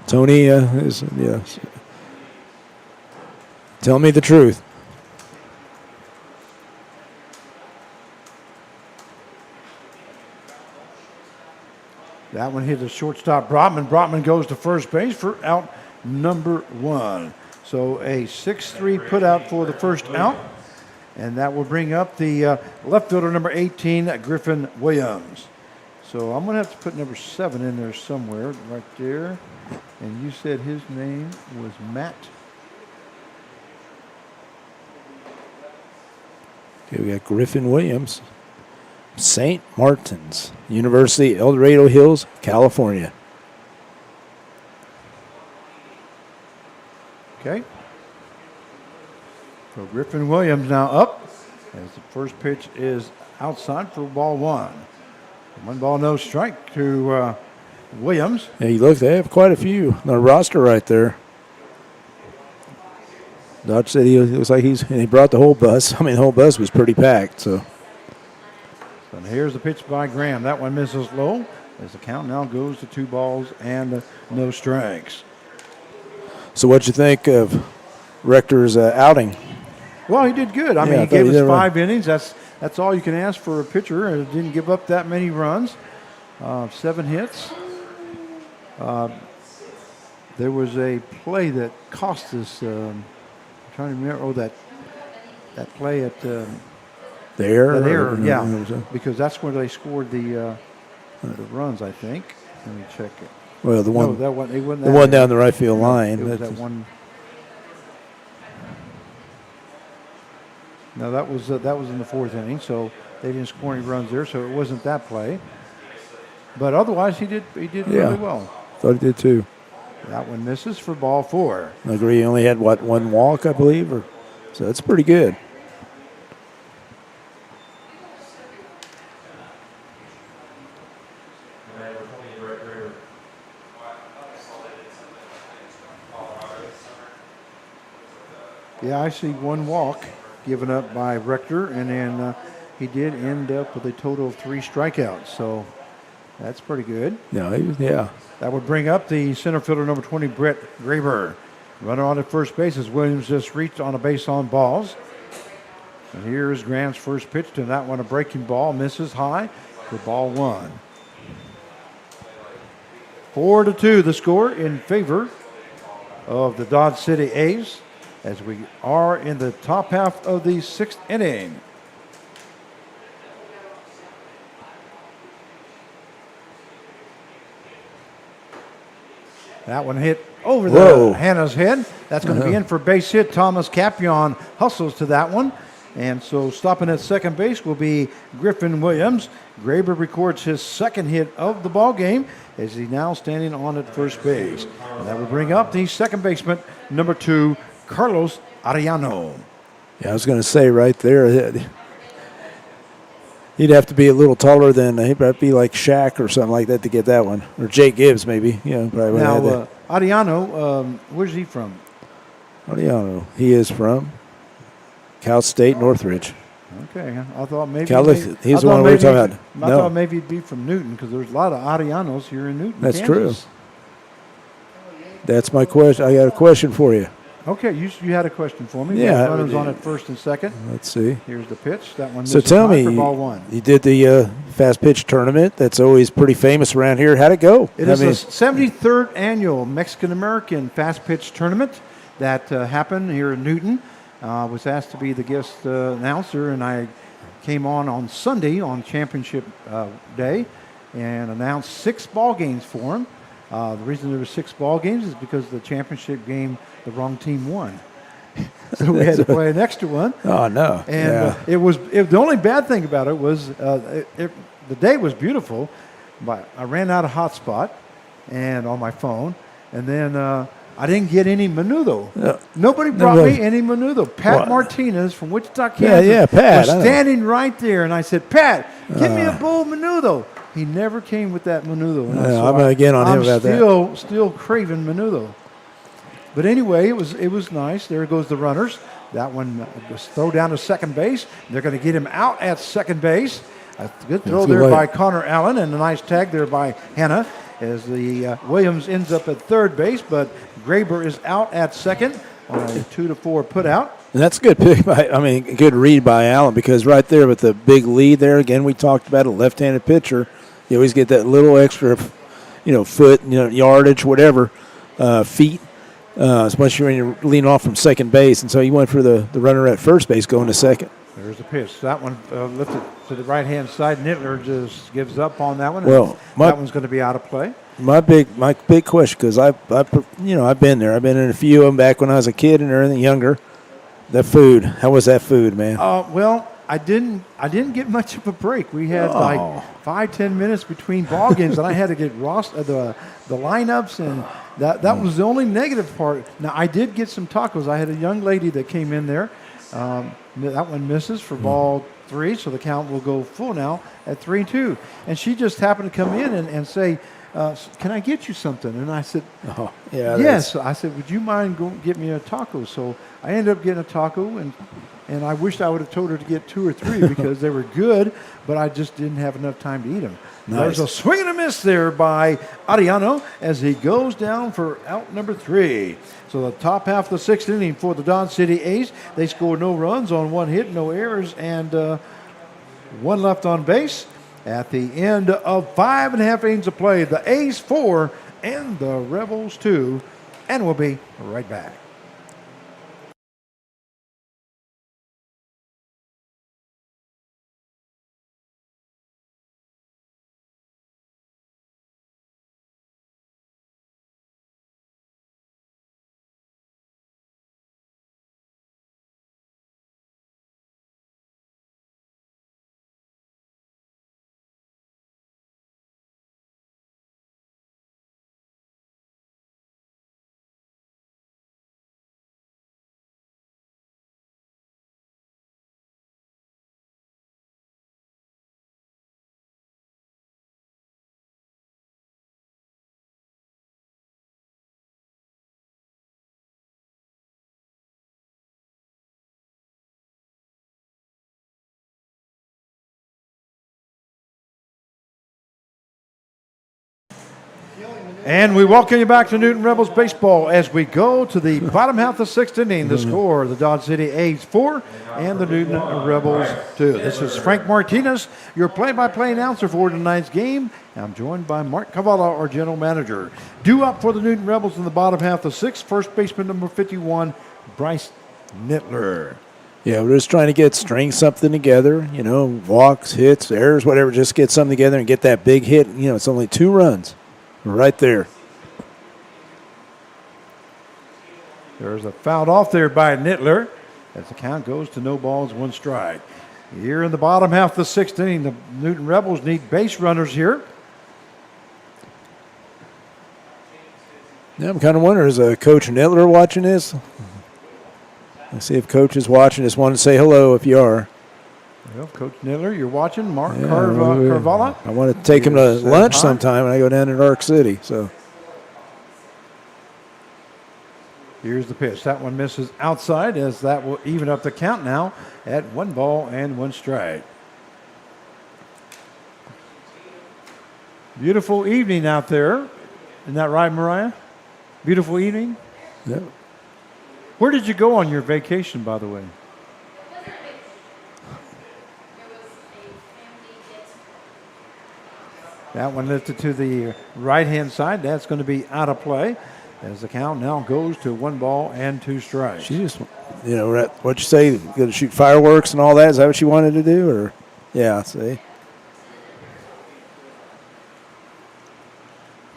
Tony is, tell me the truth. That one hit the shortstop Brotman. Brotman goes to first base for out number 1. So a 6-3 put out for the first out. And that will bring up the left fielder number 18, Griffin Williams. So I'm going to have to put number 7 in there somewhere, right there. And you said his name was Matt. Okay, we got Griffin Williams, St. Martin's, University, El Dorado Hills, California. Okay. So Griffin Williams now up as the first pitch is outside for ball 1. 1 ball, no strike to Williams. Yeah, you look, they have quite a few on the roster right there. Dodge said he looks like and he brought the whole bus. I mean, the whole bus was pretty packed, so. And here's the pitch by Graham. That one misses low as the count now goes to 2 balls and no strikes. So what'd you think of Rector's outing? Well, he did good. I mean, I he thought gave he us did 5 innings. That's that's all you can ask for a pitcher. And it didn't give up that many runs. 7 hits. There was a play that cost us. I'm trying to remember. Oh, that play at There. that error. or- Yeah, because that's where they scored the runs. I think. Let me check it. Well, the No, one, that one. It wasn't the that one error. down the right field line. It was That's- that one. No, that was in the 4th inning, so they didn't score any runs there, so it wasn't that play. But otherwise, he did Yeah. really well. Thought he did too. That one misses for ball 4. I agree. He only had one walk, I believe, so that's pretty good. Number 20, Brett Graber. Yeah, I see one walk given up by Rector, and then he did end up with a total of 3 strikeouts, so that's pretty good. Yeah. That would bring up the center fielder, number 20, Brett Graber. Runner on at first base as Williams just reached on a base on balls. And here's Grant's first pitch to that one, a breaking ball, misses high for ball 1. 4-2 the score in favor of the Dodge City A's as we are in the top half of the 6th inning. That one hit over Whoa. Hannah's head. That's going to be in for base hit. Thomas Capion hustles to that one. And so stopping at second base will be Griffin Williams. Graber records his 2nd hit of the ball game as he's now standing on at first base. And that will bring up the second baseman, number 2, Carlos Arellano. Yeah, I was going to say right there, he'd have to be a little taller than, he'd probably be like Shaq or something like that to get that one. Or Jake Gibbs, maybe. Yeah, probably would have Now, had that. Arellano, where's he from? What do you know? He is from Cal State Northridge. Okay, I thought maybe He's I the thought one we were maybe- talking about. I No. thought maybe he'd be from Newton because there's a lot of Arianos here in Newton. That's Kansas. true. That's my question. I got a question for you. Okay, you had a question for me. Yeah, Runners on at first and second. Let's see. Here's the pitch. That one So misses tell high me, for ball 1. you did the fast pitch tournament. That's always pretty famous around here. How'd it go? It is the 73rd annual Mexican American Fast Pitch Tournament that happened here in Newton. I was asked to be the guest announcer, and I came on Sunday on championship day and announced 6 ball games for him. The reason there were 6 ball games is because the championship game, the wrong team won. So we had to play an extra one. Oh no! And the only bad thing about it was the day was beautiful, but I ran out of hotspot and on my phone, and then I didn't get any menudo. Nobody brought me any menudo. Pat What? Martinez from Wichita, Kansas, yeah, Pat, was I know. standing right there, and I said, "Pat, give me a bowl of menudo." He never came with that menudo. And Yeah, so I'm gonna get on him about that. Still craving menudo. But anyway, it was nice. There goes the runners. That one was throw down to second base. They're going to get him out at second base. A good throw That's there good by play. Connor Allen and a nice tag there by Hannah as the Williams ends up at third base, but Graber is out at second on a 2-4 put out. And that's a good pick. Good read by Allen because right there with the big lead there again, we talked about a left-handed pitcher. You always get that little extra, foot, yardage, whatever, feet. Especially when you're leaning off from second base, and so he went for the runner at first base going to second. There's the pitch. That one lifted to the right-hand side. Nittler just gives up on that one. Well, that one's going to be out of play. My big question, because I've been there. I've been in a few of them back when I was a kid and everything younger. The food, how was that food, man? Well, I didn't get much of a break. We had like 5-10 minutes between ball games, and I had to get the lineups, and that was the only negative part. Now I did get some tacos. I had a young lady that came in there. That one misses for ball 3, so the count will go full now at 3-2. And she just happened to come in and say, "Can I get you something?" And I said, "Yes." I said, "Would you mind going get me a taco?" So I ended up getting a taco, and I wished I would have told her to get 2 or 3 because they were good, but I just didn't have enough time to eat them. Nice. There's a swing and a miss there by Arellano as he goes down for out number 3. So the top half of the 6th inning for the Dodge City A's. They scored no runs on 1 hit, no errors, and one left on base. At the end of 5.5 innings of play, the A's 4 and the Rebels 2. And we'll be right back. And we welcome you back to Newton Rebels Baseball as we go to the bottom half of the sixth inning. The score, the Dodge City A's 4 and the Newton Rebels 2. This is Frank Martinez, your play-by-play announcer for tonight's game. I'm joined by Mark Cavallo, our general manager. Due up for the Newton Rebels in the bottom half of the sixth, first baseman number 51, Bryce Nittler. Yeah, we're just trying to string something together, walks, hits, errors, whatever, just get something together and get that big hit. It's only 2 runs right there. There's a foul off there by Nittler as the count goes to no balls, 1 strike. Here in the bottom half of the sixth inning, the Newton Rebels need base runners here. Yeah, I'm kind of wondering, is Coach Nittler watching this? Let's see if Coach is watching. Just want to say hello if you are. Well, Coach Nittler, you're watching. Mark Yeah, Carvala. I want to take him to lunch sometime when I go down to Arc City. So here's the pitch. That one misses outside as that will even up the count now at 1 ball and 1 strike. Beautiful evening out there. Isn't that right, Mariah? Beautiful evening. yeah. Where did you go on your vacation, by the way? That one lifted to the right-hand side. That's going to be out of play as the count now goes to 1 ball and 2 strikes. She just, what you say, going to shoot fireworks and all that? Is that what she wanted to do? Or, yeah, see.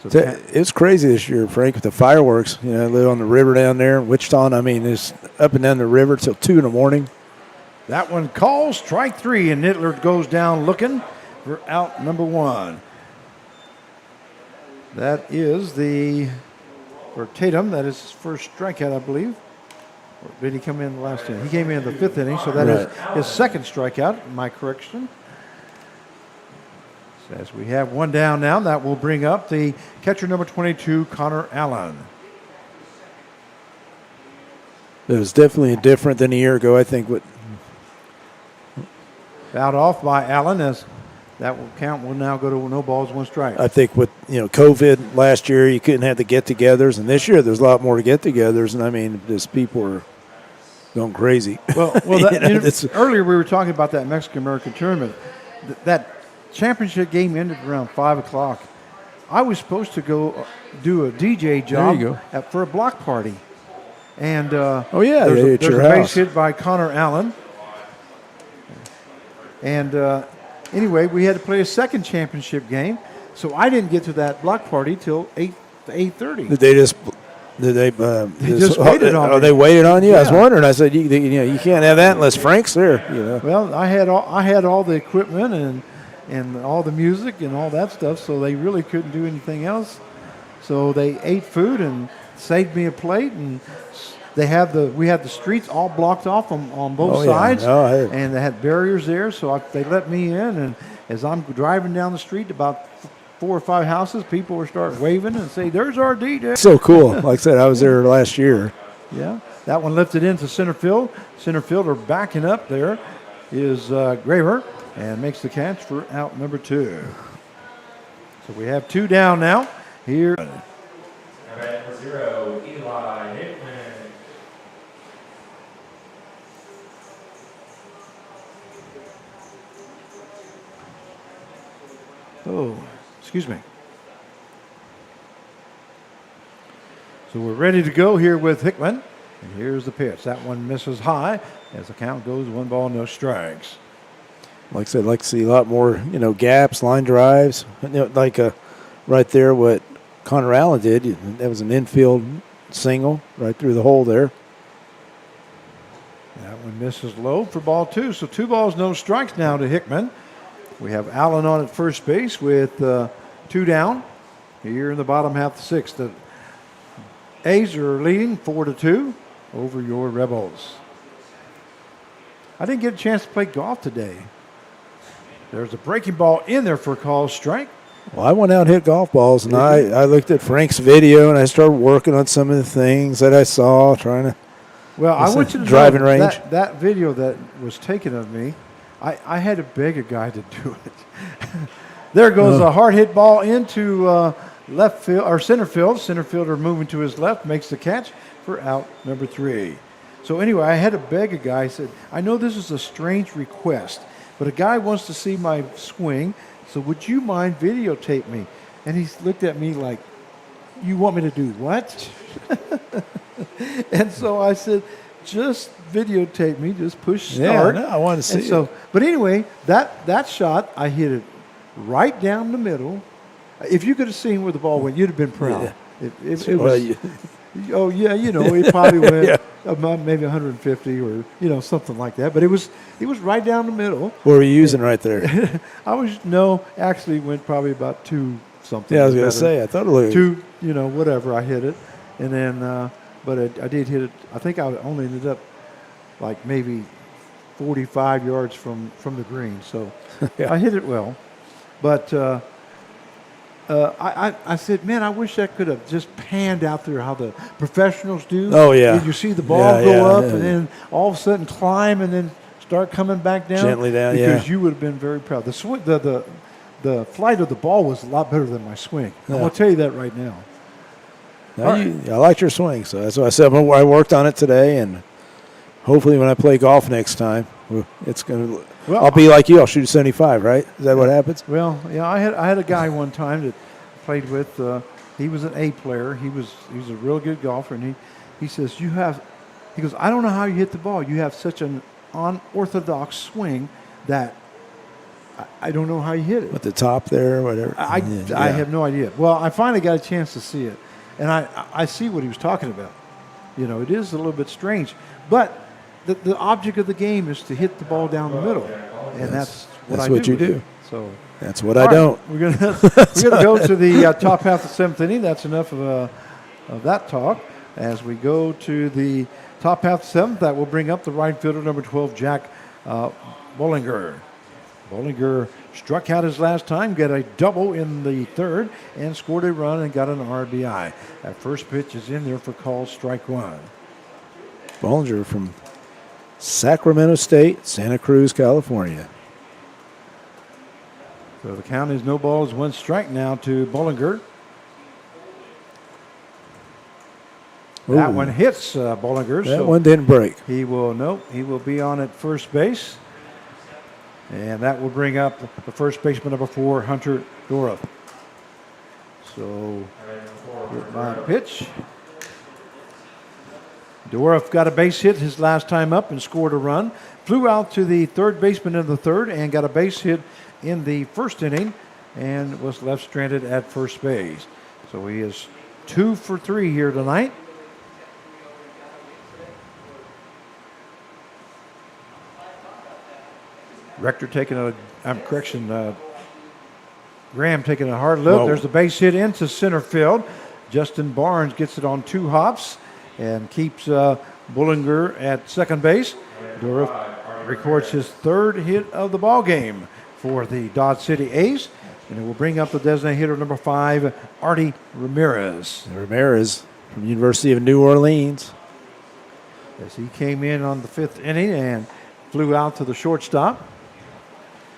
So It's crazy this year, Frank, with the fireworks. I live on the river down there in Wichita. It's up and down the river till 2 in the morning. that one calls strike 3, and Nittler goes down looking for out number 1. That is for Tatum. That is his first strikeout, I believe. Or did he come in the last inning? He came in the 5th inning, so that is his second strikeout. My correction. So as we have 1 down now, that will bring up the catcher number 22, Connor Allen. It was definitely different than a year ago, I think. Fouled off by Allen as that will now go to no balls, 1 strike. I think with COVID last year, you couldn't have the get-togethers, and this year there's a lot more get-togethers, and just people are going crazy. Well, earlier we were talking about that Mexican American tournament. That championship game ended around 5 o'clock. I was supposed to go do a DJ job for a block party, and there's a base hit by Connor Allen, and. Anyway, we had to play a second championship game, so I didn't get to that block party till 8:30. Did they just waited on me. They waited on you? Yeah. I was wondering. I said, you can't have that unless Frank's there. Well, I had all the equipment and all the music and all that stuff, so they really couldn't do anything else. So they ate food and saved me a plate, and we had the streets all blocked off on both sides, and they had barriers there, so they let me in. And as I'm driving down the street, about 4 or 5 houses, people were starting waving and say, "There's our DJ." So cool. Like I said, I was there last year. Yeah, that one lifted into center field. Center fielder backing up there is Graver, and makes the catch for out number 2. So we have 2 down now here. At bat number 0, Eli Hickman. Oh, excuse me. So we're ready to go here with Hickman. And here's the pitch. That one misses high as the count goes 1 ball, no strikes. Like I said, I'd like to see a lot more, gaps, line drives. Right there, what Connor Allen did. That was an infield single right through the hole there. That one misses low for ball 2. So 2 balls, no strikes now to Hickman. We have Allen on at first base with 2 down here in the bottom half of the 6th. The A's are leading 4-2 over your Rebels. I didn't get a chance to play golf today. There's a breaking ball in there for a call strike. Well, I went out and hit golf balls, and I looked at Frank's video, and I started working on some of the things that I saw, trying to. Well, I want you to driving know range. that video that was taken of me, I had to beg a guy to do it. There goes a hard hit ball into left field or center field. Center fielder moving to his left makes the catch for out number 3. So anyway, I had to beg a guy. I said, I know this is a strange request, but a guy wants to see my swing, so would you mind videotape me? And he looked at me like, you want me to do what? And so I said, just videotape me, just push start. Yeah, no, I want to see and so, but anyway, that shot, I hit it right down the middle. If you could have seen where the ball went, you'd have been proud. Yeah. It was, oh yeah, it probably went about maybe 150 or something like that. But it was right down the middle. What were you using right there? Actually went probably about 2 something. Yeah, I was going to say, I thought it looked 2, whatever, I hit it. And then, but I did hit it. I think I only ended up like maybe 45 yards from the green. So Yeah. I hit it well. But I said, man, I wish I could have just panned out there how the professionals do. Oh, yeah. You see the ball go Yeah, up yeah. and then all of a sudden climb and then start coming back down. Gently down, because yeah. you would have been very proud. The flight of the ball was a lot better than my swing. Yeah. I'm going to tell you that right now. No, I liked your swing, so that's what I said. I worked on it today, and hopefully when I play golf next time, it's going to. Well, I'll be like you. I'll shoot a 75, right? Is that what happens? Well, yeah, I had a guy one time that played with. He was an A player. He was a real good golfer, and he says he goes, I don't know how you hit the ball. You have such an unorthodox swing that I don't know how you hit it. With the top there, whatever. I have no idea. Well, I finally got a chance to see it, and I see what he was talking about. It is a little bit strange, but the object of the game is to hit the ball down the middle, and that's what you do. So That's what I don't. We're gonna go to the top half of the 7th inning. That's enough of that talk. As we go to the top half of the 7th, that will bring up the right fielder, number 12, Jack Bollinger. Bollinger struck out his last time, got a double in the 3rd, and scored a run and got an RBI. That first pitch is in there for call strike 1. Bollinger from Sacramento State, Santa Cruz, California. So the count is no balls, 1 strike now to Bollinger. That Ooh. one hits Bollinger. That one didn't break. He will be on at first base. And that will bring up the first baseman, number 4, Hunter Dorough. So, here's my pitch. Dorough got a base hit his last time up and scored a run. Flew out to the third baseman in the 3rd and got a base hit in the 1st inning and was left stranded at first base. So he is 2 for 3 here tonight. Rector taking Graham taking a hard look. Whoa. There's the base hit into center field. Justin Barnes gets it on 2 hops and keeps Bollinger at second base. Dorough records his 3rd hit of the ball game for the Dodge City A's, and it will bring up the designated hitter, number 5, Artie Ramirez. Ramirez from University of New Orleans. As he came in on the 5th inning and flew out to the shortstop.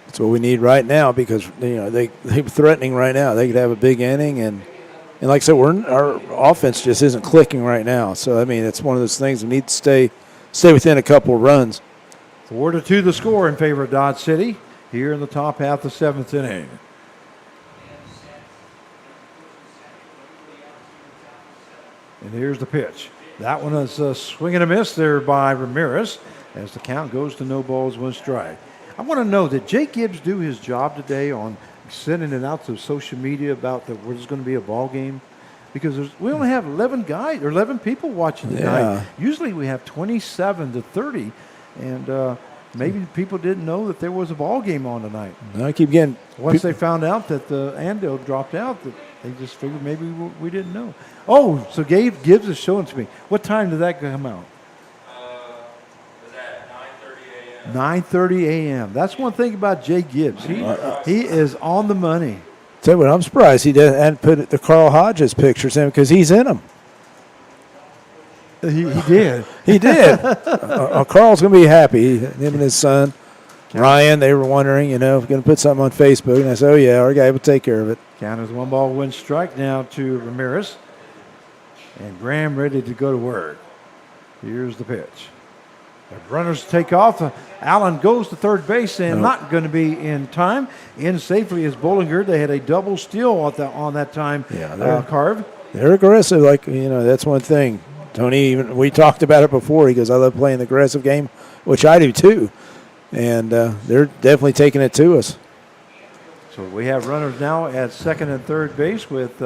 That's what we need right now because they're threatening right now. They could have a big inning and like I said, our offense just isn't clicking right now. So I mean, it's one of those things we need to stay within a couple of runs. 4-2 the score in favor of Dodge City here in the top half of the 7th inning. And here's the pitch. That one is a swing and a miss there by Ramirez as the count goes to no balls, one strike. I want to know, did Jake Gibbs do his job today on sending it out to social media about where there's going to be a ball game? Because we only have 11 guys or 11 people watching tonight. Yeah. Usually we have 27 to 30, and maybe people didn't know that there was a ball game on tonight. I keep getting Once they found out that the Andale dropped out, that they just figured maybe we didn't know. Oh, so Gibbs is showing to me. What time did that come out? Was at 9:30 a.m. 9:30 a.m. That's one thing about Jay Gibbs. He is on the money. Tell you what, I'm surprised he hadn't put the Carl Hodges pictures in because he's in them. He did. He did. Carl's going to be happy. Him and his son, Ryan, they were wondering, going to put something on Facebook. And I said, oh, yeah, our guy will take care of it. Count is 1 ball, 1 strike now to Ramirez. And Graham ready to go to work. Here's the pitch. The runners take off. Allen goes to third base and not going to be in time. In safely is Bollinger. They had a double steal on that time carve. They're aggressive. That's one thing. Tony, we talked about it before. He goes, I love playing the aggressive game, which I do too. And they're definitely taking it to us. So we have runners now at second and third base with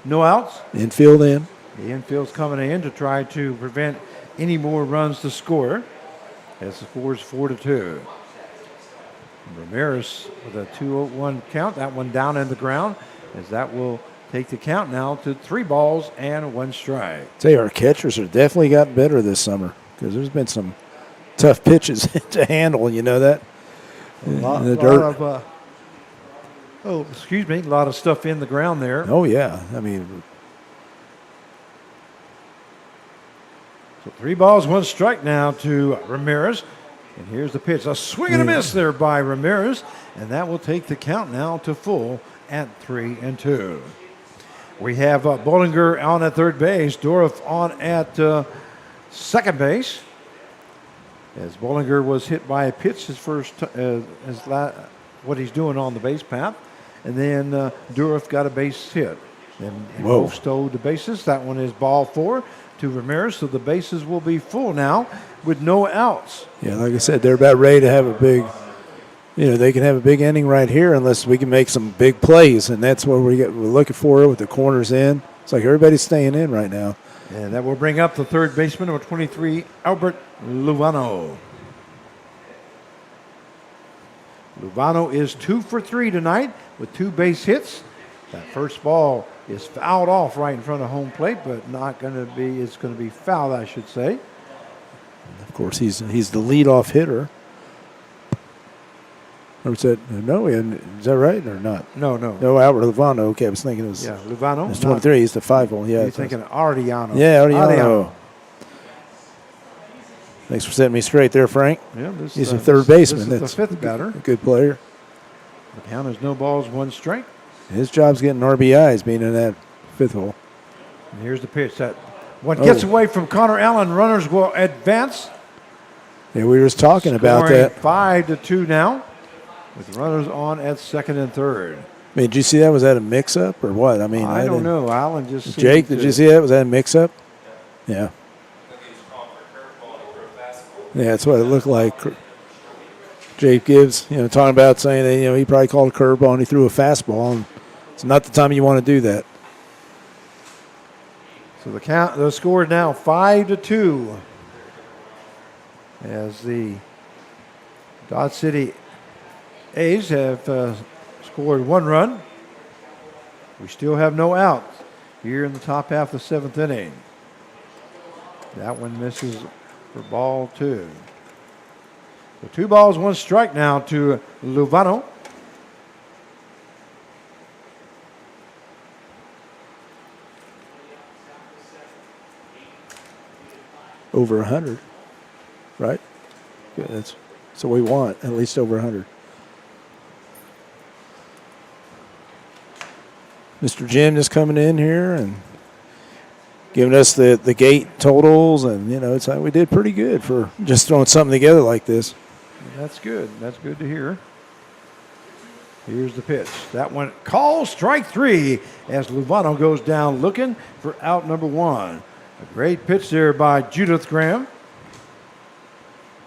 no outs. Infield in. The infield's coming in to try to prevent any more runs to score. As the score is 4-2. Ramirez with a 2-1 count. That one down in the ground, as that will take the count now to 3 balls and 1 strike. Tell you, our catchers have definitely gotten better this summer because there's been some tough pitches to handle. You know that? A lot of a lot of stuff in the ground there. Oh, yeah. I mean, So 3 balls, 1 strike now to Ramirez. And here's the pitch. A swing and a miss there by Ramirez. And that will take the count now to full at 3-2. We have Bollinger on at third base. Dorff on at second base. As Bollinger was hit by a pitch what he's doing on the base path. And then Dorff got a base hit. And both stole the bases. That one is ball 4 to Ramirez, so the bases will be full now with no outs. Yeah, like I said, they're about ready to have a big, they can have a big inning right here unless we can make some big plays, and that's what we're looking for with the corners in. It's like everybody's staying in right now. And that will bring up the third baseman, number 23, Albert Luvano. Luvano is 2 for 3 tonight with 2 base hits. That first ball is fouled off right in front of home plate, but it's going to be fouled, I should say. Of course, he's the leadoff hitter. Or is that right or not? No. No, Albert Luvano. Okay, I was thinking it was. Yeah, Luvano. It's 23. He's the 5-hole. Yeah. You're thinking Ardiano. Yeah, Ardiano. Thanks for setting me straight there, Frank. Yeah, he's a third baseman. This is the 5th batter. A good player. The count is no balls, 1 strike. His job's getting RBIs, being in that 5th hole. And here's the pitch. That one gets away from Connor Allen. Runners will advance. Yeah, we were just talking about that. 5-2 now, with runners on at second and third. I mean, did you see that? Was that a mix-up or what? I mean, I don't know. Allen just. Jake, did you see that? Was that a mix-up? Yeah. Yeah, that's what it looked like. Jake Gibbs, talking about saying that, he probably called a curveball and he threw a fastball, and it's not the time you want to do that. So the score now 5-2, as the Dodge City A's have scored 1 run. We still have no outs here in the top half of the 7th inning. That one misses for ball 2. So 2 balls, 1 strike now to Luvano. Over 100, right? Yeah, that's what we want, at least over 100. Mr. Jim just coming in here and giving us the gate totals, and it's like we did pretty good for just throwing something together like this. That's good. That's good to hear. Here's the pitch. That one called strike 3 as Luvano goes down looking for out number 1. A great pitch there by Judith Graham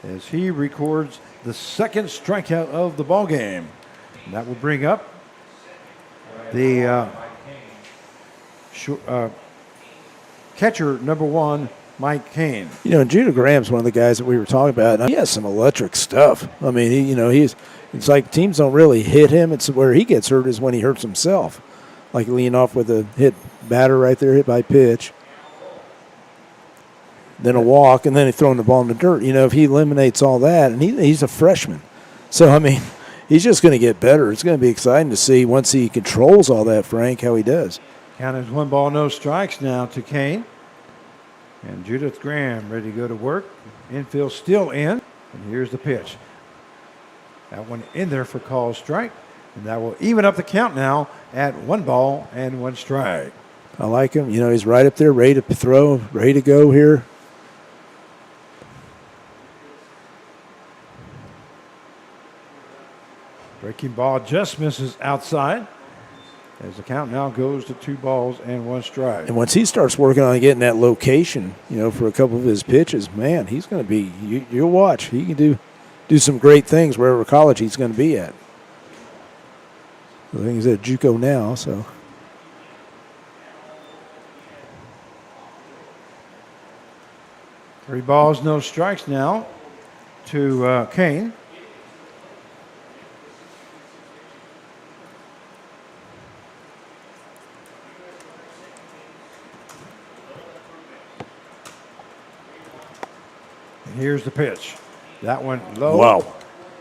as he records the second strikeout of the ball game. And that will bring up the catcher number 1, Mike Kane. You know, Judah Graham's one of the guys that we were talking about. And he has some electric stuff. I mean, it's like teams don't really hit him. It's where he gets hurt is when he hurts himself. Like leading off with a hit batter right there, hit by pitch. Then a walk, and then he throwing the ball in the dirt. You know, if he eliminates all that, and he's a freshman. So, I mean, he's just going to get better. It's going to be exciting to see once he controls all that, Frank, how he does. Count is 1 ball, no strikes now to Kane. And Judith Graham ready to go to work. Infield still in. And here's the pitch. That one in there for call strike. And that will even up the count now at 1 ball and 1 strike. I like him. You know, he's right up there, ready to throw, ready to go here. Breaking ball just misses outside. As the count now goes to 2 balls and 1 strike. And once he starts working on getting that location, you know, for a couple of his pitches, man, he's going to be, you'll watch. He can do some great things wherever college he's going to be at. I think he's at JUCO now, so. 3 balls, no strikes now to Kane. And here's the pitch. That one low. Wow.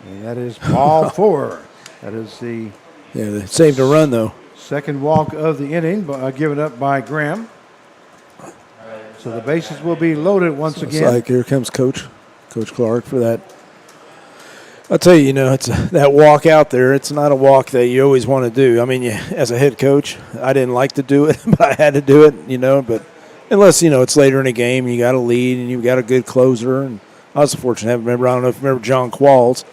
And that is ball 4. That is the Yeah, they saved a run, though. second walk of the inning, given up by Graham. So the bases will be loaded once It's again. like here comes Coach Clark for that. I'll tell you, you know, it's that walk out there. It's not a walk that you always want to do. I mean, as a head coach, I didn't like to do it, but I had to do it, you know. But unless, you know, it's later in the game, you got a lead and you've got a good closer. And I was fortunate to have, I don't know if you remember John Qualls.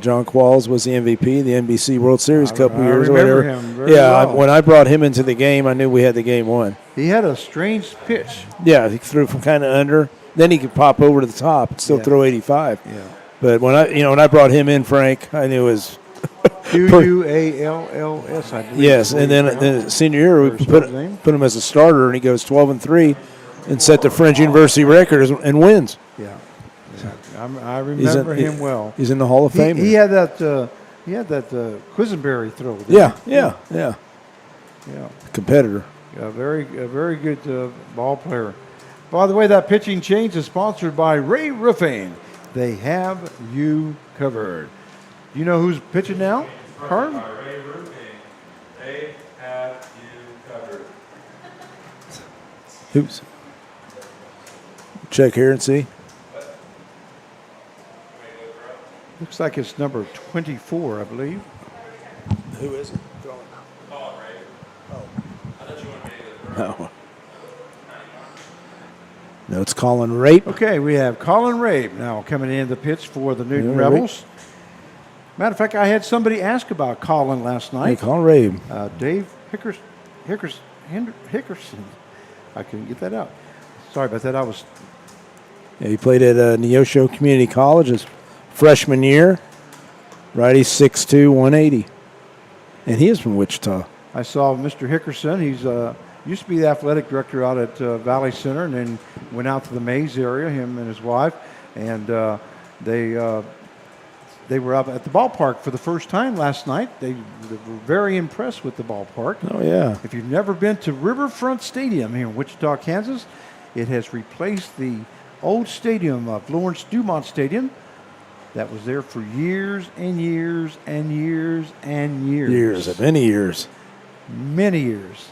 John Qualls was the MVP of the NBC World Series a couple years or remember whatever. him very Yeah, well. when I brought him into the game, I knew we had the game won. He had a strange pitch. Yeah, he threw from kind of under. Then he could pop over to the top and still Yeah. throw 85. Yeah. But when I brought him in, Frank, I knew it was Qualls, I believe. yes. And then senior year, we Or his put middle name? him as a starter, and he goes 12-3, and set the French University record and wins. Yeah. I remember him well. He's in the Hall of Fame. He had that Quisenberry throw. didn't yeah, he? yeah. Yeah. Competitor. A very good ball player. By the way, that pitching change is sponsored by Ray Roofing. They have you covered. Do you know who's pitching now, Carm? Ray Roofing, they have you covered. Oops. Check here and see. Looks like it's number 24, I believe. Who is it? Call it Ray. Oh. I thought you wanted me to No. No, it's Colin Rape. Okay, we have Colin Rabe now coming in the pitch for the Newton Yeah, Rebels. Matter of fact, I had somebody ask about Colin last Hey, night. Colin Rape. Dave Hickerson. I couldn't get that out. Sorry about that. Yeah, he played at Neosho Community College his freshman year. Righty 6'2", 180. And he is from Wichita. I saw Mr. Hickerson. He's used to be the athletic director out at Valley Center, and then went out to the Mays area. Him and his wife, and they were up at the ballpark for the first time last night. They were very impressed with the ballpark. Oh, yeah. If you've never been to Riverfront Stadium here in Wichita, Kansas, it has replaced the old stadium of Lawrence Dumont Stadium that was there for years and years and years and years. Years, many years. Many years.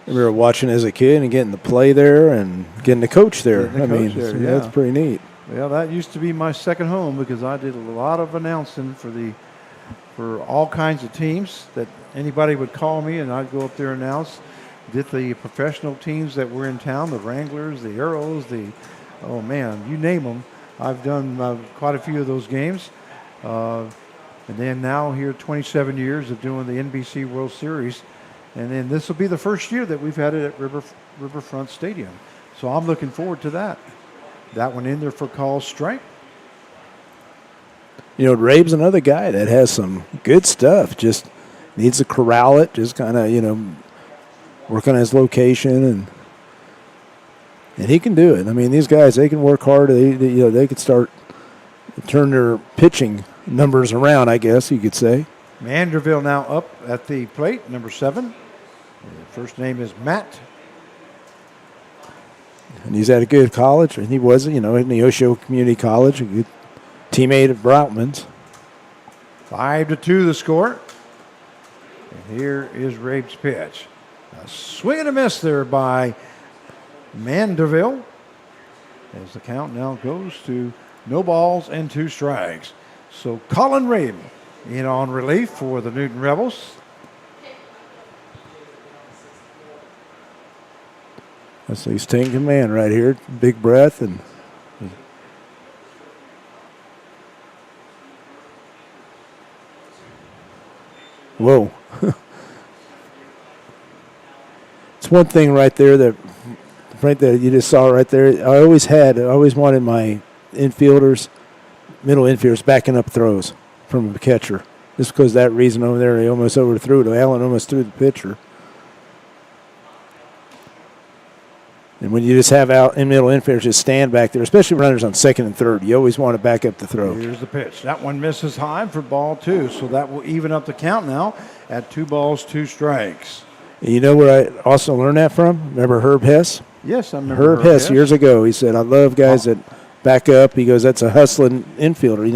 I remember watching as a kid and getting to play there and getting to coach there. Getting to coach there, yeah. That's pretty neat. Well, that used to be my second home because I did a lot of announcing for all kinds of teams that anybody would call me, and I'd go up there and announce. Did the professional teams that were in town, the Wranglers, the Arrows, oh man, you name them. I've done quite a few of those games. And then now here 27 years of doing the NBC World Series. And then this will be the first year that we've had it at Riverfront Stadium. So I'm looking forward to that. That one in there for call strike. You know, Rabe's another guy that has some good stuff. Just needs to corral it. Just kind of, work on his location, and he can do it. I mean, these guys, they can work hard. They could start turn their pitching numbers around, I guess you could say. Manderville now up at the plate, number 7. First name is Matt. And he's at a good college, and he was, in Neosho Community College, a good teammate of Broutman's. 5-2 the score. And here is Rabe's pitch. A swing and a miss there by Manderville. As the count now goes to no balls and 2 strikes. So Colin Rabe in on relief for the Newton Rebels. So he's taking command right here. Big breath and. Whoa. It's one thing right there that you just saw right there. I always wanted my middle infielders backing up throws from the catcher. Just because of that reason over there, they almost overthrew it. Allen almost threw the pitcher. And when you just have out in middle infielders just stand back there, especially runners on second and third, you always want to back up the throw. Here's the pitch. That one misses high for ball 2, so that will even up the count now at 2 balls, 2 strikes. And you know where I also learned that from? Remember Herb Hess? Yes, I remember Herb Hess years ago. He said, "I love guys that back up." He goes, "That's a hustling infielder."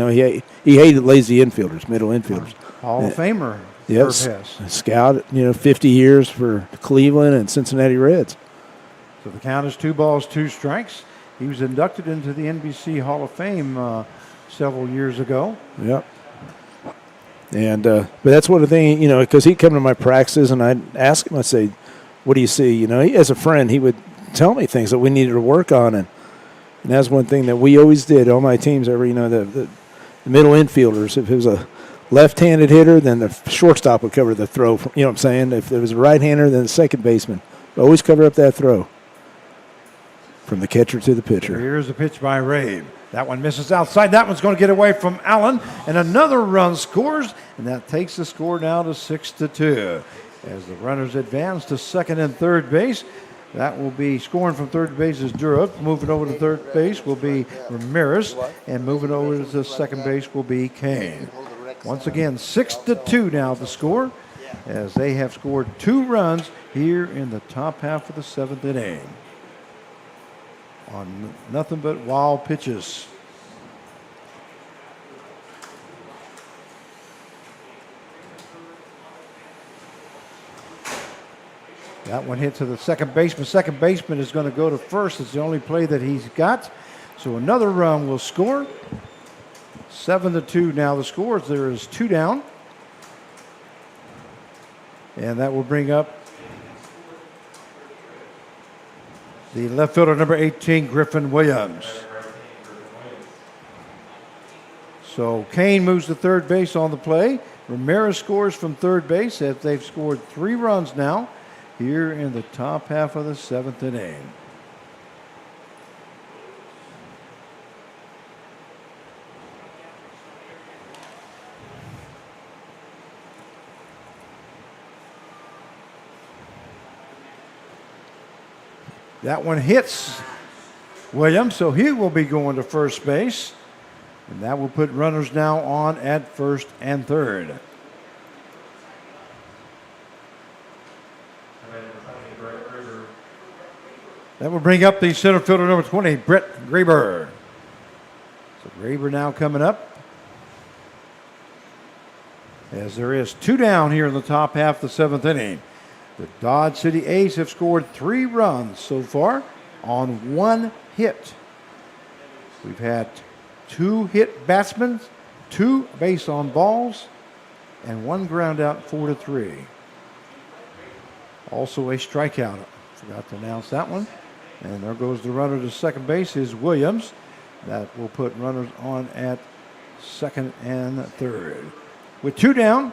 He hated lazy infielders, middle infielders. Hall of Famer. Yes, Herb Hess. scout. 50 years for Cleveland and Cincinnati Reds. So the count is 2 balls, 2 strikes. He was inducted into the NBC Hall of Fame several years ago. Yep. And but that's one of the things, because he'd come to my practices and I'd ask him, I'd say, "What do you see?" As a friend, he would tell me things that we needed to work on, and that's one thing that we always did. All my teams, the middle infielders, if it was a left-handed hitter, then the shortstop would cover the throw. You know what I'm saying? If it was a right-hander, then the second baseman always cover up that throw from the catcher to the pitcher. Here's the pitch by Rabe. That one misses outside. That one's going to get away from Allen, and another run scores, and that takes the score now to 6-2. As the runners advance to second and third base, that will be scoring from third base is Durup. Moving over to third base will be Ramirez, and moving over to second base will be Kane. Once again, 6-2 now the score, as they have scored 2 runs here in the top half of the 7th inning on nothing but wild pitches. That one hit to the second baseman. Second baseman is going to go to first. It's the only play that he's got. So another run will score. 7-2 now the score. There is 2 down. And that will bring up the left fielder, number 18, Griffin Williams. So Kane moves to third base on the play. Ramirez scores from third base as they've scored 3 runs now here in the top half of the 7th inning. That one hits Williams, so he will be going to first base. And that will put runners now on at first and third. That will bring up the center fielder, number 20, Brett Graber. So Graber now coming up. As there is 2 down here in the top half of the 7th inning. The Dodge City A's have scored 3 runs so far on 1 hit. We've had 2 hit batsmen, 2 base on balls, and 1 ground out, 4-3. Also a strikeout. Forgot to announce that one. And there goes the runner to second base is Williams. That will put runners on at second and third. With 2 down,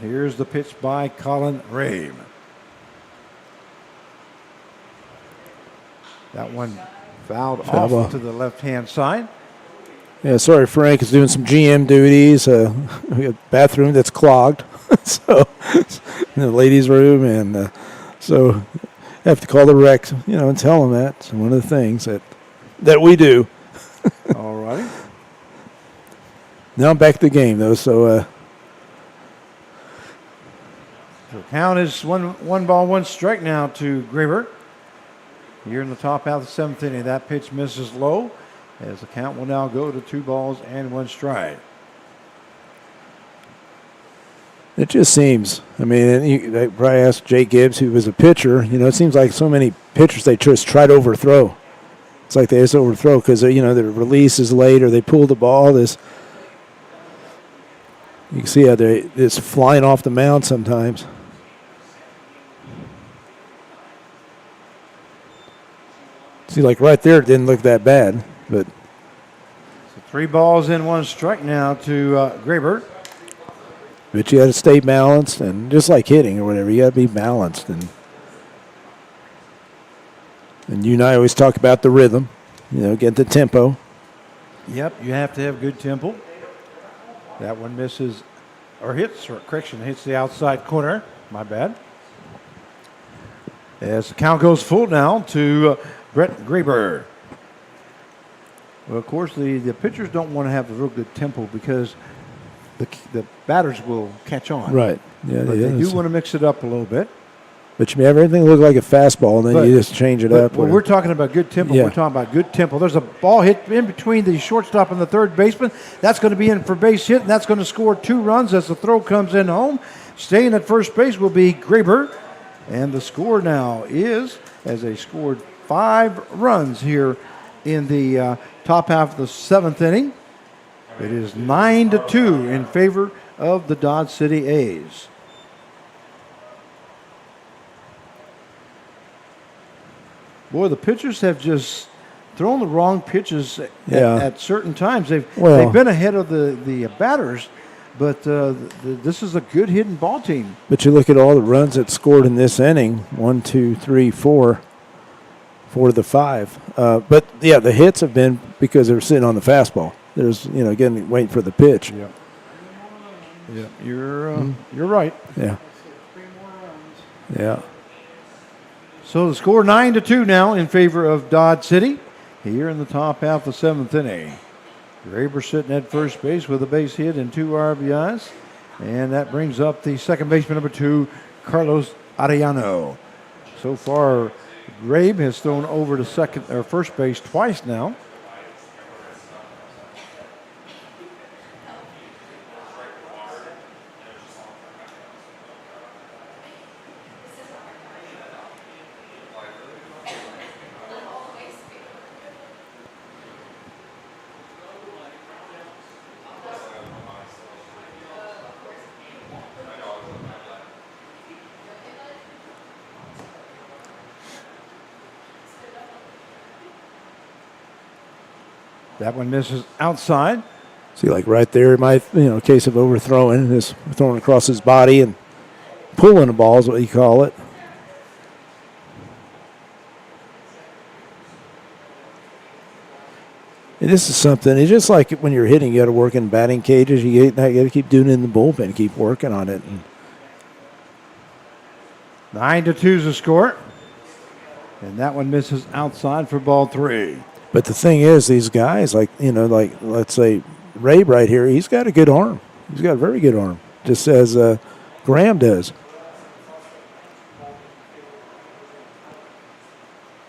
Here's the pitch by Colin Rabe. That one fouled Foul off ball. to the left-hand side. Yeah, sorry, Frank is doing some GM duties. We have a bathroom that's clogged, so in the ladies' room, and so I have to call the rec, and tell them that. It's one of the things that we do. All righty. Now I'm back to the game, though, so The count is one ball, one strike now to Graber. Here in the top half of the seventh inning, that pitch misses low, as the count will now go to 2 balls and 1 strike. it just seems. I mean, I probably asked Jay Gibbs, who was a pitcher. It seems like so many pitchers they just try to overthrow. It's like they just overthrow because their release is late or they pull the ball. You can see how it's flying off the mound sometimes. See, like right there, it didn't look that bad, but So 3 balls and 1 strike now to Graber. you got to stay balanced, and just like hitting or whatever, you got to be balanced. And you and I always talk about the rhythm, get the tempo. Yep, you have to have good tempo. That one misses, or hits the outside corner. My bad. As the count goes full now to Brett Graber. Well, of course, the pitchers don't want to have a real good tempo because the batters will catch on. Right. Yeah, But they do want to mix it up a little bit. But you have everything look like a fastball, and then you just change it up. When we're talking about good tempo, Yeah. we're talking about good tempo. There's a ball hit in between the shortstop and the third baseman. That's going to be in for base hit, and that's going to score 2 runs as the throw comes in home. Staying at first base will be Graber. And the score now is, as they scored 5 runs here in the top half of the 7th inning, it is 9-2 in favor of the Dodge City A's. Boy, the pitchers have just thrown the wrong pitches at certain times. They've been ahead of the batters, but this is a good hitting ball team. But you look at all the runs that scored in this inning: 1, 2, 3, 4, 4 to the 5. But yeah, the hits have been because they were sitting on the fastball. There's again waiting for the pitch. Yeah, you're right. Yeah. Yeah. So the score 9-2 now in favor of Dodge City here in the top half of the 7th inning. Graber sitting at first base with a base hit and 2 RBIs. And that brings up the second baseman, number 2, Carlos Arellano. So far, Grabe has thrown over to first base twice now. That one misses outside. See, like right there, case of overthrowing, is throwing across his body and pulling the ball is what you call it. And this is something. It's just like when you're hitting, you got to work in batting cages. You got to keep doing it in the bullpen, keep working on it. 9-2 is the score, and that one misses outside for ball 3. But the thing is, these guys, like let's say Rabe right here, he's got a good arm. He's got a very good arm, just as Graham does.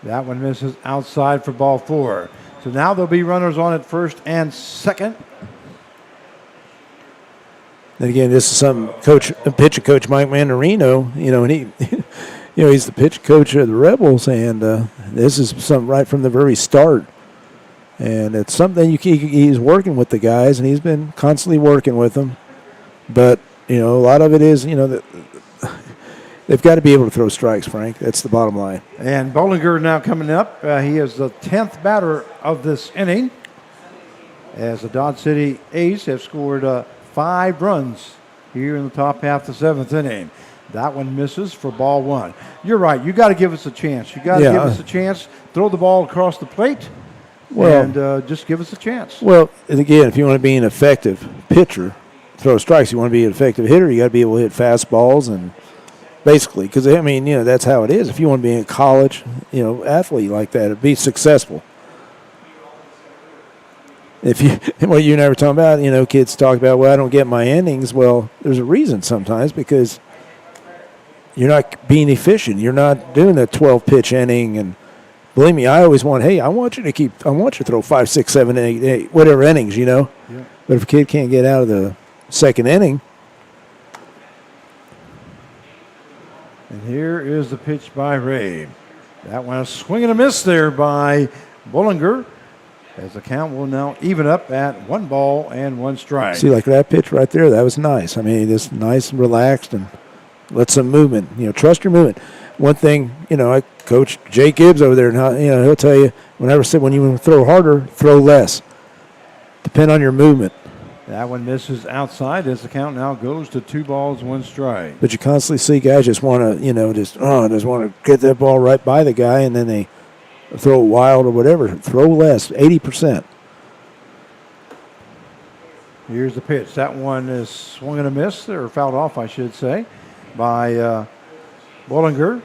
That one misses outside for ball 4. So now there'll be runners on at first and second. And again, this is something pitching coach Mike Mandarino, and he, he's the pitch coach of the Rebels, and this is something right from the very start. And it's something he's working with the guys, and he's been constantly working with them. But, a lot of it is, that they've got to be able to throw strikes, Frank. That's the bottom line. And Bollinger now coming up. He is the 10th batter of this inning, as the Dodge City A's have scored 5 runs here in the top half of the 7th inning. That one misses for ball 1. You're right. You got to give us a chance. You got to Yeah. give us a chance. Throw the ball across the plate, Well- and just give us a chance. Well, and again, if you want to be an effective pitcher, throw strikes. You want to be an effective hitter, you got to be able to hit fastballs and basically, because I mean, that's how it is. If you want to be a college, athlete like that, to be successful. If you, what you never talk about, kids talk about, well, I don't get my innings. Well, there's a reason sometimes because you're not being efficient. You're not doing a 12-pitch inning. And believe me, I always want you to throw 5, 6, 7, 8, whatever innings, Yeah. But if a kid can't get out of the second inning, And here is the pitch by Ray. That one a swing and a miss there by Bollinger, as the count will now even up at 1 ball and 1 strike. see, like that pitch right there, that was nice. I mean, just nice and relaxed and let some movement. Trust your movement. One thing, I coach Jay Gibbs over there, and he'll tell you, whenever said when you want to throw harder, throw less. Depend on your movement. That one misses outside as the count now goes to 2 balls, 1 strike. But you constantly see guys just want to, just want to get that ball right by the guy, and then they throw it wild or whatever. Throw less, 80%. Here's the pitch. That one is swung and a miss, or fouled off, I should say, by Bollinger.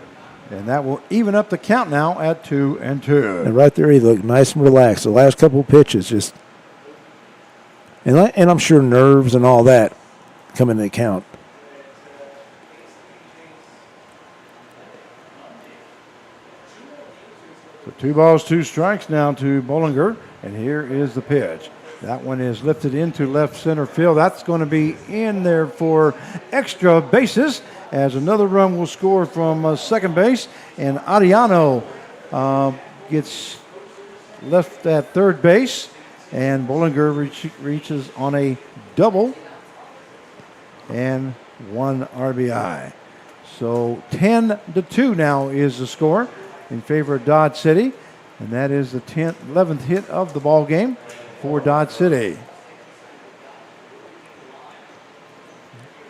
And that will even up the count now at 2-2. And right there, he looked nice and relaxed. The last couple of pitches just, and I'm sure nerves and all that come into account. So 2 balls, 2 strikes now to Bollinger. And here is the pitch. That one is lifted into left center field. That's going to be in there for extra bases, as another run will score from second base. And Ariano gets left at third base. And Bollinger reaches on a double and 1 RBI. So 10-2 now is the score in favor of Dodge City. And that is the 11th hit of the ball game for Dodge City.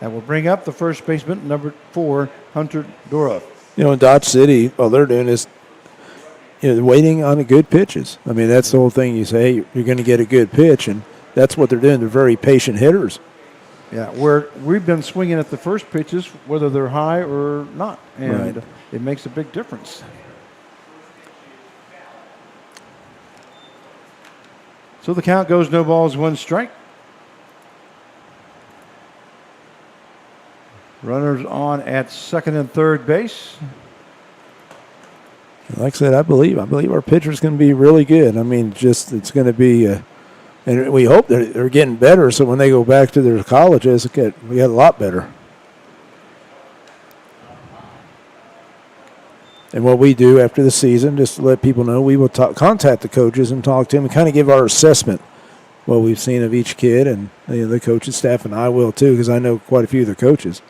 That will bring up the first baseman, number 4, Hunter Dorough. In Dodge City, all they're doing is they're waiting on the good pitches. I mean, that's the whole thing. You say, hey, you're going to get a good pitch, and that's what they're doing. They're very patient hitters. Yeah, we've been swinging at the first pitches, whether they're high or not, and Right. it makes a big difference. So the count goes no balls, 1 strike. Runners on at second and third base. Like I said, I believe our pitcher's going to be really good. I mean, it's going to be, and we hope they're getting better. So when they go back to their colleges, we get a lot better. And what we do after the season, just to let people know, we will contact the coaches and talk to them and kind of give our assessment, what we've seen of each kid, and the coaching staff, and I will too, because I know quite a few of the coaches.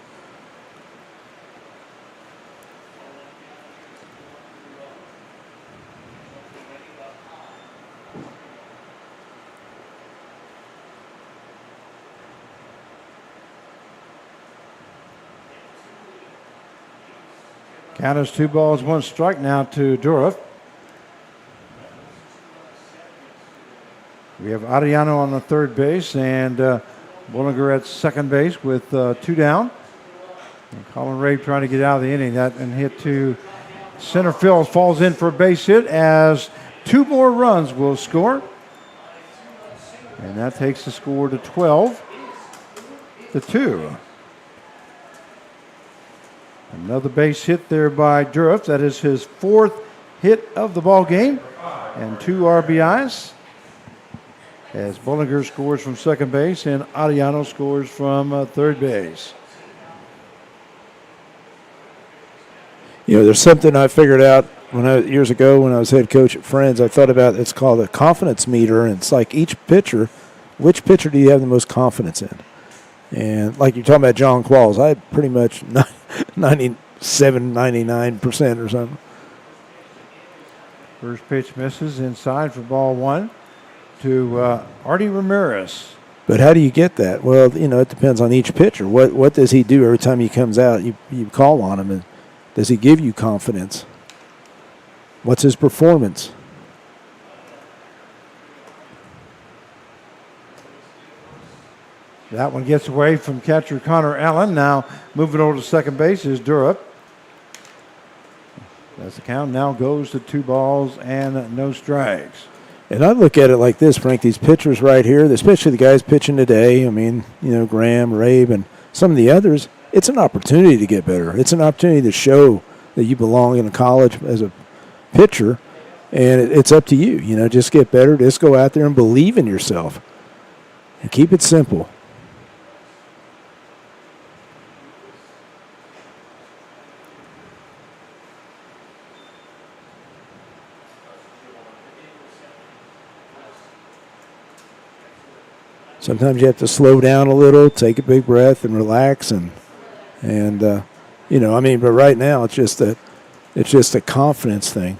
Count is 2 balls, 1 strike now to Dorough. We have Ariano on the third base and Bollinger at second base with 2 down. And Colin Ray trying to get out of the inning. That and hit to center field, falls in for a base hit as 2 more runs will score. And that takes the score to 12-2. Another base hit there by Dorough. That is his 4th hit of the ball game, and 2 RBIs. As Bollinger scores from second base and Ariano scores from third base. There's something I figured out years ago when I was head coach at Friends. I thought about it's called a confidence meter, and it's like each pitcher, which pitcher do you have the most confidence in? And like you're talking about John Qualls, I had pretty much 97, 99% or something. First pitch misses inside for ball 1 to Artie Ramirez. But how do you get that? Well, it depends on each pitcher. What does he do every time he comes out? You call on him, and does he give you confidence? What's his performance? That one gets away from catcher Connor Allen. Now moving over to second base is Durup. As the count now goes to 2 balls and no strikes. And I look at it like this, Frank. These pitchers right here, especially the guys pitching today, I mean, Graham, Rabe, and some of the others, it's an opportunity to get better. It's an opportunity to show that you belong in a college as a pitcher, and it's up to you. Just get better. Just go out there and believe in yourself. And keep it simple. Sometimes you have to slow down a little, take a big breath, and relax, but right now it's just a confidence thing.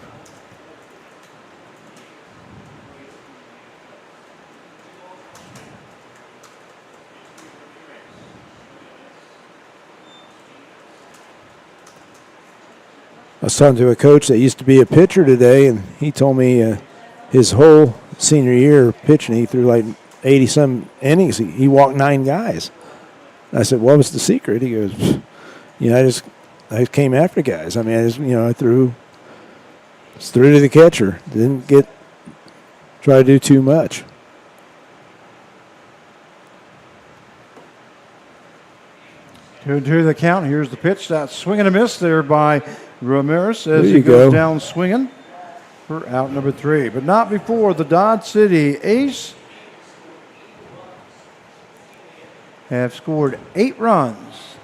I was talking to a coach that used to be a pitcher today, and he told me his whole senior year pitching, he threw like 80-some innings. He walked 9 guys. I said, "What was the secret?" He goes, I came after guys. I mean, I threw to the catcher. Didn't try to do too much." To the count. Here's the pitch. That's swing and a miss there by Ramirez as There he you goes go. down swinging for out number 3. But not before the Dodge City Ace have scored 8 runs.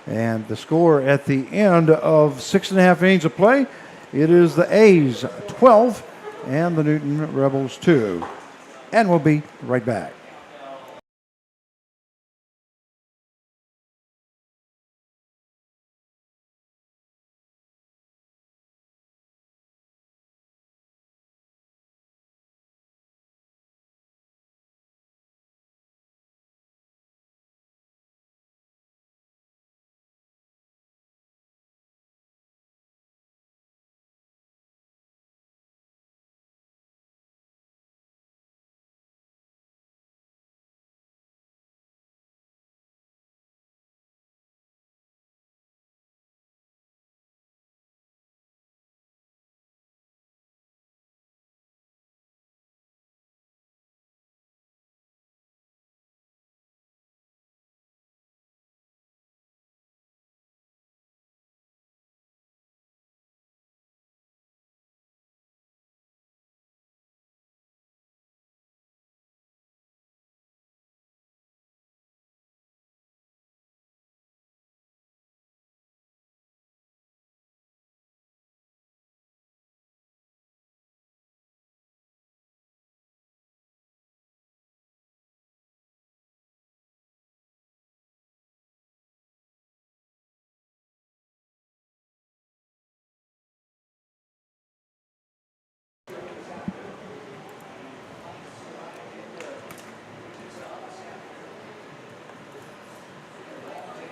And the score at the end of 6.5 innings of play, it is the A's 12 and the Newton Rebels 2. And we'll be right back.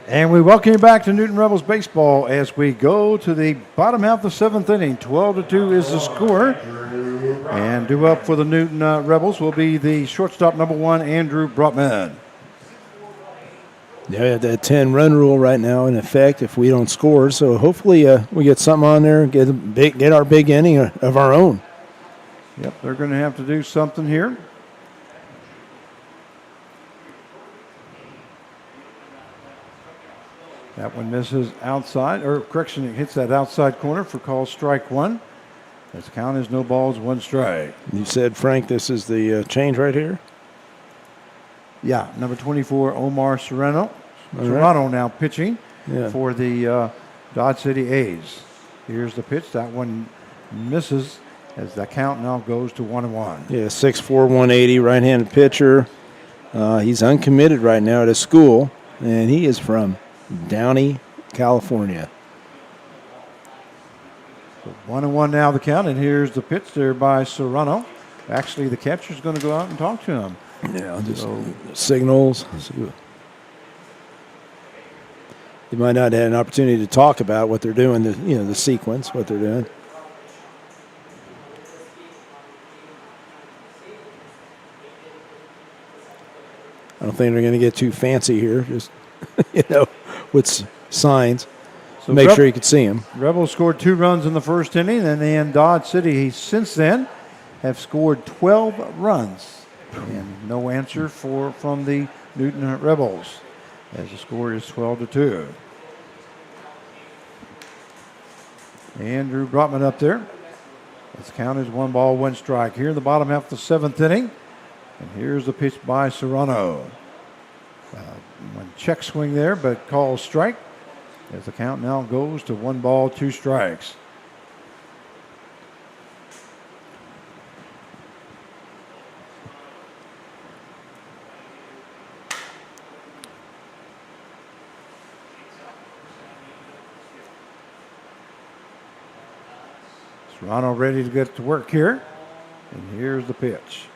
And we welcome you back to Newton Rebels baseball as we go to the bottom half of the 7th inning. 12-2 is the score. And due up for the Newton Rebels will be the shortstop number 1, Andrew Brotman. Yeah, that 10-run rule right now in effect if we don't score. So hopefully we get something on there, get our big inning of our own. Yep, they're going to have to do something here. That one misses outside, or correction, it hits that outside corner for call strike 1. As the count is no balls, 1 strike. You said, Frank, this is the change right here? Yeah, number 24, Omar Serrano. All right. Serrano now pitching Yeah. for the Dodge City A's. Here's the pitch. That one misses as the count now goes to 1-1. Yeah, 6'4", 180, right-handed pitcher. He's uncommitted right now at his school, and he is from Downey, California. 1-1 now the count, and here's the pitch there by Serrano. Actually, the catcher's going to go out and talk to him. Yeah, just signals. You might not have an opportunity to talk about what they're doing, the sequence, what they're doing. I don't think they're going to get too fancy here, just, with signs. So Make sure you can see them. Rebels scored 2 runs in the first inning, and then Dodge City, since then, have scored 12 runs. And no answer from the Newton Rebels, as the score is 12-2. Andrew Brotman up there. Its count is 1 ball, 1 strike. Here in the bottom half of the 7th inning. And here's the pitch by Serrano. One check swing there, but called strike. As the count now goes to 1 ball, 2 strikes. Serrano ready to get to work here. And here's the pitch.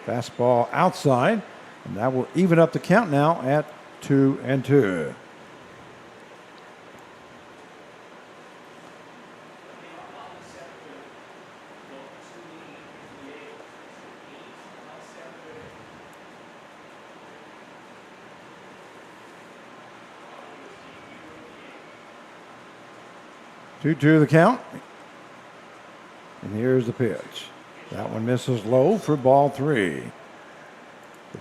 Fastball outside, and that will even up the count now at 2-2. Two-two the count. And here's the pitch. That one misses low for ball 3.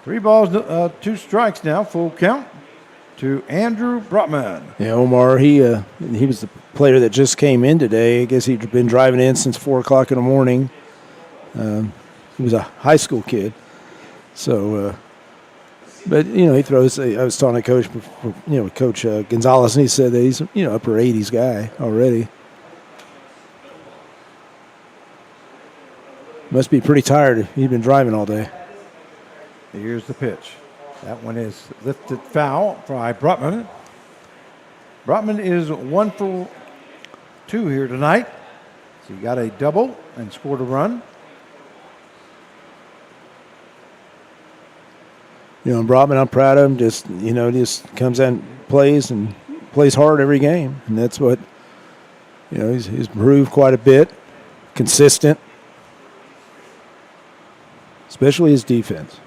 3 balls, 2 strikes now, full count to Andrew Brotman. Yeah, Omar, he was the player that just came in today. I guess he'd been driving in since 4 o'clock in the morning. He was a high school kid. So, but, he throws, I was talking to Coach, Coach Gonzalez, and he said that he's, upper 80s guy already. Must be pretty tired. He's been driving all day. Here's the pitch. That one is lifted foul by Brotman. Brotman is 1 for 2 here tonight. So he got a double and scored a run. Brotman, I'm proud of him. Just comes in, plays hard every game, and that's what he's improved quite a bit. Consistent, especially his defense.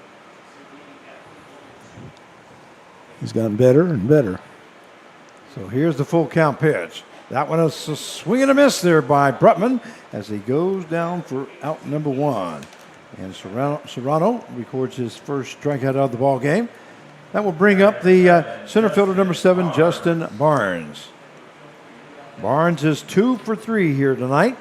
He's gotten better and better. So here's the full count pitch. That one is a swing and a miss there by Brotman as he goes down for out number 1. And Serrano records his first strikeout of the ball game. That will bring up the center fielder number 7, Justin Barnes. Barnes is 2 for 3 here tonight.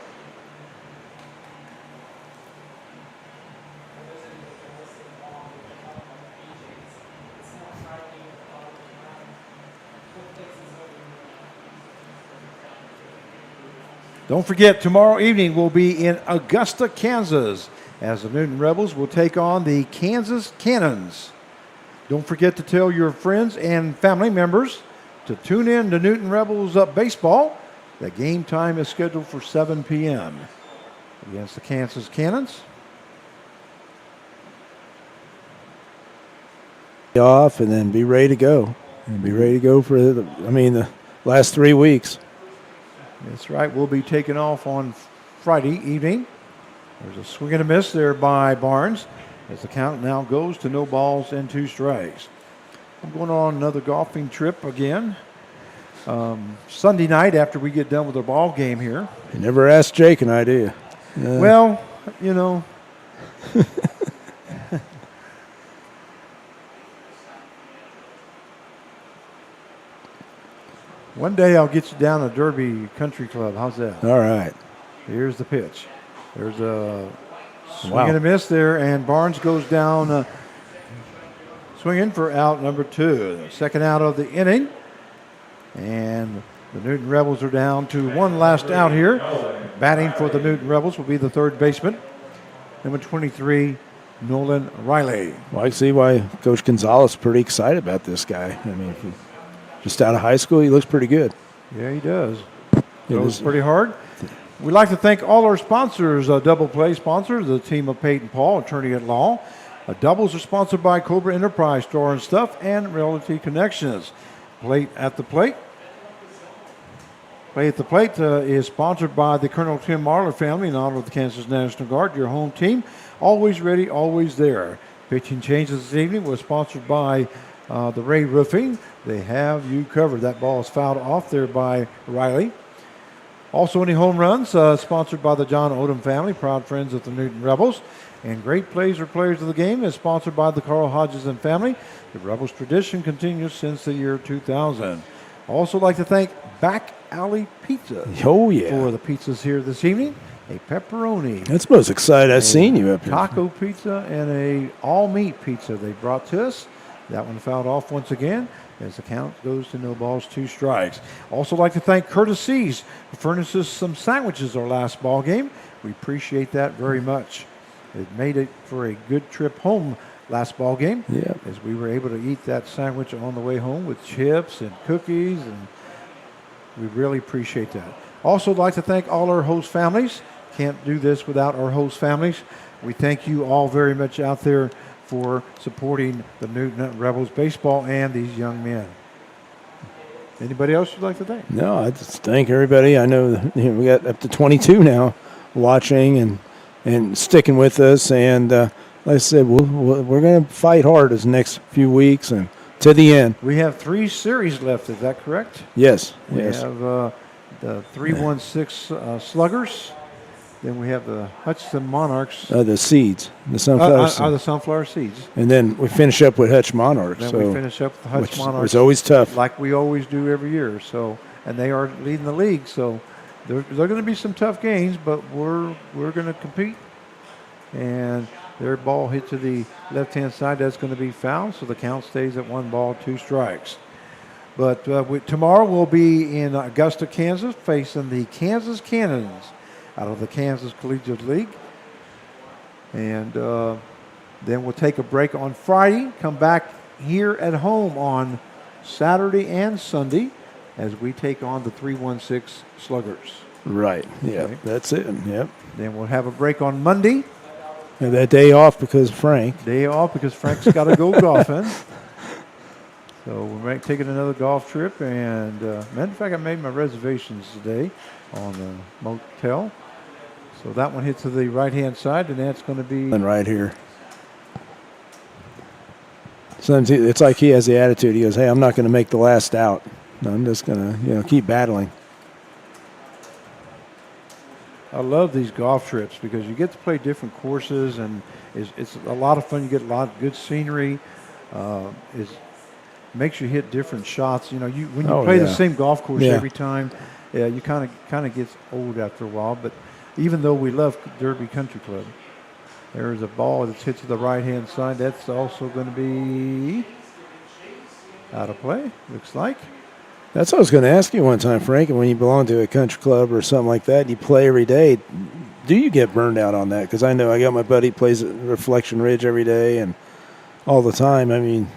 Don't forget, tomorrow evening we'll be in Augusta, Kansas, as the Newton Rebels will take on the Kansas Cannons. Don't forget to tell your friends and family members to tune in to Newton Rebels Baseball. The game time is scheduled for 7 p.m. against the Kansas Cannons. Off and then be ready to go. And be ready to go for the last 3 weeks. That's right. We'll be taking off on Friday evening. There's a swing and a miss there by Barnes as the count now goes to no balls and 2 strikes. I'm going on another golfing trip again Sunday night after we get done with the ball game here. You never asked Jake and I, do you? Well, one day I'll get you down to Derby Country Club. How's that? All right. Here's the pitch. There's a swing and a miss there, and Barnes goes down swinging for out number 2. The second out of the inning. And the Newton Rebels are down to one last out here. Batting for the Newton Rebels will be the third baseman, number 23, Nolan Riley. Well, I see why Coach Gonzalez is pretty excited about this guy. Just out of high school, he looks pretty good. Yeah, he does. Yeah, Throws pretty hard. We'd like to thank all our sponsors, Double Play sponsors, the team of Peyton Paul, attorney at law. Doubles are sponsored by Cobra Enterprise Store and Stuff and Realty Connections. Plate at the Plate. Play at the Plate is sponsored by the Colonel Tim Marler family in honor of the Kansas National Guard, your home team. Always ready, always there. Pitching changes this evening was sponsored by the Ray Roofing. They have you covered. That ball is fouled off there by Riley. Also, any home runs sponsored by the John Odom family, proud friends of the Newton Rebels. And great plays or players of the game is sponsored by the Carl Hodges and family. The Rebels tradition continues since the year 2000. Also like to thank Back Alley Pizza Oh, yeah. for the pizzas here this evening. A pepperoni, That's the most excited I've seen you up here. taco pizza, and a all-meat pizza they brought to us. That one fouled off once again as the count goes to no balls, 2 strikes. Also like to thank Curtis Seas, who furnished us some sandwiches our last ball game. We appreciate that very much. It made it for a good trip home last ball game. Yeah. As we were able to eat that sandwich on the way home with chips and cookies, and we really appreciate that. Also like to thank all our host families. Can't do this without our host families. We thank you all very much out there for supporting the Newton Rebels baseball and these young men. Anybody else you'd like to thank? No, I just thank everybody. I know, we got up to 22 now watching and sticking with us. And like I said, we're going to fight hard this next few weeks and to the end. We have 3 series left. Is that correct? Yes. We Yes. have the 316 Sluggers. Then we have the Hutchinson Monarchs. The seeds, the sunflower seeds. The Sunflower Seeds. And then we finish up with Hutch Monarchs. Then so, we finish up with the Hutch which Monarchs. is always tough. Like we always do every year. So, and they are leading the league. So, there are going to be some tough games, but we're going to compete. And their ball hit to the left-hand side. That's going to be fouled. So the count stays at 1 ball, 2 strikes. But tomorrow we'll be in Augusta, Kansas, facing the Kansas Cannons out of the Kansas Collegiate League. And then we'll take a break on Friday, come back here at home on Saturday and Sunday as we take on the 316 Sluggers. Right. Yeah. Okay. That's it. Yep. Then we'll have a break on Monday, And that day off because of Frank. day off because Frank's got to go golfing. So we're taking another golf trip. And matter of fact, I made my reservations today on the motel. So that one hits to the right-hand side, and that's going to be And right here. Sometimes it's like he has the attitude. He goes, "Hey, I'm not going to make the last out. I'm just going to, keep battling." I love these golf trips because you get to play different courses, and it's a lot of fun. You get a lot of good scenery. It makes you hit different shots. When you play the same golf course Yeah. every time, you kind of gets old after a while. But even though we love Derby Country Club, there's a ball that's hit to the right-hand side. That's also going to be out of play, looks like. That's what I was going to ask you one time, Frank. And when you belong to a country club or something like that, and you play every day, do you get burned out on that? Because I know I got my buddy plays at Reflection Ridge every day and all the time. I mean,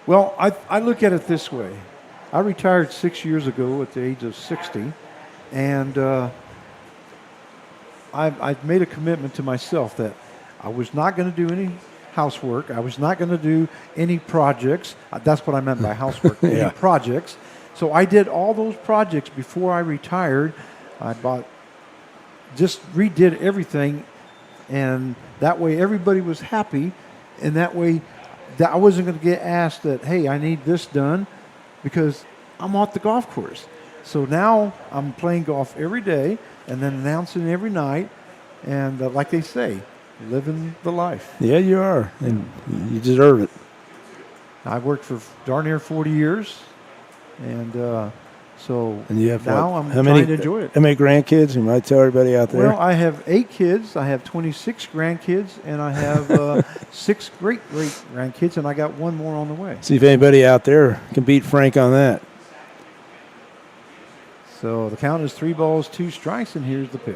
Well, I look at it this way. I retired 6 years ago at the age of 60, and I've made a commitment to myself that I was not going to do any housework. I was not going to do any projects. That's what I meant by housework, Yeah. any projects. So I did all those projects before I retired. I just redid everything, and that way everybody was happy, and that way that I wasn't going to get asked that, hey, I need this done, because I'm off the golf course. So now I'm playing golf every day and then announcing every night, and like they say, living the life. yeah, you are, and you deserve it. I've worked for darn near 40 years, and so And you have now what? I'm How trying many, to enjoy it. How many grandkids? You might tell everybody out there. Well, I have 8 kids. I have 26 grandkids, and I have 6 great-great-grandkids, and I got 1 more on the way. See if anybody out there can beat Frank on that. So the count is 3 balls, 2 strikes, and here's the pitch.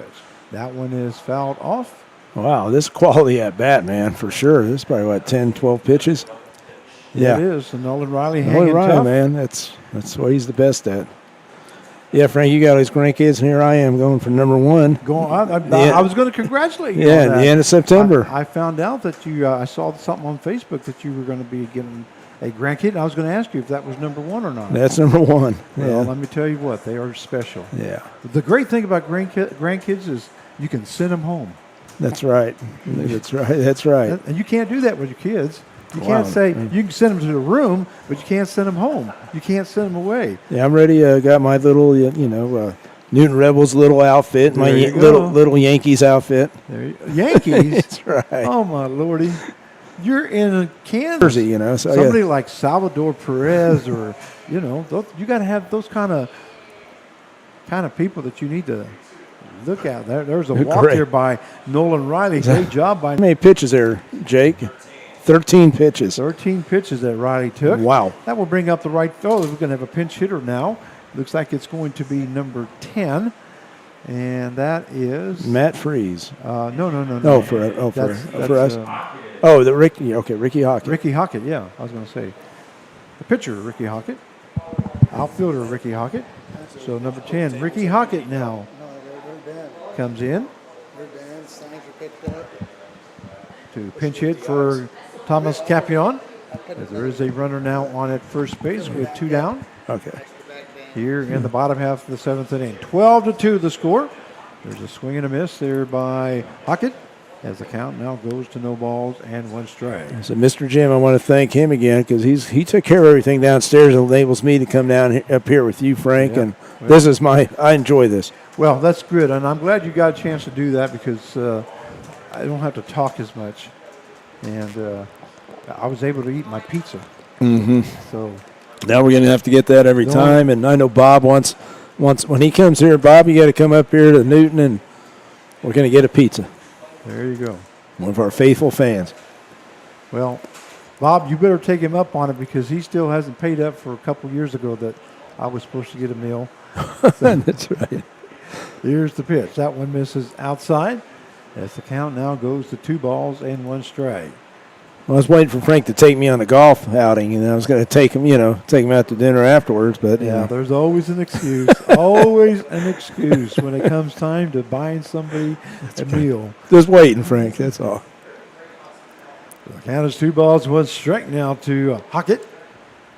That one is fouled off. Wow, this quality at bat, man, for sure. This is probably 10, 12 pitches. It is. And Nolan Riley Nolan hanging Riley, tough. man, that's what he's the best at. Yeah, Frank, you got all these grandkids, and here I am going for number one. I was going to congratulate you. Yeah, on at that. the end of September. I found out that you. I saw something on Facebook that you were going to be getting a grandkid. And I was going to ask you if that was number one or not. That's number one. Well, Yeah. let me tell you what, they are special. Yeah, The great thing about grandkids is you can send them home. that's right. That's right. That's right. And you can't do that with your kids. You Wow. can't say you can send them to the room, but you can't send them home. You can't send them away. Yeah, I'm ready. Got my little, Newton Rebels little outfit, my There you little Yankees outfit. Yankees. That's right. Oh my lordy, you're in Kansas. Jersey, so I Somebody like Salvador Perez, or you got to have those kind of people that you need to look at. There's a walk Great. there by Nolan Riley. Great job by How many pitches there, Jake? 13 pitches. 13 pitches that Riley took. Wow. That will bring up the right fielder. We're going to have a pinch hitter now. Looks like it's going to be number 10, and that is Matt Freeze. no. Oh, for us. Ricky Hockey. Ricky Hockett. Yeah, I was going to say the pitcher, Ricky Hockett, outfielder, Ricky Hockett. So number 10, Ricky Hockett now No, they're done. comes in They're done. Signs are picked up. to pinch hit for Thomas Capion. As there is a runner now on at first base with 2 down. Okay. Here in the bottom half of the 7th inning. 12-2 the score. There's a swing and a miss there by Hockett as the count now goes to no balls and 1 strike. So, Mr. Jim, I want to thank him again because he took care of everything downstairs and enables me to come down up here with you, Frank. Yeah. And this is I enjoy this. Well, that's good, and I'm glad you got a chance to do that because I don't have to talk as much, and I was able to eat my pizza. Mm-hmm. So Now we're going to have to get that every No. time. And I know Bob wants when he comes here, Bob, you got to come up here to Newton and we're going to get a pizza. there you go. One of our faithful fans. Well, Bob, you better take him up on it because he still hasn't paid up for a couple years ago that I was supposed to get a meal. That's right. Here's the pitch. That one misses outside as the count now goes to 2 balls and 1 strike. Well, I was waiting for Frank to take me on a golf outing, and I was going to take him out to dinner afterwards. But Yeah, there's always an excuse. Always an excuse when it comes time to buying somebody a meal. just waiting, Frank. That's all. The count is 2 balls, 1 strike now to Hockett.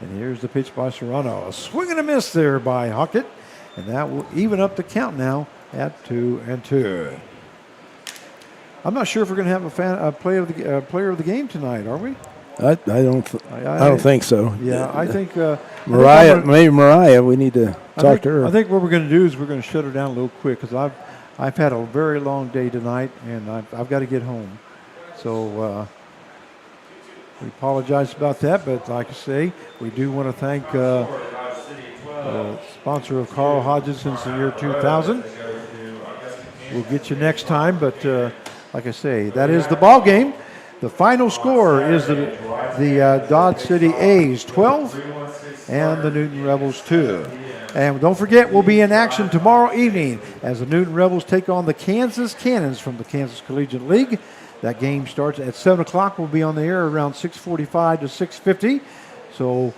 And here's the pitch by Serrano. A swing and a miss there by Hockett. And that will even up the count now at 2-2. I'm not sure if we're going to have a player of the game tonight, are we? I don't think so. Yeah, I think Mariah. We need to talk to her. I think what we're going to do is we're going to shut her down a little quick because I've had a very long day tonight and I've got to get home. So we apologize about that, but like I say, we do want to thank sponsor of Carl Hodges since the year 2000. We'll get you next time, but like I say, that is the ball game. The final score is the Dodge City A's 12 and the Newton Rebels 2. And don't forget, we'll be in action tomorrow evening as the Newton Rebels take on the Kansas Cannons from the Kansas Collegiate League. That game starts at 7 o'clock. We'll be on the air around 6:45 to 6:50. So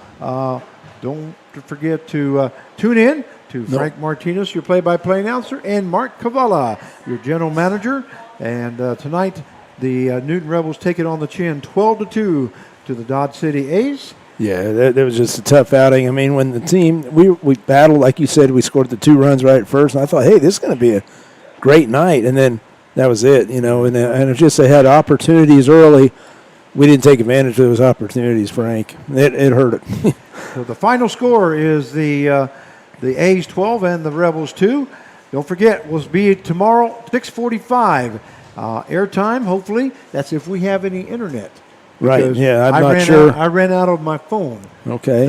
don't forget to tune in to Frank Martinez, your play-by-play announcer, and Mark Cavala, your general manager. And tonight, the Newton Rebels take it on the chin 12-2 to the Dodge City A's. Yeah, that was just a tough outing. I mean, when the team we battled, like you said, we scored the 2 runs right at first, and I thought, hey, this is going to be a great night. And then that was it, and it's just they had opportunities early. We didn't take advantage of those opportunities, Frank. It hurt it. So the final score is the A's 12 and the Rebels 2. Don't forget, we'll be tomorrow 6:45 airtime. Hopefully, that's if we have any internet. Right? Because Yeah, I'm not sure. I ran out of my phone. Okay.